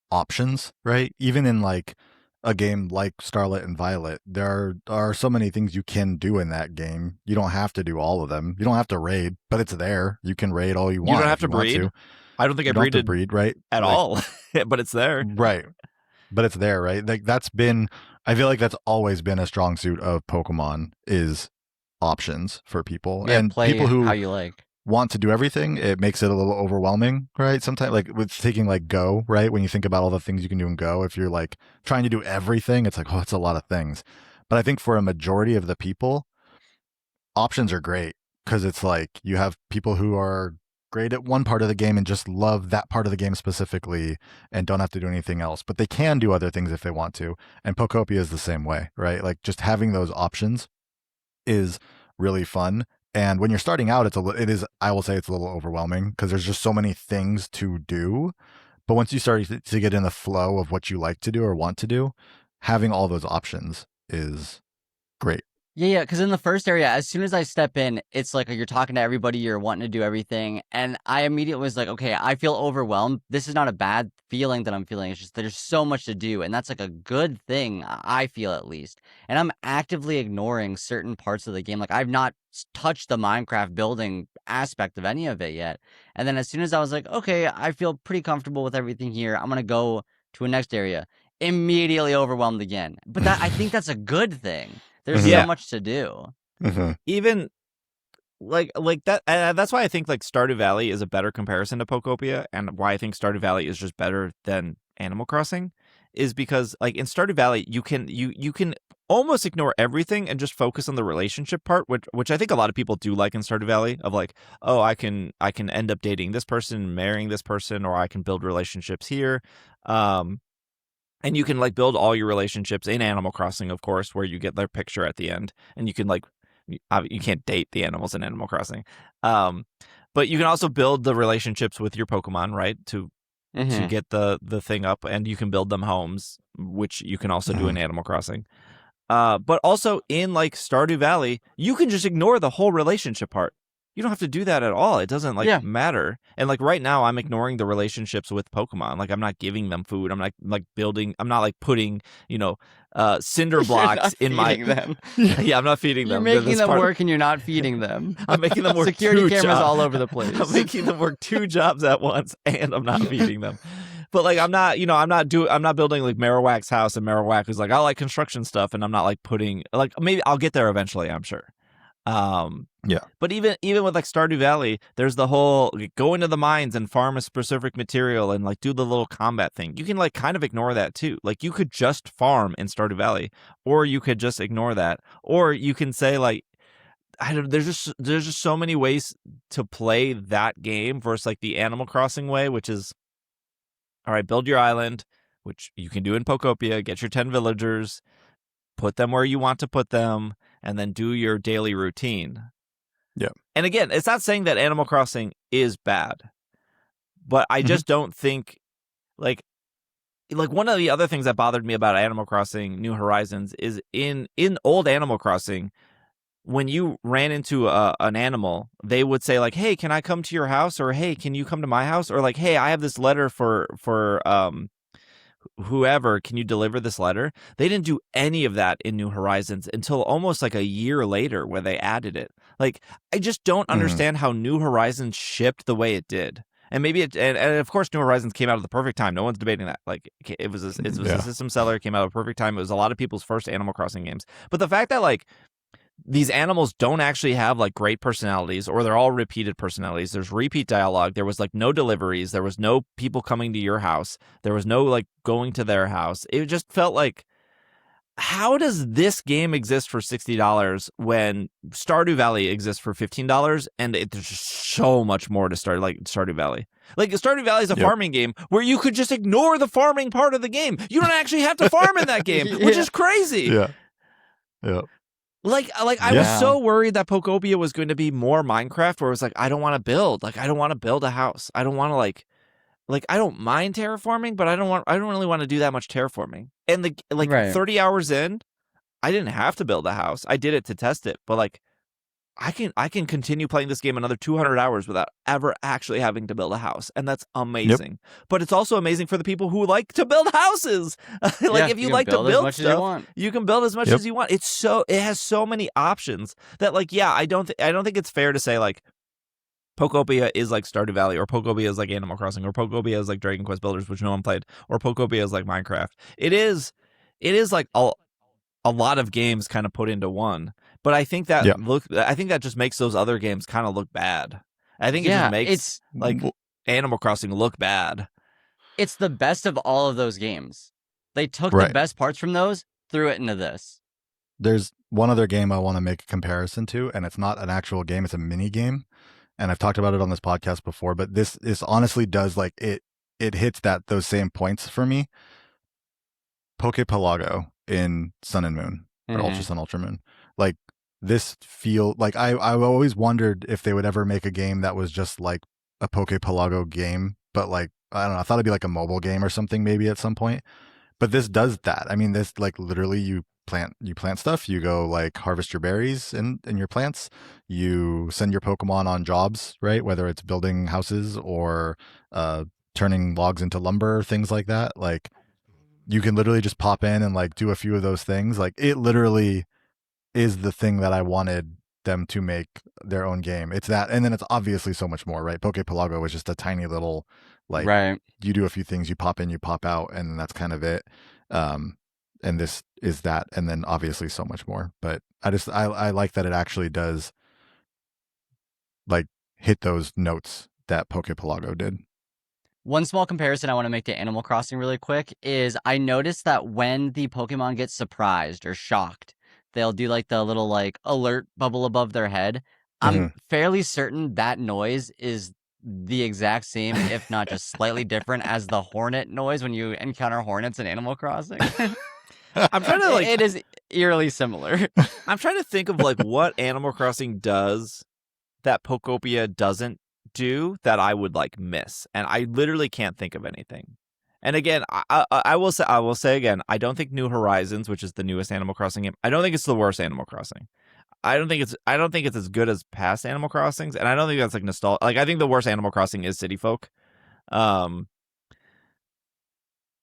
Speaker 2: options, right? Even in like a game like Scarlet and Violet, there are so many things you can do in that game. You don't have to do all of them. You don't have to raid, but it's there. You can raid all you want.
Speaker 1: You don't have to
Speaker 2: breed.
Speaker 1: breed. I don't think I
Speaker 2: breed, right?
Speaker 1: At all, but it's there.
Speaker 2: Right. But it's there, right? Like I feel like that's always been a strong suit of Pokemon is options for people.
Speaker 3: Yeah,
Speaker 2: and
Speaker 3: play
Speaker 2: people who
Speaker 3: how you like.
Speaker 2: want to do everything, it makes it a little overwhelming, right? Sometimes like with taking like Go, right? When you think about all the things you can do in Go, if you're like trying to do everything, it's like, oh, it's a lot of things. But I think for a majority of the people, options are great because it's like you have people who are great at one part of the game and just love that part of the game specifically and don't have to do anything else, but they can do other things if they want to. And Pokopia is the same way, right? Like just having those options is really fun. And when you're starting out, I will say it's a little overwhelming because there's just so many things to do. But once you start to get in the flow of what you like to do or want to do, having all those options is great.
Speaker 3: Yeah, because in the first area, as soon as I step in, it's like you're talking to everybody, you're wanting to do everything, and I immediately was like, okay, I feel overwhelmed. This is not a bad feeling that I'm feeling. It's just there's so much to do, and that's like a good thing, I feel at least. And I'm actively ignoring certain parts of the game. Like I've not touched the Minecraft building aspect of any of it yet. And then as soon as I was like, okay, I feel pretty comfortable with everything here, I'm gonna go to a next area. Immediately overwhelmed again. But I think that's a good thing. There's so much to do.
Speaker 1: Even like that. That's why I think like Stardew Valley is a better comparison to Pokopia, and why I think Stardew Valley is just better than Animal Crossing is because like in Stardew Valley you can almost ignore everything and just focus on the relationship part, which I think a lot of people do like in Stardew Valley, of like, oh, I can end up dating this person, marrying this person, or I can build relationships here. And you can like build all your relationships in Animal Crossing, of course, where you get their picture at the end, and you can like, you can't date the animals in Animal Crossing, but you can also build the relationships with your Pokemon, right? To get the thing up, and you can build them homes, which you can also do in Animal Crossing. But also in like Stardew Valley, you can just ignore the whole relationship part. You don't have to do that at all. It doesn't like matter. And like right now I'm ignoring the relationships with Pokemon. Like I'm not giving them food. I'm like building, I'm not like putting, cinder blocks in my
Speaker 3: them.
Speaker 1: Yeah, I'm not feeding them.
Speaker 3: You're making them work and you're not feeding them.
Speaker 1: I'm making them work
Speaker 3: security cameras
Speaker 1: jobs.
Speaker 3: all over the place.
Speaker 1: I'm making them work 2 jobs at once, and I'm not feeding them. But like I'm not building like Marowak's house, and Marowak is like, I like construction stuff, and I'm not like putting, like, maybe I'll get there eventually, I'm sure. But even with like Stardew Valley, there's the whole go into the mines and farm a specific material and like do the little combat thing. You can like kind of ignore that too. Like you could just farm in Stardew Valley, or you could just ignore that, or you can say like, there's just so many ways to play that game versus like the Animal Crossing way, which is, all right, build your island, which you can do in Pokopia, get your 10 villagers, put them where you want to put them, and then do your daily routine.
Speaker 2: Yeah.
Speaker 1: And again, it's not saying that Animal Crossing is bad, but I just don't think like one of the other things that bothered me about Animal Crossing New Horizons is in old Animal Crossing, when you ran into an animal, they would say like, hey, can I come to your house? Or hey, can you come to my house? Or like, hey, I have this letter for whoever, can you deliver this letter? They didn't do any of that in New Horizons until almost like a year later, where they added it. Like, I just don't understand how New Horizons shipped the way it did. And maybe and of course New Horizons came out at the perfect time. No one's debating that. Like it was a system seller, it came out at the perfect time. It was a lot of people's first Animal Crossing games. But the fact that like these animals don't actually have like great personalities, or they're all repeated personalities. There's repeat dialogue. There was like no deliveries. There was no people coming to your house. There was no like going to their house. It just felt like, how does this game exist for $60 when Stardew Valley exists for $15? And there's just so much more to Stardew Valley. Like Stardew Valley is a farming game where you could just ignore the farming part of the game. You don't actually have to farm in that game, which is crazy.
Speaker 2: Yeah. Yep.
Speaker 1: Like I was
Speaker 3: Yeah.
Speaker 1: so worried that Pokopia was going to be more Minecraft, where it was like, I don't want to build. Like, I don't want to build a house. I don't want to like I don't mind terraforming, but I don't really want to do that much terraforming. And
Speaker 3: Right.
Speaker 1: 30 hours in, I didn't have to build a house. I did it to test it, but like I can continue playing this game another 200 hours without ever actually having to build a house, and that's amazing. But it's also amazing for the people who like to build houses. If you like to
Speaker 3: as
Speaker 1: build
Speaker 3: much as you
Speaker 1: stuff,
Speaker 3: want.
Speaker 1: you can build as much as you want. It has so many options that I don't think it's fair to say like Pokopia is like Stardew Valley, or Pokopia is like Animal Crossing, or Pokopia is like Dragon Quest Builders, which no one played, or Pokopia is like Minecraft. It is like a lot of games kind of put into one. But I think that just makes those other games kind of look bad. I think it just makes Animal Crossing look bad.
Speaker 3: It's the best of all of those games. They took the best parts from those, threw it into this.
Speaker 2: There's one other game I want to make a comparison to, and it's not an actual game, it's a mini game. And I've talked about it on this podcast before, but this honestly does it hits those same points for me. Pokepelago in Sun and Moon, or Ultra Sun, Ultra Moon. Like, this feel like I've always wondered if they would ever make a game that was just like a Pokepelago game, but like, I don't know, I thought it'd be like a mobile game or something maybe at some point. But this does that. I mean, this like literally you plant stuff, you go like harvest your berries in your plants, you send your Pokemon on jobs, right? Whether it's building houses or turning logs into lumber, things like that. Like, you can literally just pop in and like do a few of those things. Like, it literally is the thing that I wanted them to make their own game. It's that, and then it's obviously so much more, right? Pokepelago was just a tiny little you do a few things, you pop in, you pop out, and that's kind of it. And this is that, and then obviously so much more. But I like that it actually does like hit those notes that Pokepelago did.
Speaker 3: One small comparison I want to make to Animal Crossing really quick is I noticed that when the Pokemon get surprised or shocked, they'll do like the little like alert bubble above their head. I'm fairly certain that noise is the exact same, if not just slightly different, as the hornet noise when you encounter hornets in Animal Crossing.
Speaker 1: I'm trying to
Speaker 3: it is eerily similar.
Speaker 1: I'm trying to think of like what Animal Crossing does that Pokopia doesn't do that I would like miss, and I literally can't think of anything. And again, I will say again, I don't think New Horizons, which is the newest Animal Crossing game, I don't think it's the worst Animal Crossing. I don't think it's as good as past Animal Crossings, and I don't think that's like nostalgia. Like, I think the worst Animal Crossing is City Folk.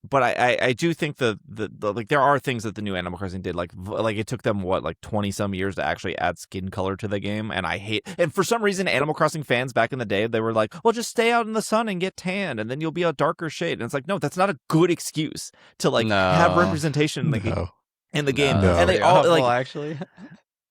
Speaker 1: But I do think the like there are things that the new Animal Crossing did, like it took them 20 some years to actually add skin color to the game, and for some reason Animal Crossing fans back in the day, they were like, well, just stay out in the sun and get tanned and then you'll be a darker shade. And it's like, no, that's not a good excuse to have representation in the game.
Speaker 2: No.
Speaker 1: And they all
Speaker 3: actually.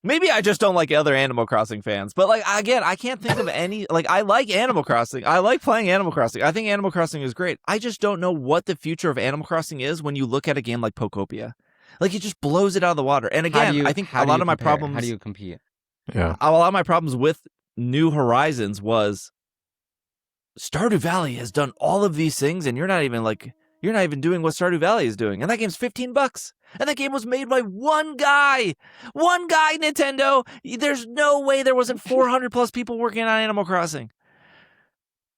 Speaker 1: Maybe I just don't like other Animal Crossing fans, but again, I can't think of any. I like Animal Crossing. I like playing Animal Crossing. I think Animal Crossing is great. I just don't know what the future of Animal Crossing is when you look at a game like Pokopia. Like, it just blows it out of the water. And again, I think a lot of my problems.
Speaker 3: How do you compete?
Speaker 2: Yeah,
Speaker 1: a lot of my problems with New Horizons was Stardew Valley has done all of these things, and you're not even doing what Stardew Valley is doing. And that game's $15. And that game was made by one guy, Nintendo. There's no way there wasn't 400 plus people working on Animal Crossing.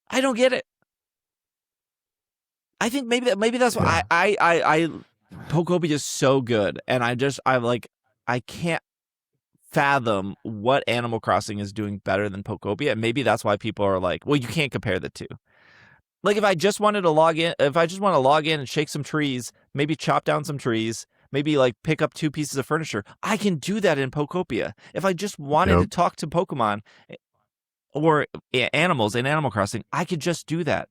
Speaker 1: I don't get it. I think maybe that's why I Pokopia is so good, and I can't fathom what Animal Crossing is doing better than Pokopia. And maybe that's why people are like, well, you can't compare the two. Like, if I just want to log in and shake some trees, maybe chop down some trees, maybe pick up 2 pieces of furniture, I can do that in Pokopia. If I just wanted to talk to Pokemon or animals in Animal Crossing, I could just do that.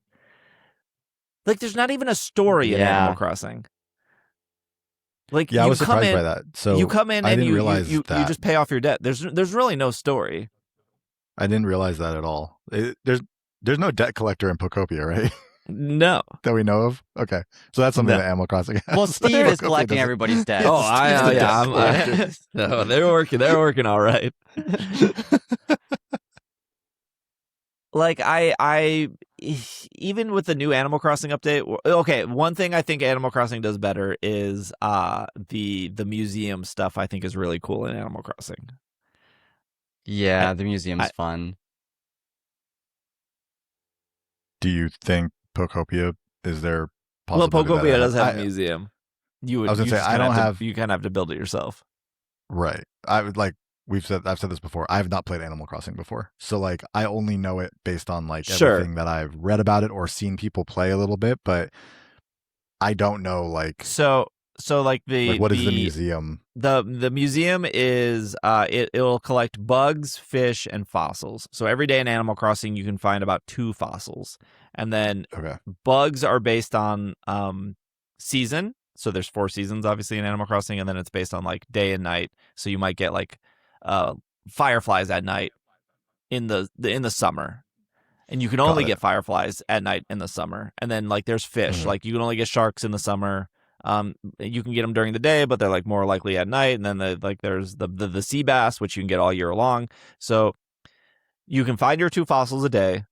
Speaker 1: There's not even a story in Animal Crossing.
Speaker 2: I was surprised by that. So
Speaker 1: you come in and you
Speaker 2: that.
Speaker 1: just pay off your debt. There's really no story.
Speaker 2: I didn't realize that at all. There's no debt collector in Pokopia, right?
Speaker 1: No.
Speaker 2: That we know of? Okay. So that's something that Animal Crossing has.
Speaker 3: Well, Steve is collecting everybody's debt.
Speaker 1: Oh, no, they're working all right. like I even with the new Animal Crossing update, okay, one thing I think Animal Crossing does better is the museum stuff. I think is really cool in Animal Crossing.
Speaker 3: Yeah,
Speaker 1: I,
Speaker 3: the museum's
Speaker 1: I
Speaker 3: fun.
Speaker 2: Do you think Pokopia is there
Speaker 1: well,
Speaker 2: possibility that
Speaker 1: Pokopia
Speaker 2: it
Speaker 1: does have a
Speaker 2: I
Speaker 1: museum.
Speaker 2: I was gonna
Speaker 1: You
Speaker 2: say
Speaker 1: just
Speaker 2: I
Speaker 1: kind of
Speaker 2: don't
Speaker 1: have to
Speaker 2: have
Speaker 1: you kind of have to build it yourself.
Speaker 2: right. I would like I've said this before. I have not played Animal Crossing before. So like I only know it based on like
Speaker 1: Sure.
Speaker 2: everything that I've read about it or seen people play a little bit, but I don't know
Speaker 1: So like
Speaker 2: what is the museum?
Speaker 1: the museum is it'll collect bugs, fish, and fossils. So every day in Animal Crossing you can find about 2 fossils. And then
Speaker 2: Okay.
Speaker 1: bugs are based on season. So there's 4 seasons obviously in Animal Crossing, and then it's based on like day and night. So you might get like fireflies at night in the summer. And you can only
Speaker 2: Got it.
Speaker 1: get fireflies at night in the summer. And then like there's fish.
Speaker 2: Mhm.
Speaker 1: Like you can only get sharks in the summer. You can get them during the day, but they're like more likely at night. And then there's the sea bass, which you can get all year long. So you can find your 2 fossils a day,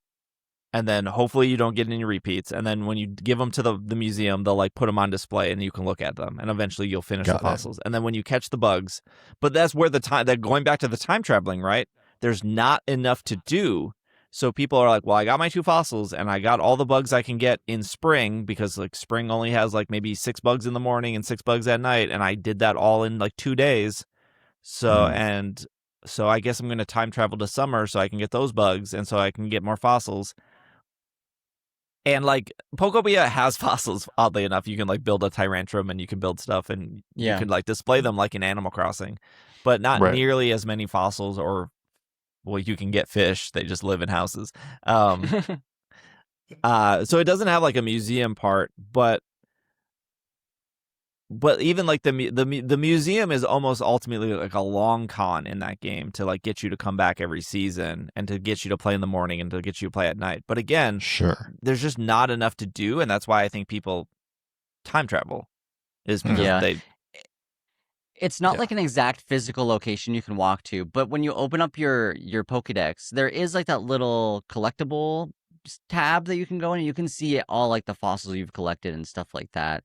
Speaker 1: and then hopefully you don't get any repeats. And then when you give them to the museum, they'll like put them on display, and you can look at them. And eventually you'll finish the
Speaker 2: Got it.
Speaker 1: fossils. And then when you catch the bugs, but that's where that going back to the time traveling, right? There's not enough to do. So people are like, well, I got my 2 fossils and I got all the bugs I can get in spring, because like spring only has like maybe 6 bugs in the morning and 6 bugs at night. And I did that all in like 2 days. So, so I guess I'm going to time travel to summer so I can get those bugs and so I can get more fossils. And like Pokopia has fossils, oddly enough. You can like build a Tyrantrum and you can build stuff and you can like display them like in Animal Crossing, but not
Speaker 2: Right.
Speaker 1: nearly as many fossils. Or well, you can get fish, they just live in houses. So it doesn't have like a museum part, but even like the museum is almost ultimately like a long con in that game to like get you to come back every season and to get you to play in the morning and to get you to play at night. But again,
Speaker 2: Sure.
Speaker 1: there's just not enough to do, and that's why I think people time travel, is because
Speaker 3: Yeah.
Speaker 1: they
Speaker 3: It's not
Speaker 2: Yeah.
Speaker 3: like an exact physical location you can walk to, but when you open up your Pokédex, there is like that little collectible tab that you can go in and you can see all like the fossils you've collected and stuff like that.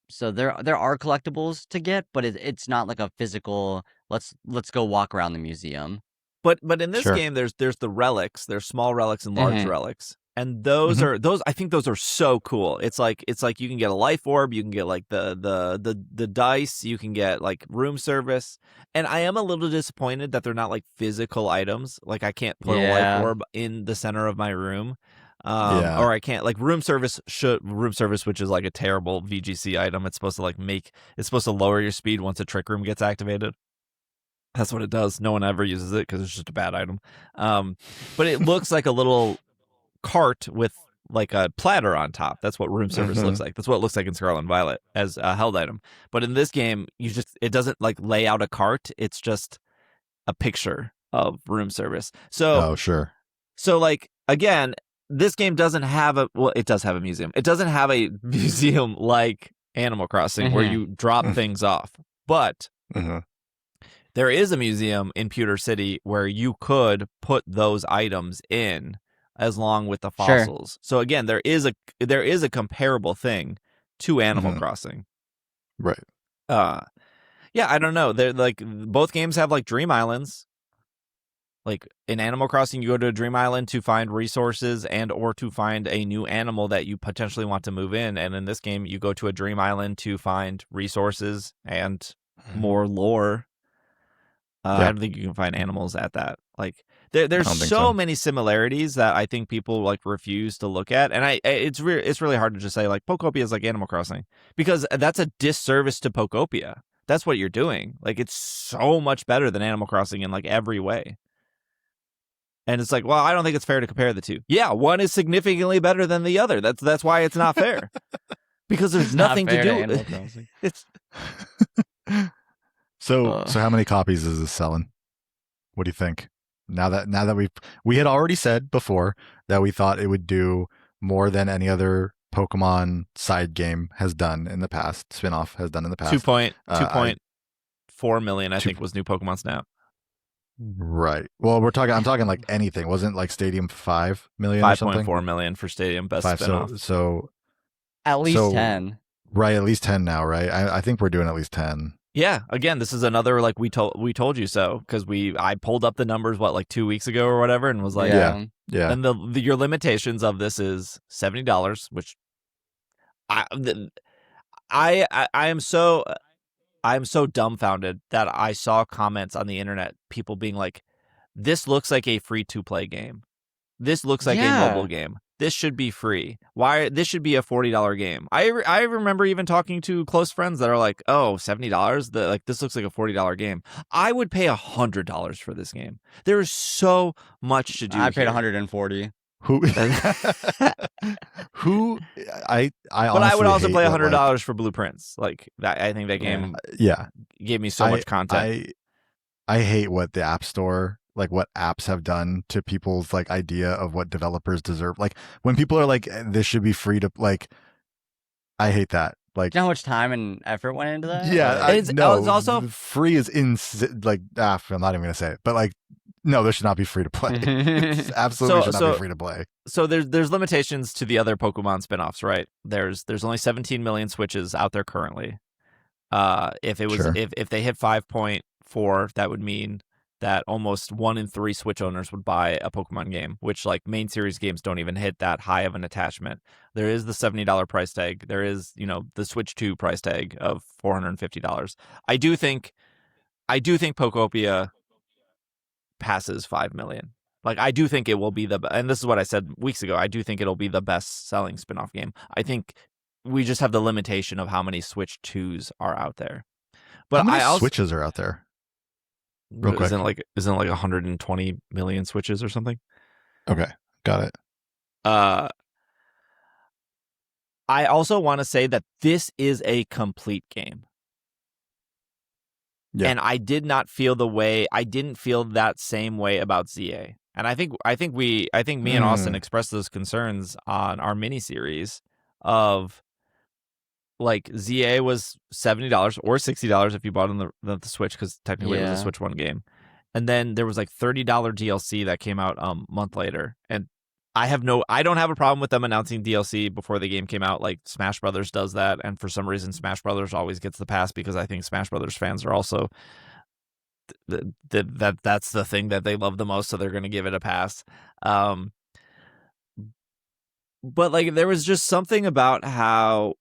Speaker 3: So there are collectibles to get, but it's not like a physical let's go walk around the museum.
Speaker 1: But in this
Speaker 2: Sure.
Speaker 1: game, there's the relics. There's small relics and large
Speaker 3: Mhm.
Speaker 1: relics, and those
Speaker 2: Mhm.
Speaker 1: are those. I think those are so cool. It's like you can get a life orb, you can get like the dice, you can get like room service. And I am a little disappointed that they're not like physical items. Like I can't put a life
Speaker 3: Yeah.
Speaker 1: orb in the center of my room,
Speaker 2: Yeah.
Speaker 1: or I can't like room service, which is like a terrible VGC item. It's supposed to lower your speed once a trick room gets activated. That's what it does. No one ever uses it because it's just a bad item. But it looks like a little cart with like a platter on top. That's what room service looks like. That's what it looks like in Scarlet and Violet as a held item. But in this game, it doesn't like lay out a cart. It's just a picture of room service.
Speaker 2: Oh, sure.
Speaker 1: So like again, this game doesn't have it does have a museum. It doesn't have a museum like Animal Crossing where you drop things off. But there is a museum in Pewter City where you could put those items in as long with the fossils. So again, there is a comparable thing to Animal Crossing.
Speaker 2: Right.
Speaker 1: Yeah, I don't know. They're like both games have like dream islands. Like in Animal Crossing, you go to a dream island to find resources and or to find a new animal that you potentially want to move in. And in this game, you go to a dream island to find resources and more lore. I don't think you can find animals at that. Like there's so many similarities that I think people like refuse to look at, and it's really hard to just say like Pokopia is like Animal Crossing, because that's a disservice to Pokopia. That's what you're doing. Like it's so much better than Animal Crossing in like every way. And it's like, well, I don't think it's fair to compare the two. Yeah, one is significantly better than the other. That's why it's not fair. Because there's nothing to do.
Speaker 3: Animal Crossing.
Speaker 1: It's
Speaker 2: So how many copies is this selling? What do you think? Now that we had already said before that we thought it would do more than any other Pokemon side game has done in the past, spin-off has done in the past.
Speaker 1: 2.4 million, I think, was new Pokemon Snap.
Speaker 2: Right. Well, I'm talking like anything. Wasn't like Stadium 5 million or something?
Speaker 1: 5.4 million for Stadium Best
Speaker 2: Five.
Speaker 1: Spinoff.
Speaker 3: At least
Speaker 2: So
Speaker 3: 10.
Speaker 2: right, at least 10 now, right? I think we're doing at least 10.
Speaker 1: Yeah, again, this is another like we told you so, because I pulled up the numbers like 2 weeks ago or whatever, and was like,
Speaker 2: Yeah. Yeah.
Speaker 1: And your limitations of this is $70, which I am so dumbfounded that I saw comments on the internet, people being like, "This looks like a free to play game. This looks like a mobile game. This should be free. Why? This should be a $40 game." I remember even talking to close friends that are like, "Oh, $70? Like this looks like a $40 game. I would pay $100 for this game. There is so much to do."
Speaker 3: I paid
Speaker 1: here.
Speaker 3: 140.
Speaker 2: Who I
Speaker 1: But I would also
Speaker 2: hate
Speaker 1: play
Speaker 2: what,
Speaker 1: $100 for Blueprints. Like that, I think that game gave me so much content.
Speaker 2: I hate what the App Store, like what apps have done to people's like idea of what developers deserve. Like when people are like, this should be free to like, I hate that. Like,
Speaker 3: Do you know how much time and effort went into that?
Speaker 2: yeah,
Speaker 1: It's also
Speaker 2: free is like, I'm not even gonna say it, but like, no, this should not be free to play. It's absolutely should not be free to play.
Speaker 1: So there's limitations to the other Pokemon spinoffs, right? There's only 17 million Switches out there currently. If it was
Speaker 2: Sure.
Speaker 1: if they hit 5.4, that would mean that almost 1 in 3 Switch owners would buy a Pokemon game, which like main series games don't even hit that high of an attachment. There is the $70 price tag. There is, the Switch 2 price tag of $450. I do think Pokopia passes 5 million. Like I do think it will be and this is what I said weeks ago, I do think it'll be the best selling spin-off game. I think we just have the limitation of how many Switch 2s are out there. But
Speaker 2: how many Switches are out there? Real quick.
Speaker 1: Isn't it like 120 million Switches or something?
Speaker 2: Okay, got it.
Speaker 1: I also want to say that this is a complete game.
Speaker 2: Yeah.
Speaker 1: And I didn't feel that same way about ZA. And I think me and Austin expressed those concerns on our mini series of like ZA was $70 or $60 if you bought on the Switch, because technically it was a Switch 1 game. And then there was like $30 DLC that came out a month later. And I don't have a problem with them announcing DLC before the game came out. Like Smash Brothers does that, and for some reason Smash Brothers always gets the pass, because I think Smash Brothers fans are also that's the thing that they love the most, so they're going to give it a pass. But like there was just something about how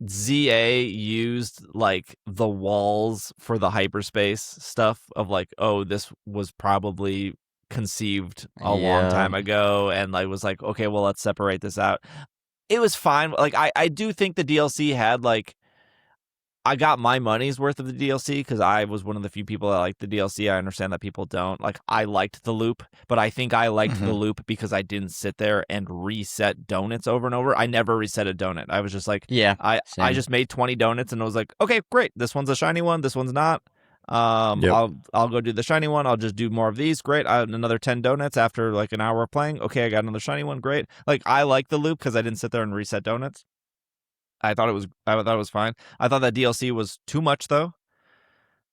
Speaker 1: ZA used like the walls for the hyperspace stuff of like, oh, this was probably conceived a long time ago, and like was like, okay, well, let's separate this out. It was fine. Like I do think the DLC had like, I got my money's worth of the DLC, because I was one of the few people that liked the DLC. I understand that people don't. Like, I liked the loop, but I think I liked the loop because I didn't sit there and reset donuts over and over. I never reset a donut. I was just like, I just made 20 donuts and I was like, okay, great. This one's a shiny one. This one's not. I'll go do the shiny one. I'll just do more of these. Great. Another 10 donuts after like an hour of playing. Okay, I got another shiny one. Great. Like, I like the loop because I didn't sit there and reset donuts. I thought it was fine. I thought that DLC was too much though.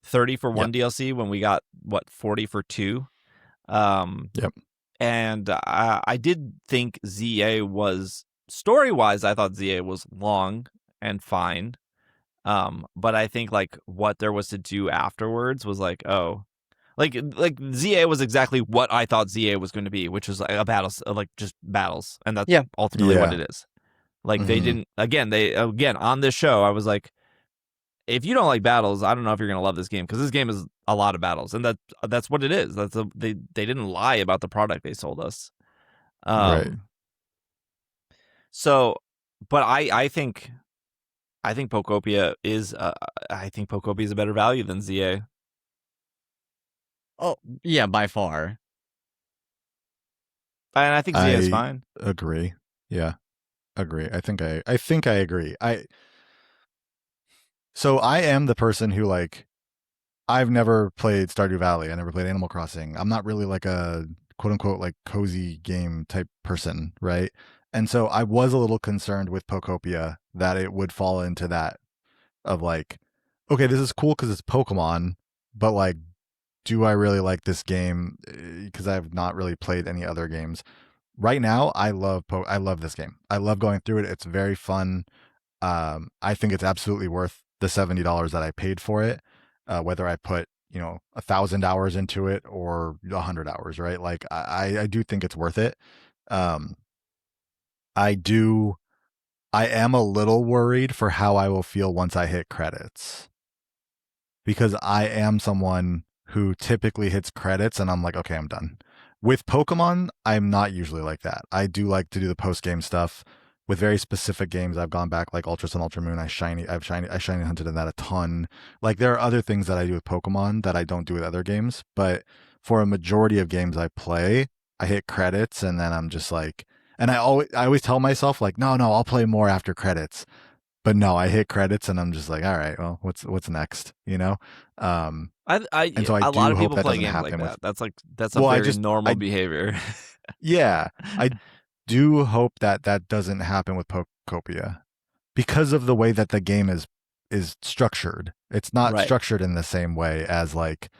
Speaker 1: 30 for one DLC when we got 40 for 2. And I did think ZA was, story-wise, I thought ZA was long and fine. But I think like what there was to do afterwards was like, oh, like ZA was exactly what I thought ZA was going to be, which was like a battle, like just battles, and that's ultimately what it is. Like they didn't, again on this show, I was like, if you don't like battles, I don't know if you're gonna love this game, because this game is a lot of battles, and that's what it is. They didn't lie about the product they sold us.
Speaker 2: Right.
Speaker 1: So, but I think Pokopia is a better value than ZA.
Speaker 3: Oh yeah, by far.
Speaker 1: And I think ZA is fine.
Speaker 2: Agree. Yeah. Agree. I think I agree. So I am the person who like, I've never played Stardew Valley. I never played Animal Crossing. I'm not really like a quote unquote like cozy game type person, right? And so I was a little concerned with Pokopia that it would fall into that of like, okay, this is cool because it's Pokemon, but like, do I really like this game? Because I've not really played any other games. Right now, I love this game. I love going through it. It's very fun. I think it's absolutely worth the $70 that I paid for it. Whether I put 1,000 hours into it or 100 hours, right? Like I do think it's worth it. Um, I do. I am a little worried for how I will feel once I hit credits, because I am someone who typically hits credits and I'm like, okay, I'm done. With Pokemon, I'm not usually like that. I do like to do the post game stuff. With very specific games, I've gone back like Ultra Sun, Ultra Moon. I shiny hunted in that a ton. Like there are other things that I do with Pokemon that I don't do with other games, but for a majority of games I play, I hit credits and then I'm just like, and I always tell myself like, no, I'll play more after credits. But no, I hit credits and I'm just like, all right, well, what's next, And so I
Speaker 1: A lot
Speaker 2: do
Speaker 1: of
Speaker 2: hope
Speaker 1: people
Speaker 2: that
Speaker 1: play
Speaker 2: doesn't
Speaker 1: games like
Speaker 2: happen with.
Speaker 1: that. That's a
Speaker 2: Well,
Speaker 1: very normal
Speaker 2: I
Speaker 1: behavior.
Speaker 2: yeah, I do hope that that doesn't happen with Pokopia, because of the way that the game is structured. It's not
Speaker 1: Right.
Speaker 2: structured in the same way as like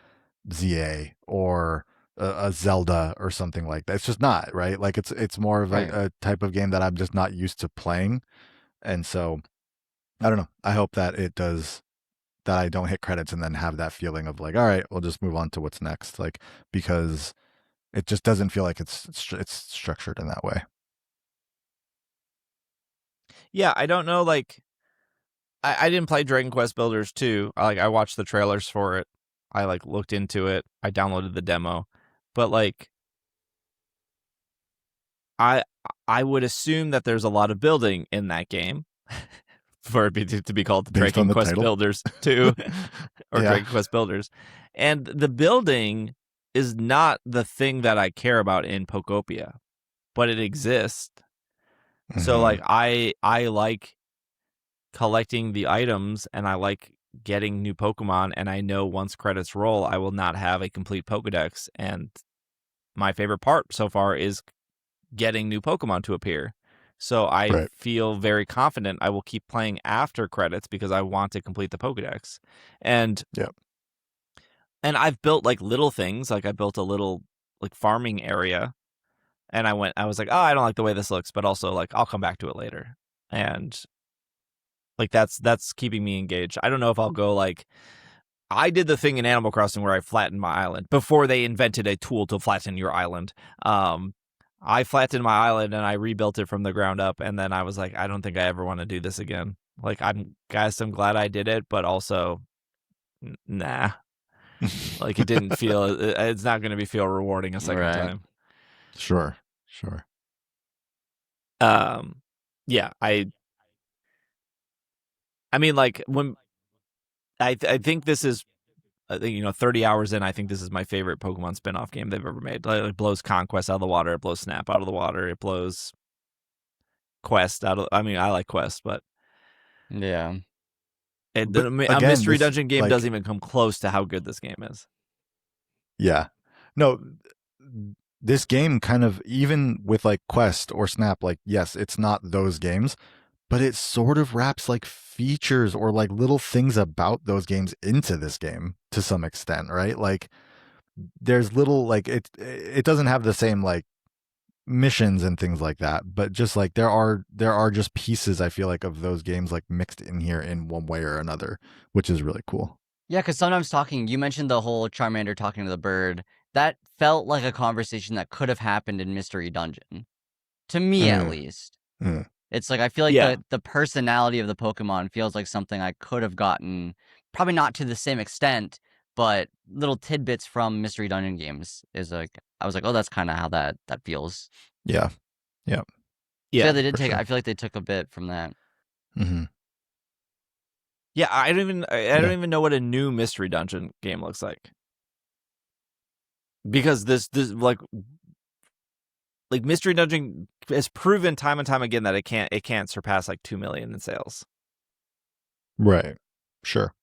Speaker 2: ZA or a Zelda or something like that. It's just not, right. Like it's more of
Speaker 3: Right.
Speaker 2: a type of game that I'm just not used to playing, and so I don't know. I hope that it does, that I don't hit credits and then have that feeling of like, all right, we'll just move on to what's next. Like, because it just doesn't feel like it's structured in that way.
Speaker 1: Yeah, I don't know. Like, I didn't play Dragon Quest Builders 2. I watched the trailers for it. I like looked into it. I downloaded the demo, but like, I I would assume that there's a lot of building in that game for it to be called
Speaker 2: Based on
Speaker 1: Dragon
Speaker 2: the
Speaker 1: Quest
Speaker 2: title.
Speaker 1: Builders 2 or
Speaker 2: Yeah.
Speaker 1: Dragon Quest Builders. And the building is not the thing that I care about in Pokopia, but it exists. So like
Speaker 2: Mhm.
Speaker 1: I like collecting the items and I like getting new Pokemon, and I know once credits roll I will not have a complete Pokedex, and my favorite part so far is getting new Pokemon to appear. So I
Speaker 2: Right.
Speaker 1: feel very confident I will keep playing after credits because I want to complete the Pokedex. And
Speaker 2: Yep.
Speaker 1: and I've built like little things, like I built a little like farming area, and I was like, "Oh, I don't like the way this looks," but also like I'll come back to it later. And like that's keeping me engaged. I don't know if I'll go like I did the thing in Animal Crossing where I flattened my island before they invented a tool to flatten your island. I flattened my island and I rebuilt it from the ground up, and then I was like, I don't think I ever want to do this again. Like, I'm glad I did it, but also, nah. Like, it didn't feel. It's not going to feel rewarding a second
Speaker 3: Right.
Speaker 1: time.
Speaker 2: Sure.
Speaker 1: Um, yeah, I mean, like when I think this is I think 30 hours in, I think this is my favorite Pokemon spin-off game they've ever made. Like, it blows Conquest out of the water, it blows Snap out of the water, it blows Quest out of. I mean, I like Quest, but
Speaker 3: Yeah.
Speaker 2: But
Speaker 1: a
Speaker 2: again,
Speaker 1: mystery
Speaker 2: this
Speaker 1: dungeon game
Speaker 2: like
Speaker 1: doesn't even come close to how good this game is.
Speaker 2: yeah. No, this game kind of, even with like Quest or Snap, like yes, it's not those games, but it sort of wraps like features or like little things about those games into this game to some extent, right? Like there's little like it doesn't have the same like missions and things like that, but just like there are just pieces, I feel like, of those games like mixed in here in one way or another, which is really cool.
Speaker 3: Yeah, because sometimes you mentioned the whole Charmander talking to the bird. That felt like a conversation that could have happened in Mystery Dungeon. To me, at
Speaker 2: Mm,
Speaker 3: least.
Speaker 2: mm.
Speaker 3: It's like I feel like
Speaker 1: Yeah,
Speaker 3: the personality of the Pokemon feels like something I could have gotten, probably not to the same extent, but little tidbits from Mystery Dungeon games is like I was like, oh, that's kind of how that feels.
Speaker 2: Yeah. Yeah,
Speaker 3: So yeah,
Speaker 1: yeah,
Speaker 3: they did
Speaker 2: for
Speaker 3: take.
Speaker 2: sure.
Speaker 3: I feel like they took a bit from that.
Speaker 2: Hmm.
Speaker 1: yeah. I don't
Speaker 2: Yeah.
Speaker 1: even know what a new mystery dungeon game looks like, because this like mystery dungeon has proven time and time again that it can't surpass like 2 million in sales.
Speaker 2: Right. Sure.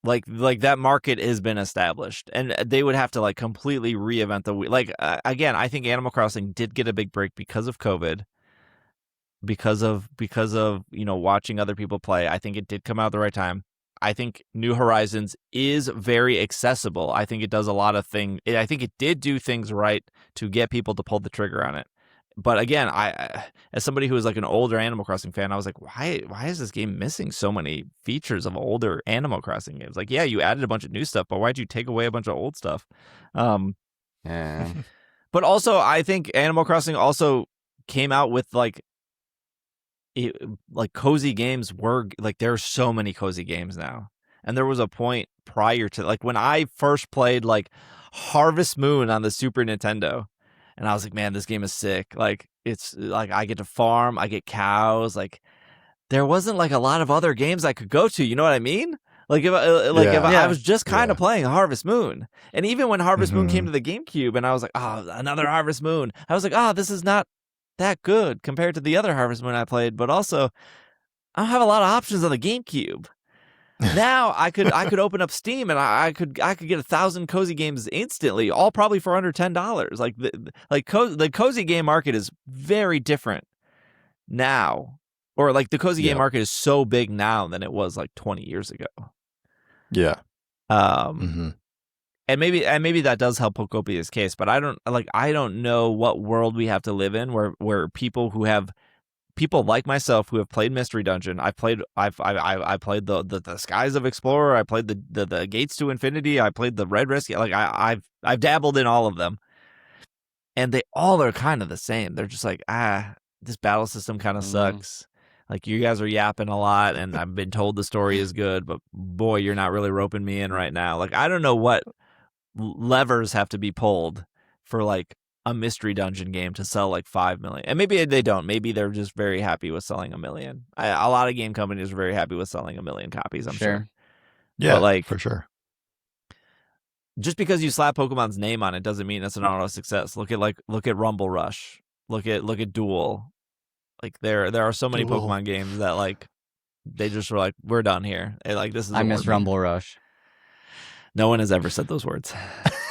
Speaker 1: Like that market has been established, and they would have to like completely reinvent the wheel. Like again, I think Animal Crossing did get a big break because of COVID, because of watching other people play. I think it did come out at the right time. I think New Horizons is very accessible. I think it does a lot of things. I think it did do things right to get people to pull the trigger on it. But again, I as somebody who is like an older Animal Crossing fan, I was like, why is this game missing so many features of older Animal Crossing games? Like, yeah, you added a bunch of new stuff, but why'd you take away a bunch of old stuff?
Speaker 3: Yeah.
Speaker 1: But also, I think Animal Crossing also came out with like cozy games were like, there are so many cozy games now. And there was a point prior to, like, when I first played like Harvest Moon on the Super Nintendo, and I was like, man, this game is sick. Like, it's like I get to farm, I get cows. Like, there wasn't like a lot of other games I could go to. You know what I mean? Like, if I was just kind of playing Harvest Moon, and even when Harvest Moon came to the GameCube, and I was like, oh, another Harvest Moon, I was like, oh, this is not that good compared to the other Harvest Moon I played. But also, I don't have a lot of options on the GameCube. Now I could open up Steam and I could get 1,000 cozy games instantly, all probably for under $10. Like the cozy game market is very different now, or like the cozy game market is so big now than it was like 20 years ago.
Speaker 2: Yeah.
Speaker 1: And maybe that does help Pokopia's case, but I don't know what world we have to live in where people like myself who have played Mystery Dungeon. I played the Skies of Explorer. I played the Gates to Infinity. I played the Red Risk. Like I've dabbled in all of them, and they all are kind of the same. They're just like, this battle system kind of sucks. Like, you guys are yapping a lot, and I've been told the story is good, but boy, you're not really roping me in right now. Like, I don't know what levers have to be pulled for like a Mystery Dungeon game to sell like 5 million. And maybe they don't. Maybe they're just very happy with selling 1 million. A lot of game companies are very happy with selling 1 million copies, I'm sure.
Speaker 2: Yeah,
Speaker 1: but like,
Speaker 2: for sure.
Speaker 1: Just because you slap Pokemon's name on it doesn't mean it's an auto success. Look at Rumble Rush. Look at Duel. Like, there are so many Pokemon games that like they just were like, we're done here. And, like, this is
Speaker 3: I miss Rumble Rush.
Speaker 1: No one has ever said those words.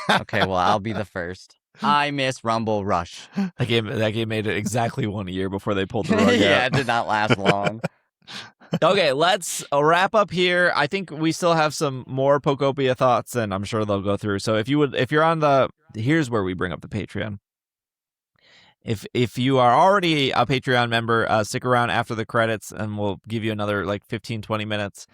Speaker 3: Okay, well, I'll be the first. I miss Rumble Rush.
Speaker 1: That game made it exactly 1 year before they pulled the rug out.
Speaker 3: Yeah, it did not last long.
Speaker 1: Okay, let's wrap up here. I think we still have some more Pokopia thoughts, and I'm sure they'll go through. So if you're on here's where we bring up the Patreon. If you are already a Patreon member, stick around after the credits, and we'll give you another like 15-20 minutes.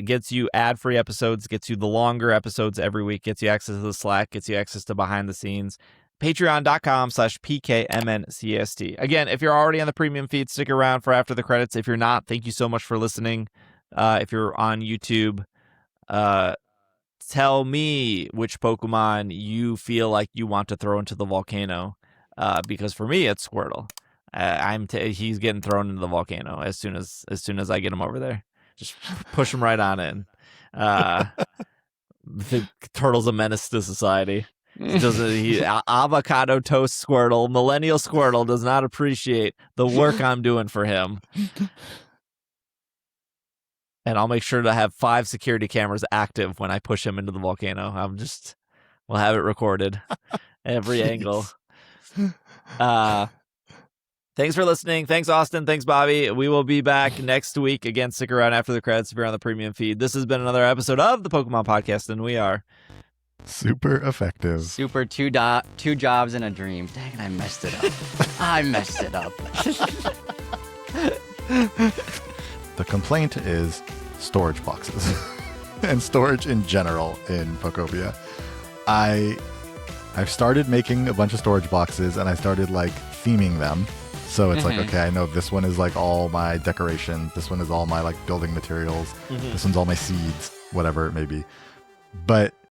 Speaker 1: Gets you ad-free episodes, gets you the longer episodes every week, gets you access to the Slack, gets you access to behind the scenes. Patreon.com/PKMNcast. Again, if you're already on the premium feed, stick around for after the credits. If you're not, thank you so much for listening. If you're on YouTube, tell me which Pokemon you feel like you want to throw into the volcano. Because for me, it's Squirtle. He's getting thrown into the volcano as soon as I get him over there. Just push him right on in. The turtle's a menace to society. Avocado toast Squirtle, millennial Squirtle does not appreciate the work I'm doing for him. And I'll make sure to have 5 security cameras active when I push him into the volcano. We'll have it recorded, every angle. Thanks for listening. Thanks, Austin. Thanks, Bobby. We will be back next week. Again, stick around after the credits if you're on the premium feed. This has been another episode of the Pokemon Podcast, and we are
Speaker 2: super effective.
Speaker 3: Super two jobs and a dream. Dang it, I messed it up.
Speaker 2: The complaint is storage boxes and storage in general in Pokopia. I've started making a bunch of storage boxes, and I started like theming them. So it's like, okay, I know this one is like all my decorations. This one is all my like building materials. This one's all my seeds, whatever it may be. But